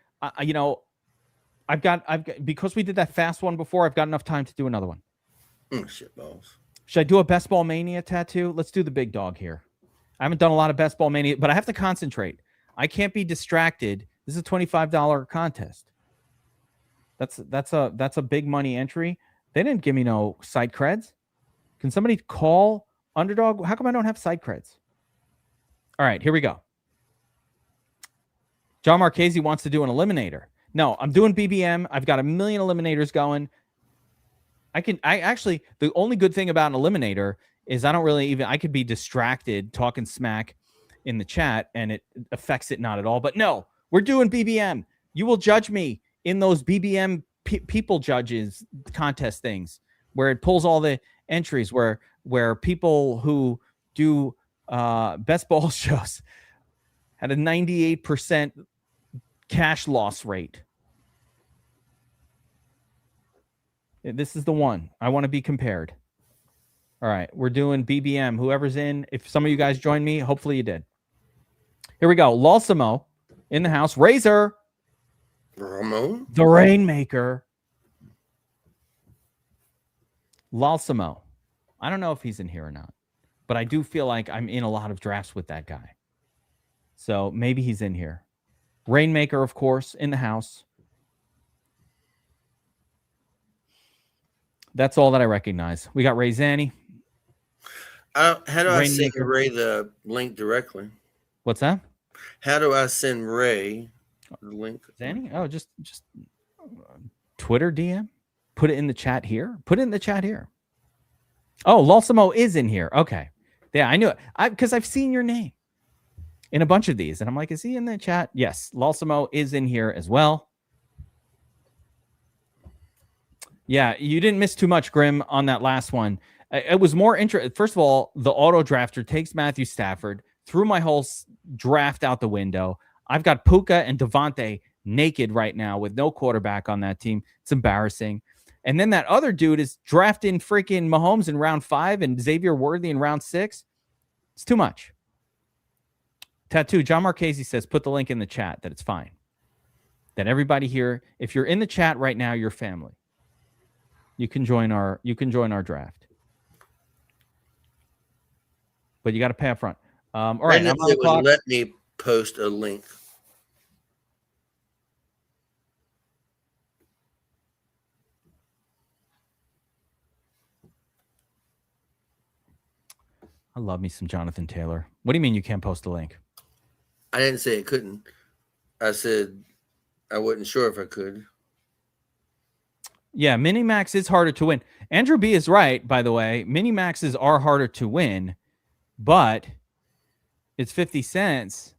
Speaker 1: I've got because we did that fast one before. I've got enough time to do another one.
Speaker 2: Shit balls.
Speaker 1: Should I do a Best Ball Mania tattoo? Let's do the big dog here. I haven't done a lot of Best Ball Mania, but I have to concentrate. I can't be distracted. This is a $25 contest. That's a big money entry. They didn't give me no side creds. Can somebody call Underdog? How come I don't have side creds? All right, here we go. John Marchese wants to do an eliminator. No, I'm doing BBM. I've got a million eliminators going. I actually, the only good thing about an eliminator is I could be distracted talking smack in the chat and it affects it not at all. But no, we're doing BBM. You will judge me in those BBM people judges contest things where it pulls all the entries where people who do best ball shows had a 98% cash loss rate. This is the one. I want to be compared. All right, we're doing BBM. Whoever's in, if some of you guys joined me, hopefully you did. Here we go. Lulsimo in the house. Razor.
Speaker 2: Ramon?
Speaker 1: The Rainmaker. Lulsimo. I don't know if he's in here or not, but I do feel like I'm in a lot of drafts with that guy. So maybe he's in here. Rainmaker, of course, in the house. That's all that I recognize. We got Ray Zanny.
Speaker 2: How do I send
Speaker 1: Rainmaker.
Speaker 2: Ray the link directly?
Speaker 1: What's that?
Speaker 2: How do I send Ray the link?
Speaker 1: Zanny? Oh, just Twitter DM. Put it in the chat here. Put it in the chat here. Oh, Lulsimo is in here. Okay. Yeah, I knew it. Because I've seen your name in a bunch of these. And I'm like, is he in the chat? Yes. Lulsimo is in here as well. Yeah, you didn't miss too much, Grim, on that last one. It was more interesting. First of all, the auto drafter takes Matthew Stafford, threw my whole draft out the window. I've got Puka and Devontae naked right now with no quarterback on that team. It's embarrassing. And then that other dude is drafting freaking Mahomes in round 5 and Xavier Worthy in round 6. It's too much. Tattoo, John Marchese says, put the link in the chat that it's fine. That everybody here, if you're in the chat right now, you're family. You can join our draft. But you got to pay up front. All right.
Speaker 2: It would let me post a link.
Speaker 1: I love me some Jonathan Taylor. What do you mean you can't post a link?
Speaker 2: I didn't say it couldn't. I said I wasn't sure if I could.
Speaker 1: Yeah, mini-max is harder to win. Andrew B is right, by the way. Mini-maxes are harder to win, but it's 50 cents.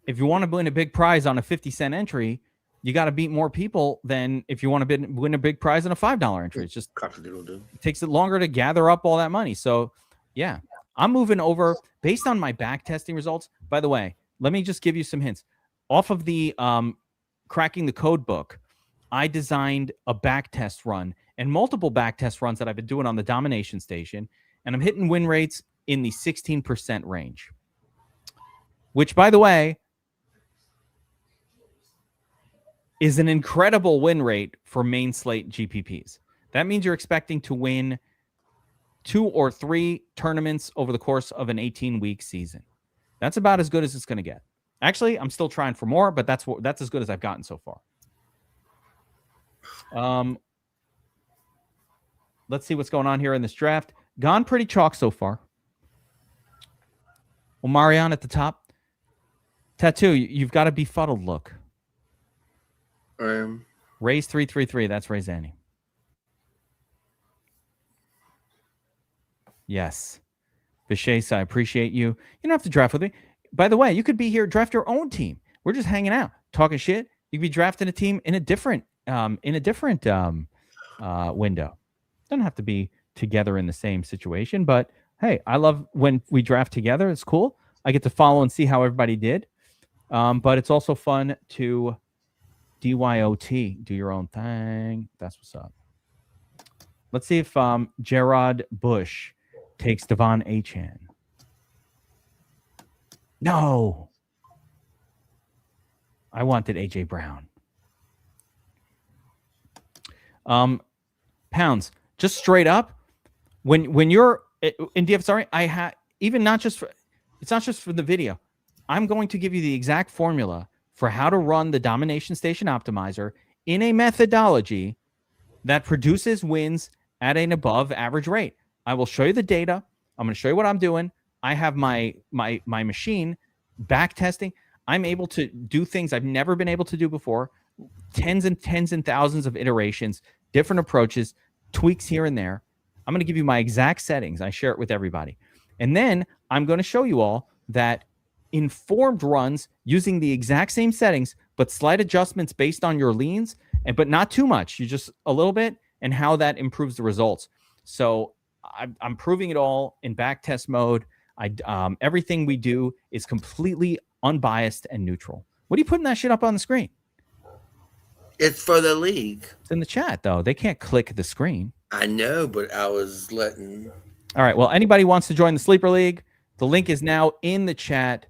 Speaker 1: If you want to win a big prize on a 50-cent entry, you got to beat more people than if you want to win a big prize on a $5 entry. It's just it takes it longer to gather up all that money. So, yeah, I'm moving over based on my back testing results. By the way, let me just give you some hints. Off of the Cracking the Code book, I designed a back test run and multiple back test runs that I've been doing on the domination station, and I'm hitting win rates in the 16% range, which, by the way, is an incredible win rate for main slate GPPs. That means you're expecting to win 2 or 3 tournaments over the course of an 18-week season. That's about as good as it's going to get. Actually, I'm still trying for more, but that's as good as I've gotten so far. Let's see what's going on here in this draft. Gone pretty chalk so far. Well, Marion at the top. Tattoo, you've got a befuddled look. Ray's 333. That's Ray Zanny. Yes. Vishes, I appreciate you. You don't have to draft with me. By the way, you could be here, draft your own team. We're just hanging out, talking shit. You could be drafting a team in a different window. Doesn't have to be together in the same situation, but hey, I love when we draft together. It's cool. I get to follow and see how everybody did. But it's also fun to DYOT, do your own thing. That's what's up. Let's see if Gerard Bush takes Devon Achane. No. I wanted AJ Brown. Pounds, just straight up, when you're in DFS Army, I have even not just for it's not just for the video. I'm going to give you the exact formula for how to run the domination station optimizer in a methodology that produces wins at an above average rate. I will show you the data. I'm going to show you what I'm doing. I have my machine back testing. I'm able to do things I've never been able to do before. Tens and thousands of iterations, different approaches, tweaks here and there. I'm going to give you my exact settings. I share it with everybody. And then I'm going to show you all that informed runs using the exact same settings, but slight adjustments based on your leans, but not too much. You just a little bit, and how that improves the results. So I'm proving it all in back test mode. Everything we do is completely unbiased and neutral. What are you putting that shit up on the screen?
Speaker 2: It's for the league.
Speaker 1: It's in the chat, though. They can't click the screen.
Speaker 2: I know, but I was letting.
Speaker 1: All right. Well, anybody wants to join the Sleeper League, the link is now in the chat.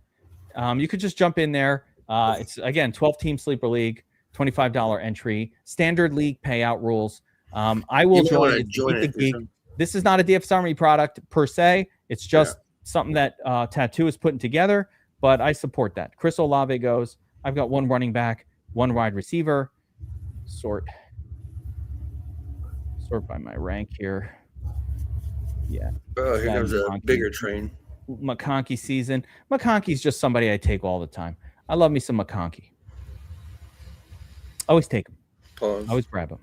Speaker 1: You could just jump in there. It's, again, 12-team Sleeper League, $25 entry, standard league payout rules. I will join it. This is not a DFS Army product per se. It's just something that Tattoo is putting together, but I support that. Chris Olave goes, I've got one running back, one wide receiver. Sort by my rank here. Yeah.
Speaker 2: Oh, here comes a bigger train.
Speaker 1: McConkey season. McConkey's just somebody I take all the time. I love me some McConkey. Always take him.
Speaker 2: Pause.
Speaker 1: Always grab him.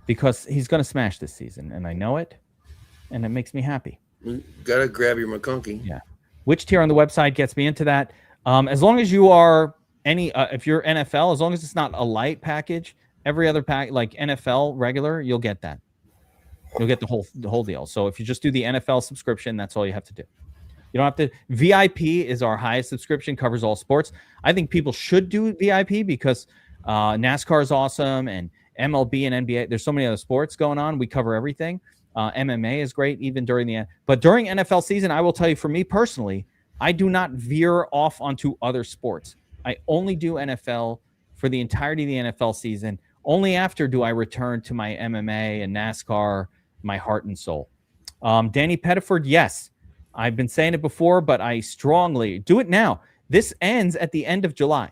Speaker 1: Because he's going to smash this season, and I know it, and it makes me happy.
Speaker 2: You gotta grab your McConkey.
Speaker 1: Yeah. Which tier on the website gets me into that? As long as you are if you're NFL, as long as it's not a light package, every other pack like NFL regular, you'll get that. You'll get the whole deal. So if you just do the NFL subscription, that's all you have to do. You don't have to. VIP is our highest subscription, covers all sports. I think people should do VIP because NASCAR is awesome, and MLB and NBA. There's so many other sports going on. We cover everything. MMA is great, even during but during NFL season, I will tell you, for me personally, I do not veer off onto other sports. I only do NFL for the entirety of the NFL season. Only after do I return to my MMA and NASCAR, my heart and soul. Danny Pettiford, yes. I've been saying it before, but I strongly do it now. This ends at the end of July,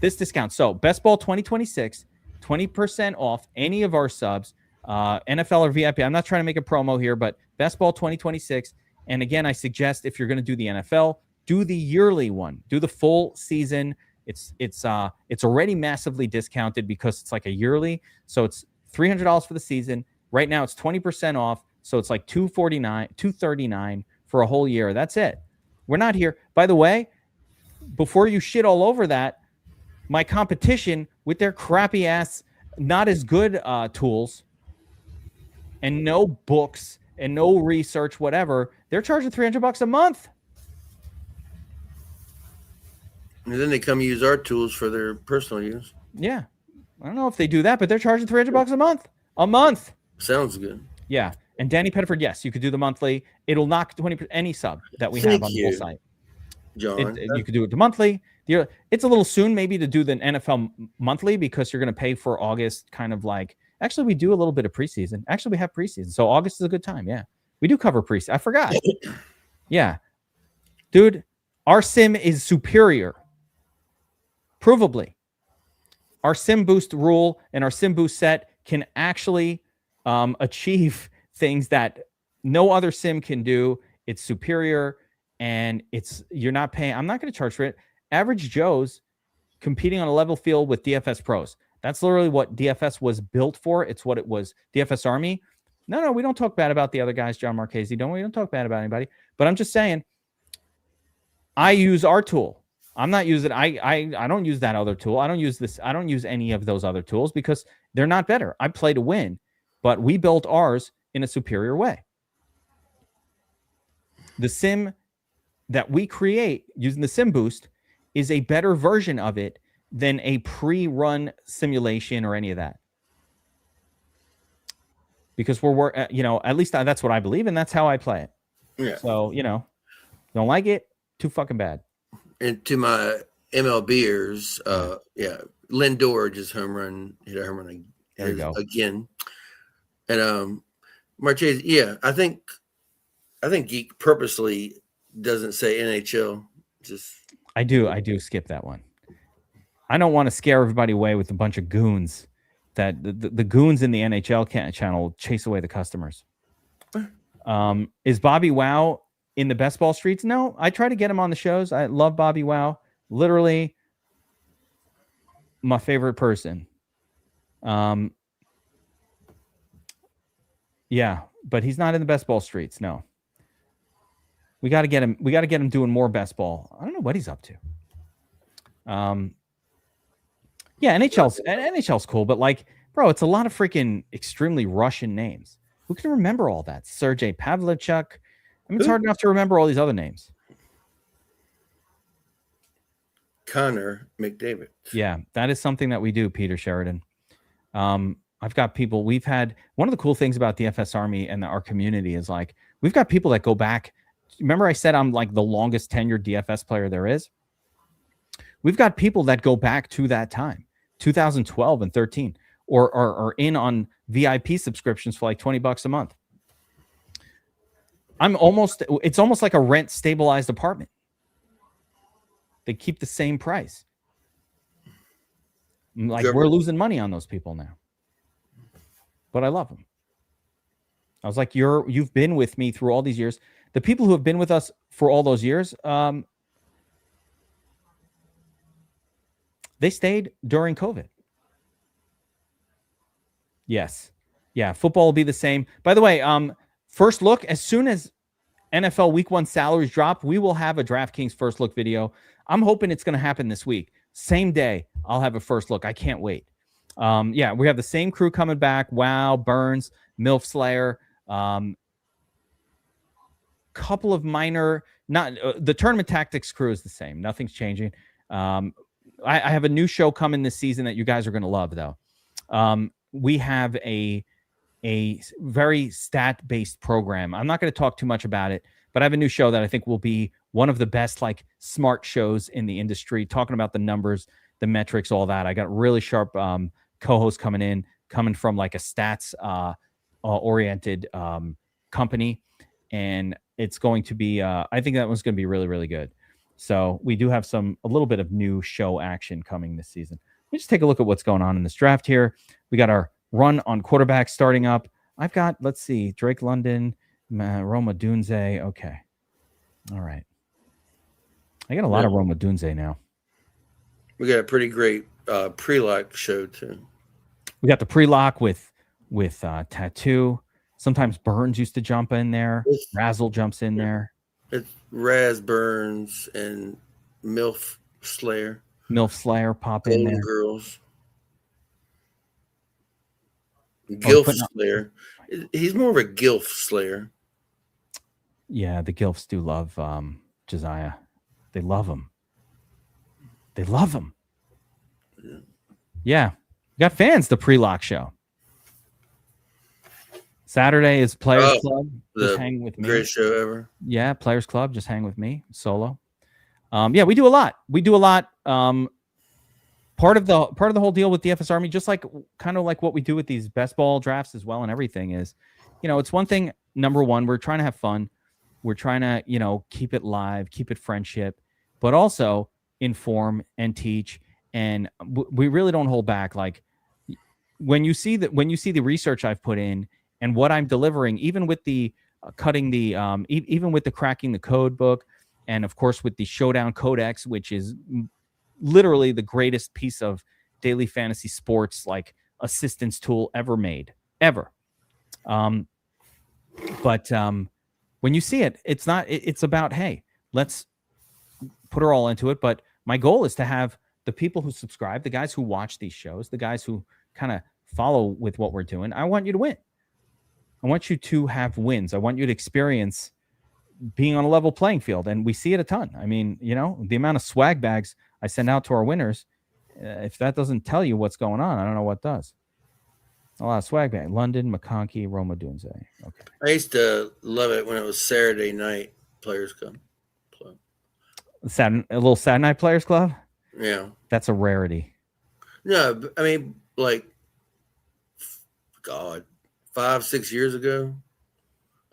Speaker 1: this discount. So Best Ball 2026, 20% off any of our subs, NFL or VIP. I'm not trying to make a promo here, but Best Ball 2026. And again, I suggest if you're going to do the NFL, do the yearly one, do the full season. It's already massively discounted because it's like a yearly. So it's $300 for the season. Right now it's 20% off. So it's like $239 for a whole year. That's it. We're not here. By the way, before you shit all over that, my competition with their crappy ass, not as good tools and no books and no research, whatever, they're charging $300 a month.
Speaker 2: And then they come use our tools for their personal use.
Speaker 1: Yeah. I don't know if they do that, but they're charging $300 a month. A month.
Speaker 2: Sounds good.
Speaker 1: Yeah. And Danny Pettiford, yes, you could do the monthly. It'll knock 20% any sub that we have on the whole site.
Speaker 2: John.
Speaker 1: You could do it the monthly. It's a little soon maybe to do the NFL monthly because you're going to pay for August, kind of like, actually, we do a little bit of preseason. Actually, we have preseason. So August is a good time. Yeah. We do cover preseason. I forgot. Yeah. Dude, our sim is superior. Provably. Our sim boost rule and our sim boost set can actually achieve things that no other sim can do. It's superior, and you're not paying. I'm not going to charge for it. Average Joe's competing on a level field with DFS pros. That's literally what DFS was built for. It's what it was. DFS Army. No, we don't talk bad about the other guys, John Marchese. We don't talk bad about anybody. But I'm just saying, I use our tool. I'm not using. I don't use that other tool. I don't use this. I don't use any of those other tools because they're not better. I play to win, but we built ours in a superior way. The sim that we create using the sim boost is a better version of it than a pre-run simulation or any of that. Because we're at least that's what I believe, and that's how I play it.
Speaker 2: Yeah.
Speaker 1: So, don't like it, too fucking bad.
Speaker 2: And to my MLBers, Lindor just hit a home run
Speaker 1: there you go.
Speaker 2: again. And Marchese, yeah, I think Geek purposely doesn't say NHL. Just
Speaker 1: I do skip that one. I don't want to scare everybody away with a bunch of goons. That the goons in the NHL channel chase away the customers. Is Bobby Wow in the best ball streets? No, I try to get him on the shows. I love Bobby Wow. Literally my favorite person. Yeah, but he's not in the best ball streets. No. We got to get him. We got to get him doing more best ball. I don't know what he's up to. Yeah, NHL's cool, but like, bro, it's a lot of freaking extremely Russian names. Who can remember all that? Sergei Pavlychuk. I mean, it's hard enough to remember all these other names.
Speaker 2: Connor McDavid.
Speaker 1: Yeah, that is something that we do, Peter Sheridan. I've got people. We've had one of the cool things about DFS Army and our community is like we've got people that go back. Remember, I said I'm like the longest tenured DFS player there is. We've got people that go back to that time, 2012 and 13, or are in on VIP subscriptions for like $20 a month. It's almost like a rent stabilized apartment. They keep the same price. Like we're losing money on those people now. But I love them. I was like, you've been with me through all these years. The people who have been with us for all those years, they stayed during COVID. Yes. Yeah, football will be the same. By the way, first look, as soon as NFL Week 1 salaries drop, we will have a DraftKings first look video. I'm hoping it's going to happen this week. Same day, I'll have a first look. I can't wait. Yeah, we have the same crew coming back. Wow, Burns, MILF Slayer, couple of minor, not the tournament tactics crew is the same. Nothing's changing. I have a new show coming this season that you guys are going to love, though. We have a very stat-based program. I'm not going to talk too much about it, but I have a new show that I think will be one of the best, like, smart shows in the industry, talking about the numbers, the metrics, all that. I got really sharp co-hosts coming from like a stats oriented company, and it's going to be I think that one's going to be really, really good. So we do have a little bit of new show action coming this season. Let me just take a look at what's going on in this draft here. We got our run on quarterback starting up. I've got, let's see, Drake London, Roma Dunze. Okay. All right. I got a lot of Roma Dunze now.
Speaker 2: We got a pretty great pre-lock show too.
Speaker 1: We got the pre-lock with Tattoo. Sometimes Burns used to jump in there. Razzle jumps in there.
Speaker 2: It's Raz Burns and MILF Slayer.
Speaker 1: MILF Slayer pop in there.
Speaker 2: Girls. Gilf Slayer. He's more of a Gilf Slayer.
Speaker 1: Yeah, the Gilfs do love Josiah. They love him. They love him. Yeah. We got fans, the pre-lock show. Saturday is Players Club. Just hang with me.
Speaker 2: Greatest show ever.
Speaker 1: Yeah, Players Club. Just hang with me. Solo. Yeah, we do a lot. Part of the whole deal with DFS Army, just like kind of like what we do with these best ball drafts as well and everything is, it's one thing. Number one, we're trying to have fun. We're trying to, keep it live, keep it friendship, but also inform and teach. And we really don't hold back. Like when you see the research I've put in and what I'm delivering, even with the even with the cracking the code book, and of course with the Showdown Codex, which is literally the greatest piece of daily fantasy sports like assistance tool ever made, ever. But when you see it, it's about, hey, let's put her all into it. But my goal is to have the people who subscribe, the guys who watch these shows, the guys who kind of follow with what we're doing. I want you to win. I want you to have wins. I want you to experience being on a level playing field. And we see it a ton. I mean, the amount of swag bags I send out to our winners, if that doesn't tell you what's going on, I don't know what does. A lot of swag bag. London, McConkey, Roma Dunze. Okay.
Speaker 2: I used to love it when it was Saturday night Players Club.
Speaker 1: A little Saturday Night Players Club?
Speaker 2: Yeah.
Speaker 1: That's a rarity.
Speaker 2: No, I mean, like, God, 5-6 years ago.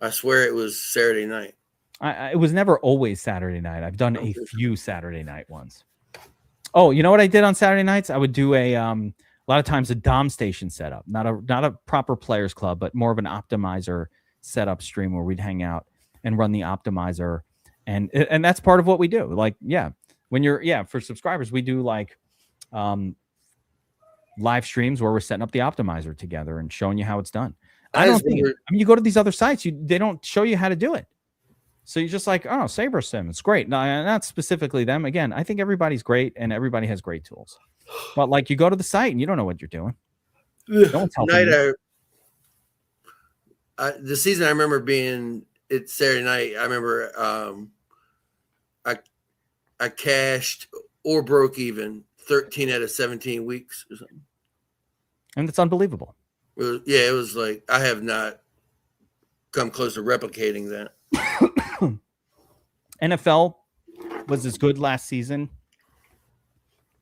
Speaker 2: I swear it was Saturday night.
Speaker 1: It was never always Saturday night. I've done a few Saturday night ones. Oh, you know what I did on Saturday nights? I would do a lot of times a Dom station setup, not a proper players club, but more of an optimizer setup stream where we'd hang out and run the optimizer, and that's part of what we do. Like, yeah, when you're for subscribers, we do like live streams where we're setting up the optimizer together and showing you how it's done. I mean, you go to these other sites, they don't show you how to do it. So you're just like, oh, Saber Sim, it's great. No, not specifically them. Again, I think everybody's great and everybody has great tools. But like, you go to the site and you don't know what you're doing. No one's helping you.
Speaker 2: The season I remember being it's Saturday night. I remember I cashed or broke even 13 out of 17 weeks or something.
Speaker 1: And it's unbelievable.
Speaker 2: It was like I have not come close to replicating that.
Speaker 1: NFL was as good last season.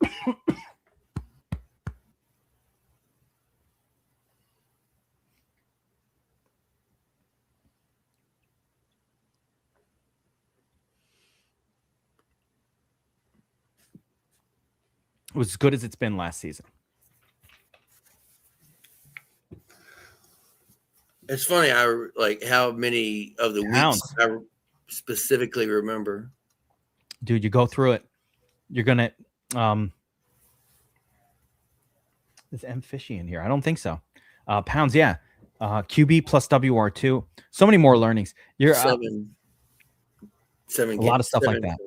Speaker 1: It was as good as it's been last season.
Speaker 2: It's funny, I like how many of the weeks I specifically remember.
Speaker 1: Dude, you go through it. You're gonna is M Fishy in here? I don't think so. Pounds, yeah. QB plus WR2. So many more learnings. You're
Speaker 2: seven
Speaker 1: a lot of stuff like that.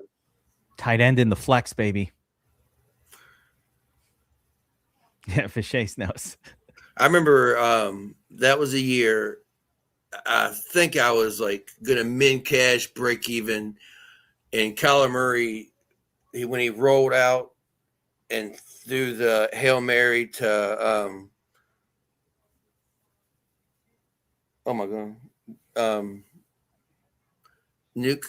Speaker 1: Tight end in the flex, baby. Yeah, Fishay knows.
Speaker 2: I remember that was a year I think I was like gonna min cash break even, and Kyler Murray when he rolled out and threw the Hail Mary to oh my god Nuke,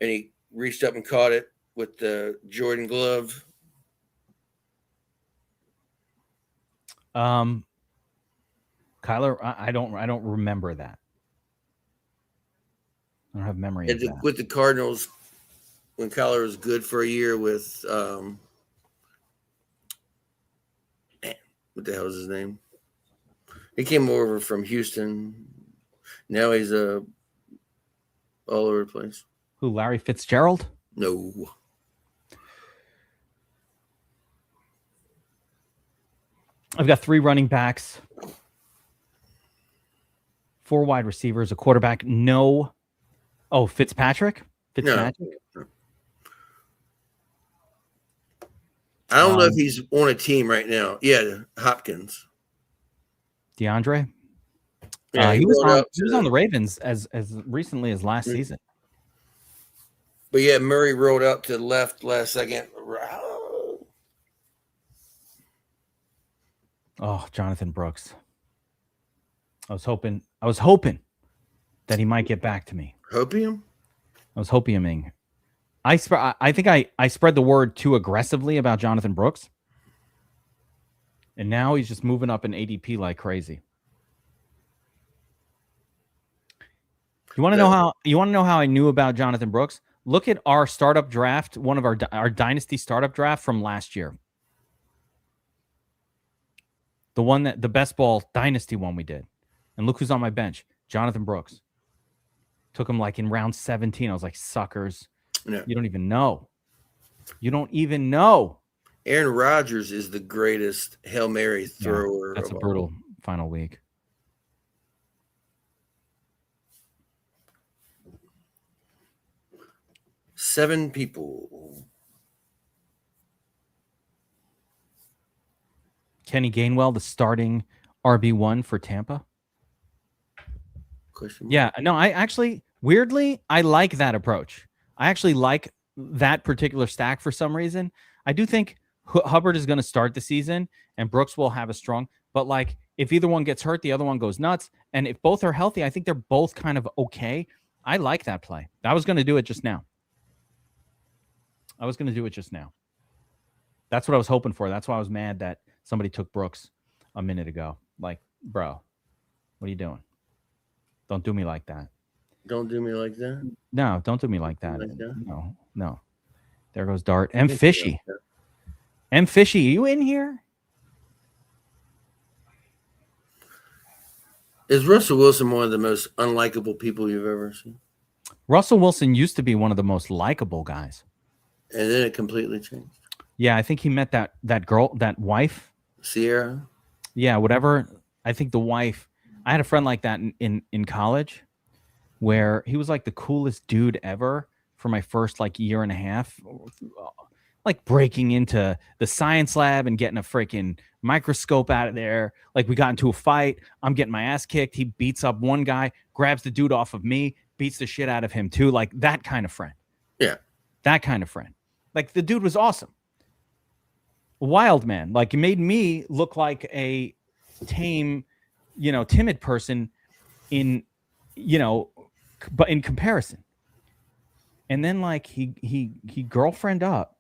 Speaker 2: and he reached up and caught it with the Jordan glove.
Speaker 1: Kyler, I don't remember that. I don't have memory of that.
Speaker 2: With the Cardinals, when Kyler was good for a year with what the hell is his name? He came over from Houston. Now he's all over the place.
Speaker 1: Who, Larry Fitzgerald?
Speaker 2: No.
Speaker 1: I've got 3 running backs, 4 wide receivers, a quarterback. No. Oh, Fitzpatrick?
Speaker 2: No. I don't know if he's on a team right now. Yeah, Hopkins.
Speaker 1: DeAndre?
Speaker 2: Yeah,
Speaker 1: he was on the Ravens as recently as last season.
Speaker 2: But yeah, Murray rolled out to the left last second.
Speaker 1: Oh, Jonathan Brooks. I was hoping that he might get back to me.
Speaker 2: Hopium?
Speaker 1: I was hopiuming. I think I spread the word too aggressively about Jonathan Brooks. And now he's just moving up in ADP like crazy. You want to know how I knew about Jonathan Brooks? Look at our startup draft, one of our dynasty startup draft from last year. The best ball dynasty one we did. And look who's on my bench. Jonathan Brooks. Took him like in round 17. I was like, suckers.
Speaker 2: No.
Speaker 1: You don't even know. You don't even know.
Speaker 2: Aaron Rodgers is the greatest Hail Mary thrower.
Speaker 1: That's a brutal final week.
Speaker 2: Seven people.
Speaker 1: Kenny Gainwell, the starting RB1 for Tampa. Yeah, no, I actually, weirdly, I like that approach. I actually like that particular stack for some reason. I do think Hubbard is going to start the season and Brooks will have a strong, but like if either one gets hurt, the other one goes nuts. And if both are healthy, I think they're both kind of okay. I like that play. I was going to do it just now. That's what I was hoping for. That's why I was mad that somebody took Brooks a minute ago. Like, bro, what are you doing? Don't do me like that.
Speaker 2: Don't do me like that.
Speaker 1: No, don't do me like that.
Speaker 2: Like that?
Speaker 1: No. There goes Dart. M Fishy. M Fishy, you in here?
Speaker 2: Is Russell Wilson one of the most unlikable people you've ever seen?
Speaker 1: Russell Wilson used to be one of the most likable guys.
Speaker 2: And then it completely changed.
Speaker 1: Yeah, I think he met that girl, that wife.
Speaker 2: Sierra?
Speaker 1: Yeah, whatever. I think the wife. I had a friend like that in college where he was like the coolest dude ever for my first like year and a half. Like breaking into the science lab and getting a freaking microscope out of there. Like we got into a fight. I'm getting my ass kicked. He beats up one guy, grabs the dude off of me, beats the shit out of him too. Like that kind of friend.
Speaker 2: Yeah.
Speaker 1: That kind of friend. Like the dude was awesome. Wild man. Like it made me look like a tame, timid person but in comparison. And then like he girlfriend up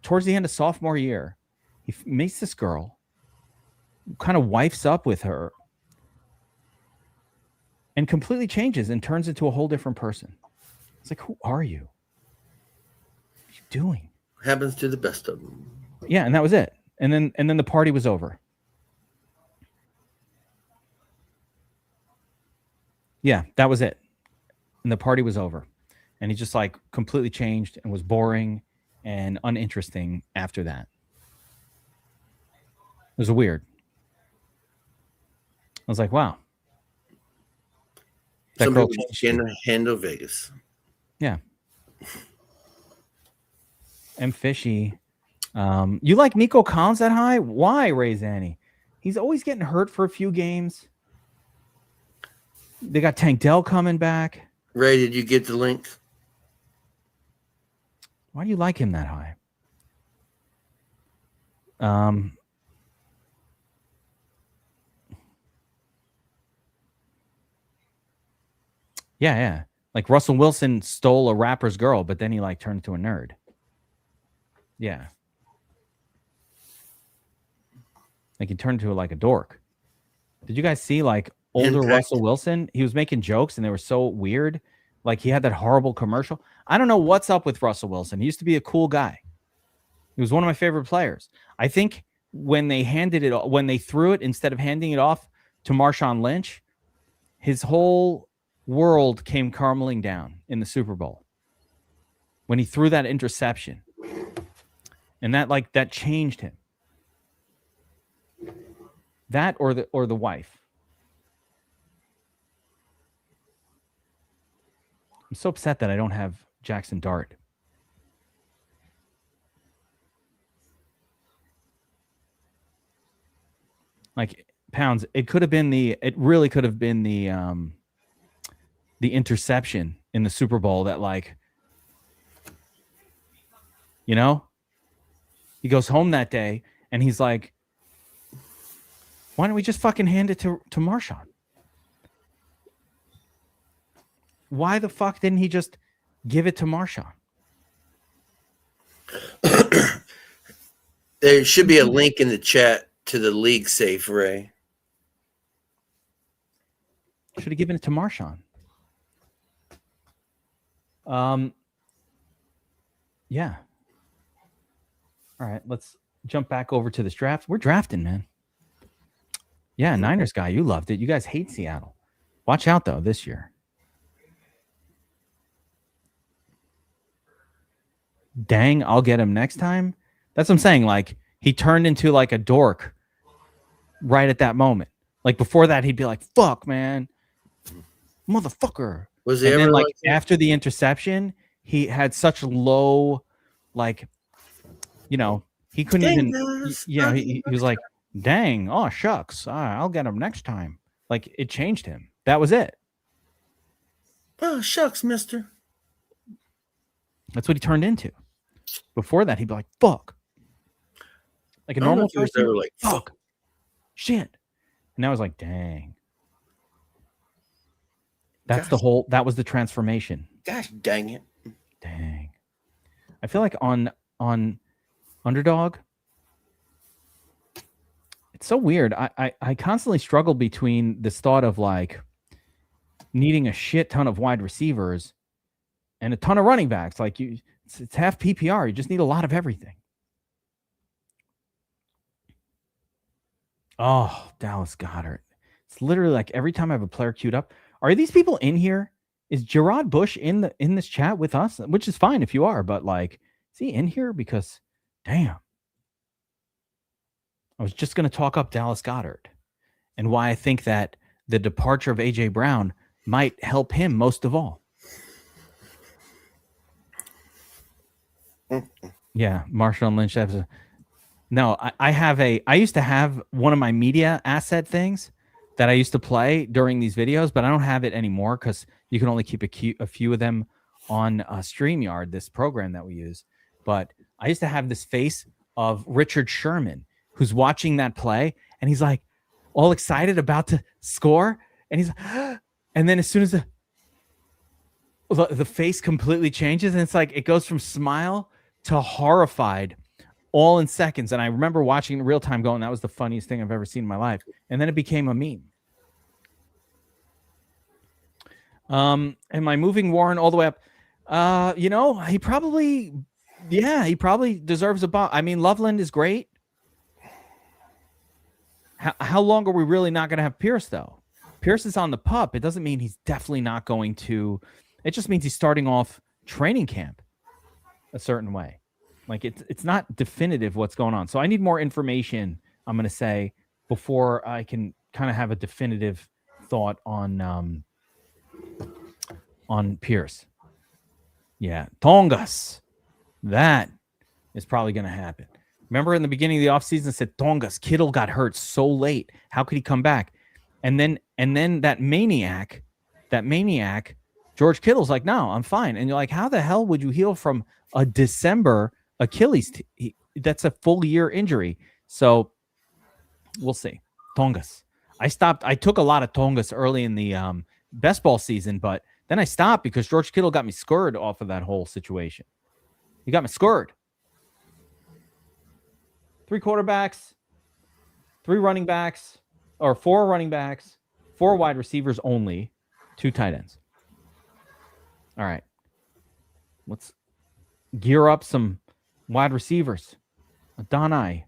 Speaker 1: towards the end of sophomore year. He meets this girl, kind of wifes up with her, and completely changes and turns into a whole different person. It's like, who are you? What are you doing?
Speaker 2: Happens to the best of them.
Speaker 1: Yeah, and that was it. And then the party was over. Yeah, that was it. And the party was over. And he just like completely changed and was boring and uninteresting after that. It was weird. I was like, wow. That
Speaker 2: Some
Speaker 1: girl
Speaker 2: people
Speaker 1: changed.
Speaker 2: can't handle Vegas.
Speaker 1: Yeah. M Fishy. You like Nico Collins that high? Why, Ray Zanny? He's always getting hurt for a few games. They got Tank Dell coming back.
Speaker 2: Ray, did you get the link?
Speaker 1: Why do you like him that high? Yeah. Like Russell Wilson stole a rapper's girl, but then he like turned into a nerd. Yeah. Like he turned into like a dork. Did you guys see like older Russell Wilson? He was making jokes and they were so weird. Like he had that horrible commercial. I don't know what's up with Russell Wilson. He used to be a cool guy. He was one of my favorite players. I think when they threw it instead of handing it off to Marshawn Lynch, his whole world came crumbling down in the Super Bowl when he threw that interception. And that changed him. That or the wife. I'm so upset that I don't have Jackson Dart. Like Pounds, it really could have been the interception in the Super Bowl that he goes home that day and he's like, why don't we just fucking hand it to Marshawn? Why the fuck didn't he just give it to Marshawn?
Speaker 2: There should be a link in the chat to the league safe, Ray.
Speaker 1: Should have given it to Marshawn. Yeah. All right, let's jump back over to this draft. We're drafting, man. Yeah, Niners guy, you loved it. You guys hate Seattle. Watch out, though, this year. Dang, I'll get him next time. That's what I'm saying. Like, he turned into like a dork right at that moment. Like, before that, he'd be like, fuck, man. Motherfucker.
Speaker 2: Was he
Speaker 1: and
Speaker 2: ever
Speaker 1: then,
Speaker 2: like
Speaker 1: after the interception, he had such low, he couldn't even, he was like, dang, oh, shucks. I'll get him next time. Like, it changed him. That was it.
Speaker 2: Oh, shucks, mister.
Speaker 1: That's what he turned into. Before that, he'd be like, fuck. Like a normal person,
Speaker 2: like,
Speaker 1: fuck. Shit. And I was like, dang. That was the transformation.
Speaker 2: Gosh dang it.
Speaker 1: Dang. I feel like on Underdog, it's so weird. I constantly struggle between this thought of like, needing a shit ton of wide receivers and a ton of running backs. Like it's half PPR. You just need a lot of everything. Oh, Dallas Goedert. It's literally like every time I have a player queued up. Are these people in here? Is Gerard Bush in this chat with us? Which is fine if you are, but like, is he in here? Because damn. I was just going to talk up Dallas Goedert and why I think that the departure of A.J. Brown might help him most of all. Yeah, Marshawn Lynch. No, I used to have one of my media asset things that I used to play during these videos, but I don't have it anymore because you can only keep a few of them on StreamYard, this program that we use. But I used to have this face of Richard Sherman, who's watching that play, and he's like all excited about to score, and he's and then as soon as the face completely changes, and it's like it goes from smile to horrified all in seconds. And I remember watching in real time going, that was the funniest thing I've ever seen in my life. And then it became a meme. Am I moving Warren all the way up? He probably deserves a bump. I mean, Loveland is great. How long are we really not going to have Pierce, though? Pierce is on the pup. It doesn't mean he's definitely not going to. It just means he's starting off training camp a certain way. Like it's not definitive what's going on. So I need more information, I'm going to say, before I can kind of have a definitive thought on Pierce. Yeah, Tongas. That is probably going to happen. Remember in the beginning of the offseason, I said Tongas, Kittle got hurt so late. How could he come back? And then that maniac, George Kittle's like, no, I'm fine. And you're like, how the hell would you heal from a December Achilles? That's a full year injury. So we'll see. Tongas. I took a lot of Tongas early in the best ball season, but then I stopped because George Kittle got me scored off of that whole situation. He got me scored. 3 quarterbacks, 3 running backs, or 4 running backs, 4 wide receivers only, 2 tight ends. All right. Let's gear up some wide receivers. Adonai,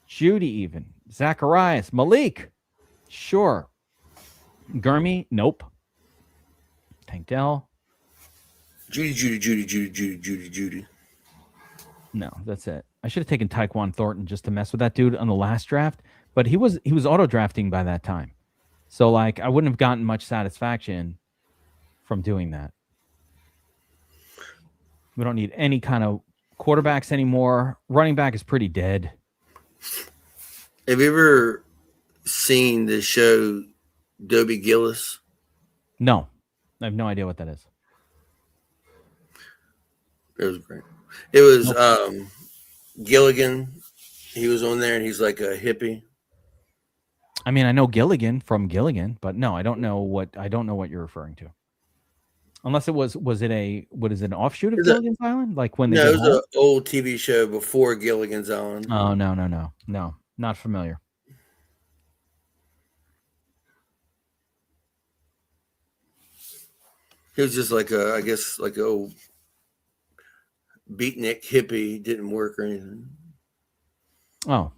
Speaker 1: Judy even, Zacharias, Malik. Sure. Gurmy, nope. Tank Dell.
Speaker 2: Judy.
Speaker 1: No, that's it. I should have taken Tyquan Thornton just to mess with that dude on the last draft, but he was auto drafting by that time. So like I wouldn't have gotten much satisfaction from doing that. We don't need any kind of quarterbacks anymore. Running back is pretty dead.
Speaker 2: Have you ever seen the show Dobie Gillis?
Speaker 1: No. I have no idea what that is.
Speaker 2: It was great. It was Gilligan. He was on there and he's like a hippie.
Speaker 1: I mean, I know Gilligan from Gilligan, but no, I don't know what you're referring to. Unless it was it an offshoot of Gilligan's Island? Like when they
Speaker 2: it was an old TV show before Gilligan's Island.
Speaker 1: Oh, no, not familiar.
Speaker 2: He was just like a old beatnik hippie. Didn't work or anything.
Speaker 1: Oh,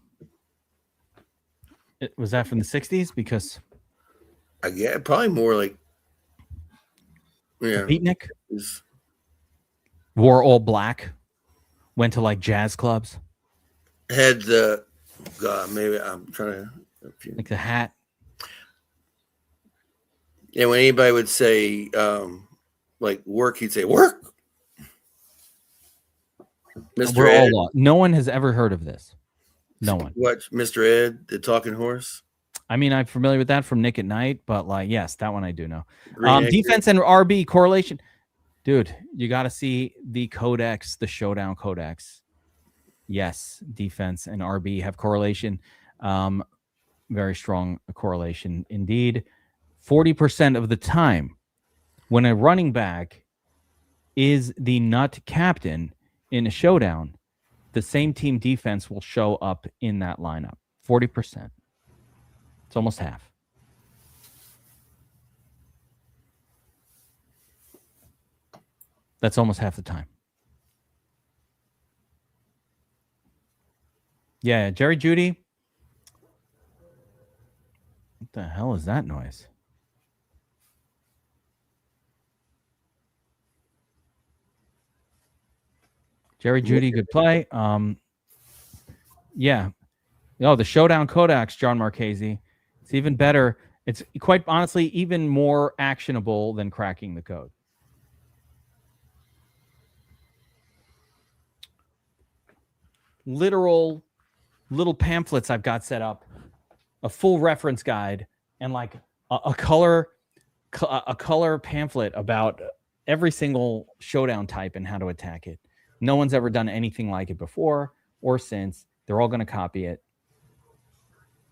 Speaker 1: was that from the 60s? Because
Speaker 2: I guess probably more like
Speaker 1: beatnik. Wore all black. Went to like jazz clubs.
Speaker 2: Had the maybe I'm trying to
Speaker 1: like the hat.
Speaker 2: Yeah, when anybody would say like work, he'd say work. Mr. Ed.
Speaker 1: No one has ever heard of this. No one.
Speaker 2: What, Mr. Ed, the talking horse?
Speaker 1: I mean, I'm familiar with that from Nick at Night, but like, yes, that one I do know. Defense and RB correlation. Dude, you got to see the codex, the showdown codex. Yes, defense and RB have correlation. Very strong correlation indeed. 40% of the time when a running back is the nut captain in a showdown, the same team defense will show up in that lineup. 40%. It's almost half. That's almost half the time. Yeah, Jerry Judy. What the hell is that noise? Jerry Judy, good play. Yeah. Oh, the Showdown Kodaks, John Marchese. It's even better. It's quite honestly even more actionable than cracking the code. Literal little pamphlets I've got set up, a full reference guide, and like a color pamphlet about every single showdown type and how to attack it. No one's ever done anything like it before or since. They're all going to copy it,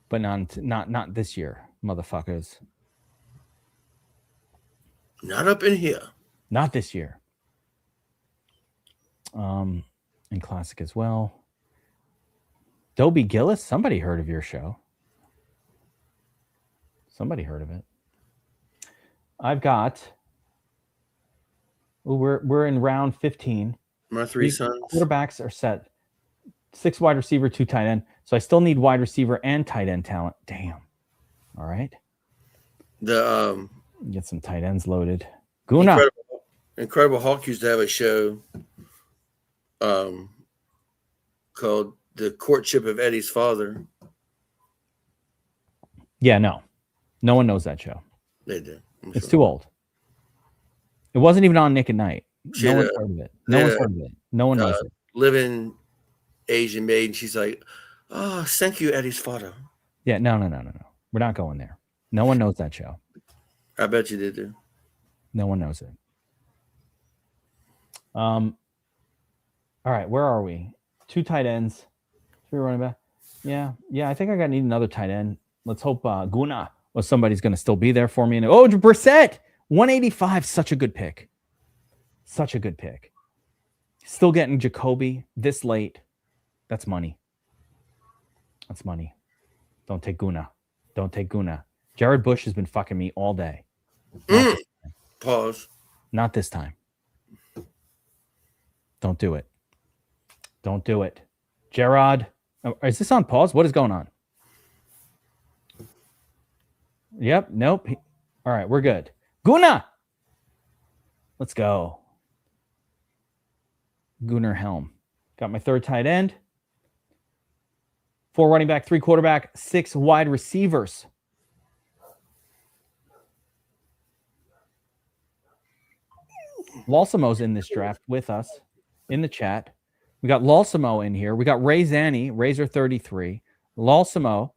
Speaker 1: but not this year, motherfuckers.
Speaker 2: Not up in here.
Speaker 1: Not this year. And classic as well. Dobie Gillis, somebody heard of your show. Somebody heard of it. I've got. We're in round 15.
Speaker 2: My three sons.
Speaker 1: Quarterbacks are set. 6 wide receiver, 2 tight end. So I still need wide receiver and tight end talent. Damn. All right. Get some tight ends loaded. Guna.
Speaker 2: Incredible Hulk used to have a show called The Courtship of Eddie's Father.
Speaker 1: Yeah, no one knows that show.
Speaker 2: They do.
Speaker 1: It's too old. It wasn't even on Nick at Night. No one's heard of it. No one's heard of it. No one knows it.
Speaker 2: Living Asian maid, and she's like, "Oh, thank you, Eddie's father."
Speaker 1: Yeah, no. We're not going there. No one knows that show.
Speaker 2: I bet you did.
Speaker 1: No one knows it. All right, where are we? 2 tight ends, 3 running back. Yeah. I think I need another tight end. Let's hope Guna or somebody's going to still be there for me. And Brissett, 185, such a good pick. Such a good pick. Still getting Jacoby this late. That's money. That's money. Don't take Guna. Jared Bush has been fucking me all day.
Speaker 2: Pause.
Speaker 1: Not this time. Don't do it. Gerard. Is this on pause? What is going on? Yep. Nope. All right. We're good. Guna. Let's go. Gunnar Helm. Got my 3rd tight end. 4 running back, 3 quarterback, 6 wide receivers. Lalsimo's in this draft with us in the chat. We got Lalsimo in here. We got Ray Zanny, Razor33, Lalsimo,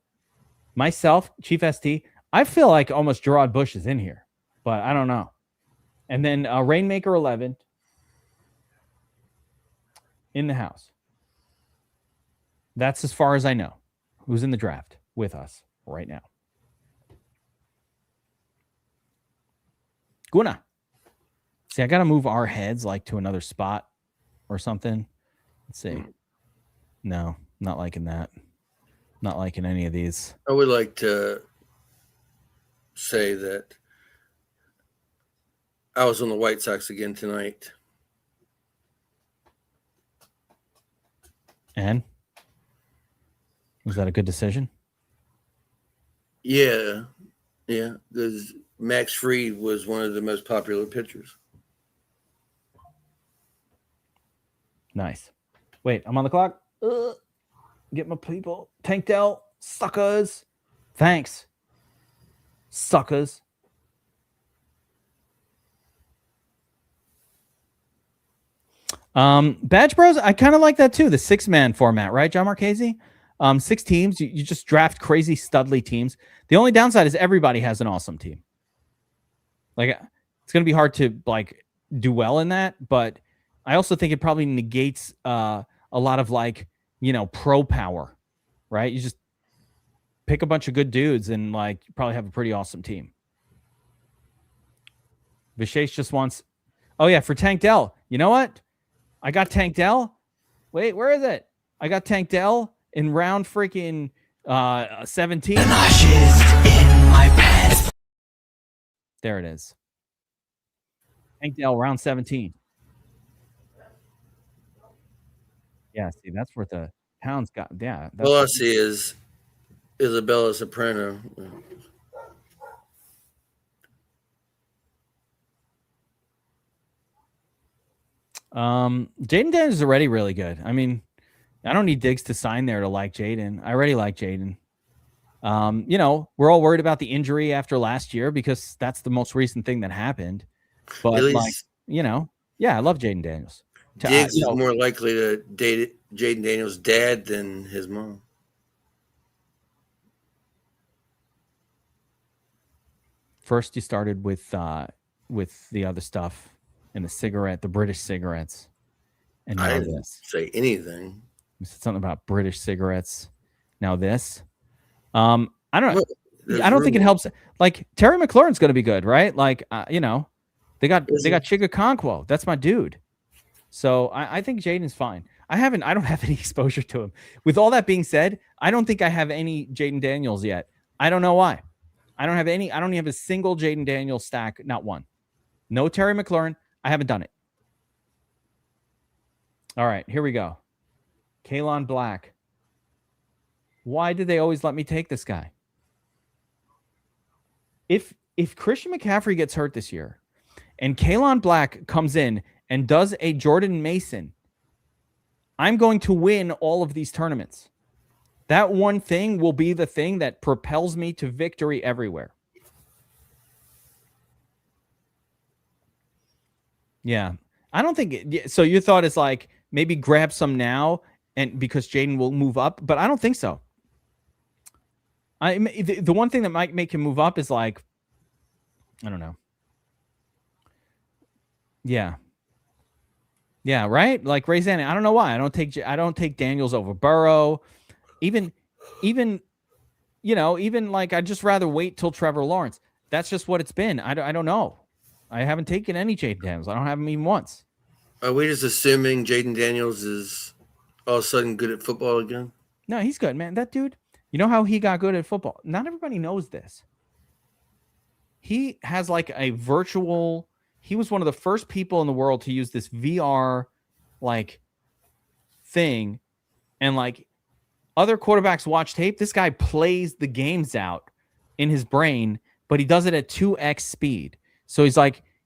Speaker 1: myself, Chief ST. I feel like almost Gerard Bush is in here, but I don't know. And then Rainmaker 11 in the house. That's as far as I know. Who's in the draft with us right now? Guna. See, I got to move our heads like to another spot or something. Let's see. No, not liking that. Not liking any of these.
Speaker 2: I would like to say that I was on the White Sox again tonight.
Speaker 1: And? Was that a good decision?
Speaker 2: Yeah. Because Max Fried was one of the most popular pitchers.
Speaker 1: Nice. Wait, I'm on the clock. Get my people. Tank Dell, suckers. Thanks. Suckers. Badge Bros, I kind of like that too. The 6-man format, right, John Marchese? 6 teams. You just draft crazy studly teams. The only downside is everybody has an awesome team. Like, it's going to be hard to like do well in that, but I also think it probably negates a lot of like, pro power, right? You just pick a bunch of good dudes and like you probably have a pretty awesome team. Vishesh just wants, oh yeah, for Tank Dell. You know what? I got Tank Dell. Wait, where is it? I got Tank Dell in round freaking 17. There it is. Tank Dell, round 17. Yeah, see, that's worth a pound's got. Yeah, that's
Speaker 2: All I see is Isabella Soprano.
Speaker 1: Jaden Daniels is already really good. I mean, I don't need Diggs to sign there to like Jaden. I already like Jaden. We're all worried about the injury after last year because that's the most recent thing that happened. But
Speaker 2: At
Speaker 1: like,
Speaker 2: least
Speaker 1: yeah, I love Jaden Daniels.
Speaker 2: Diggs is more likely to date Jaden Daniels' dad than his mom.
Speaker 1: First, you started with the other stuff and the British cigarettes, and
Speaker 2: I
Speaker 1: now
Speaker 2: didn't
Speaker 1: this.
Speaker 2: say anything.
Speaker 1: You said something about British cigarettes. Now this. I don't know.
Speaker 2: There's
Speaker 1: I don't think it
Speaker 2: rumors.
Speaker 1: helps. Like Terry McLaurin's going to be good, right? Like, they got Chiga Conquo. That's my dude. So I think Jaden's fine. I don't have any exposure to him. With all that being said, I don't think I have any Jaden Daniels yet. I don't know why. I don't have any. I don't have a single Jaden Daniels stack. Not one. No Terry McLaurin. I haven't done it. All right, here we go. Kalon Black. Why did they always let me take this guy? If Christian McCaffrey gets hurt this year and Kalon Black comes in and does a Jordan Mason, I'm going to win all of these tournaments. That one thing will be the thing that propels me to victory everywhere. Yeah. I don't think so. Your thought is like maybe grab some now and because Jaden will move up, but I don't think so. The one thing that might make him move up is like, I don't know. Yeah. Yeah, right? Like Ray Zan, I don't know why. I don't take Daniels over Burrow. Even like I'd just rather wait till Trevor Lawrence. That's just what it's been. I don't know. I haven't taken any Jaden Daniels. I don't have him even once.
Speaker 2: Are we just assuming Jaden Daniels is all of a sudden good at football again?
Speaker 1: No, he's good, man. That dude, you know how he got good at football? Not everybody knows this. He has like a virtual, he was one of the first people in the world to use this VR like thing. And like other quarterbacks watch tape. This guy plays the games out in his brain, but he does it at 2x speed. So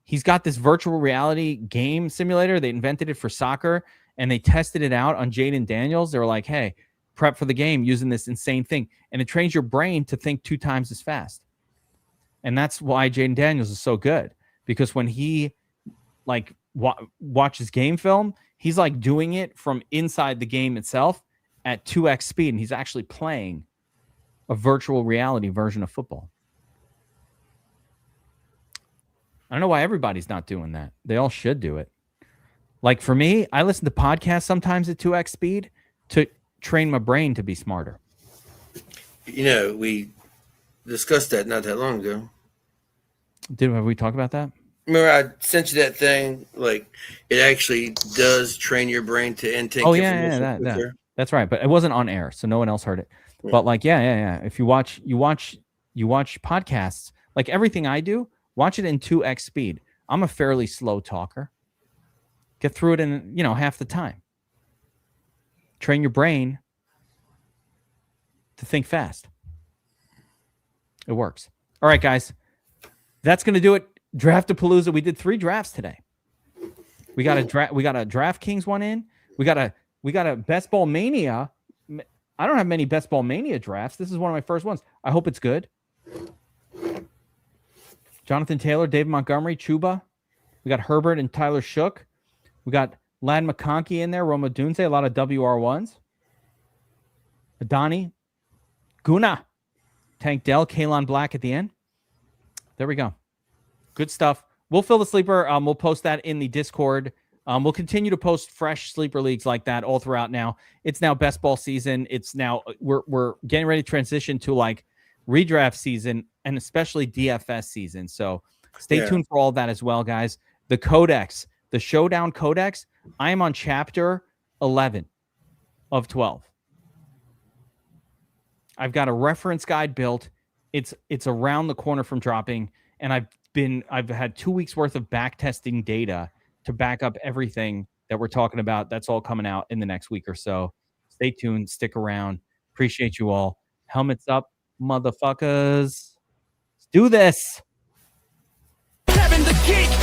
Speaker 1: he's got this virtual reality game simulator. They invented it for soccer and they tested it out on Jaden Daniels. They were like, hey, prep for the game using this insane thing. And it trains your brain to think 2 times as fast. And that's why Jaden Daniels is so good, because when he like watches game film, he's like doing it from inside the game itself at 2x speed. And he's actually playing a virtual reality version of football. I don't know why everybody's not doing that. They all should do it. Like for me, I listen to podcasts sometimes at 2x speed to train my brain to be smarter.
Speaker 2: We discussed that not that long ago.
Speaker 1: Have we talked about that?
Speaker 2: Remember, I sent you that thing. Like, it actually does train your brain to intake.
Speaker 1: Oh yeah, that's right. But it wasn't on air, so no one else heard it. Yeah. But like, yeah. If you watch podcasts, like everything I do, watch it in 2x speed. I'm a fairly slow talker. Get through it in half the time. Train your brain to think fast. It works. All right, guys. That's going to do it. Draftapalooza. We did 3 drafts today. We got a DraftKings one in. We got a Best Ball Mania. I don't have many Best Ball Mania drafts. This is one of my first ones. I hope it's good. Jonathan Taylor, David Montgomery, Chuba. We got Herbert and Tyler Shook. We got Lad McConkey in there, Roma Dunze, a lot of WR1s. Adani, Guna, Tank Dell, Kalon Black at the end. There we go. Good stuff. We'll fill the sleeper. We'll post that in the Discord. We'll continue to post fresh sleeper leagues like that all throughout now. It's now best ball season. It's now we're getting ready to transition to like redraft season and especially DFS season. So stay tuned for all that as well, guys. The Codex, the Showdown Codex. I am on chapter 11 of 12. I've got a reference guide built. It's around the corner from dropping, and I've had 2 weeks worth of back testing data to back up everything that we're talking about. That's all coming out in the next week or so. Stay tuned. Stick around. Appreciate you all. Helmets up, motherfuckers. Let's do this.
Speaker 4: Kevin the Geek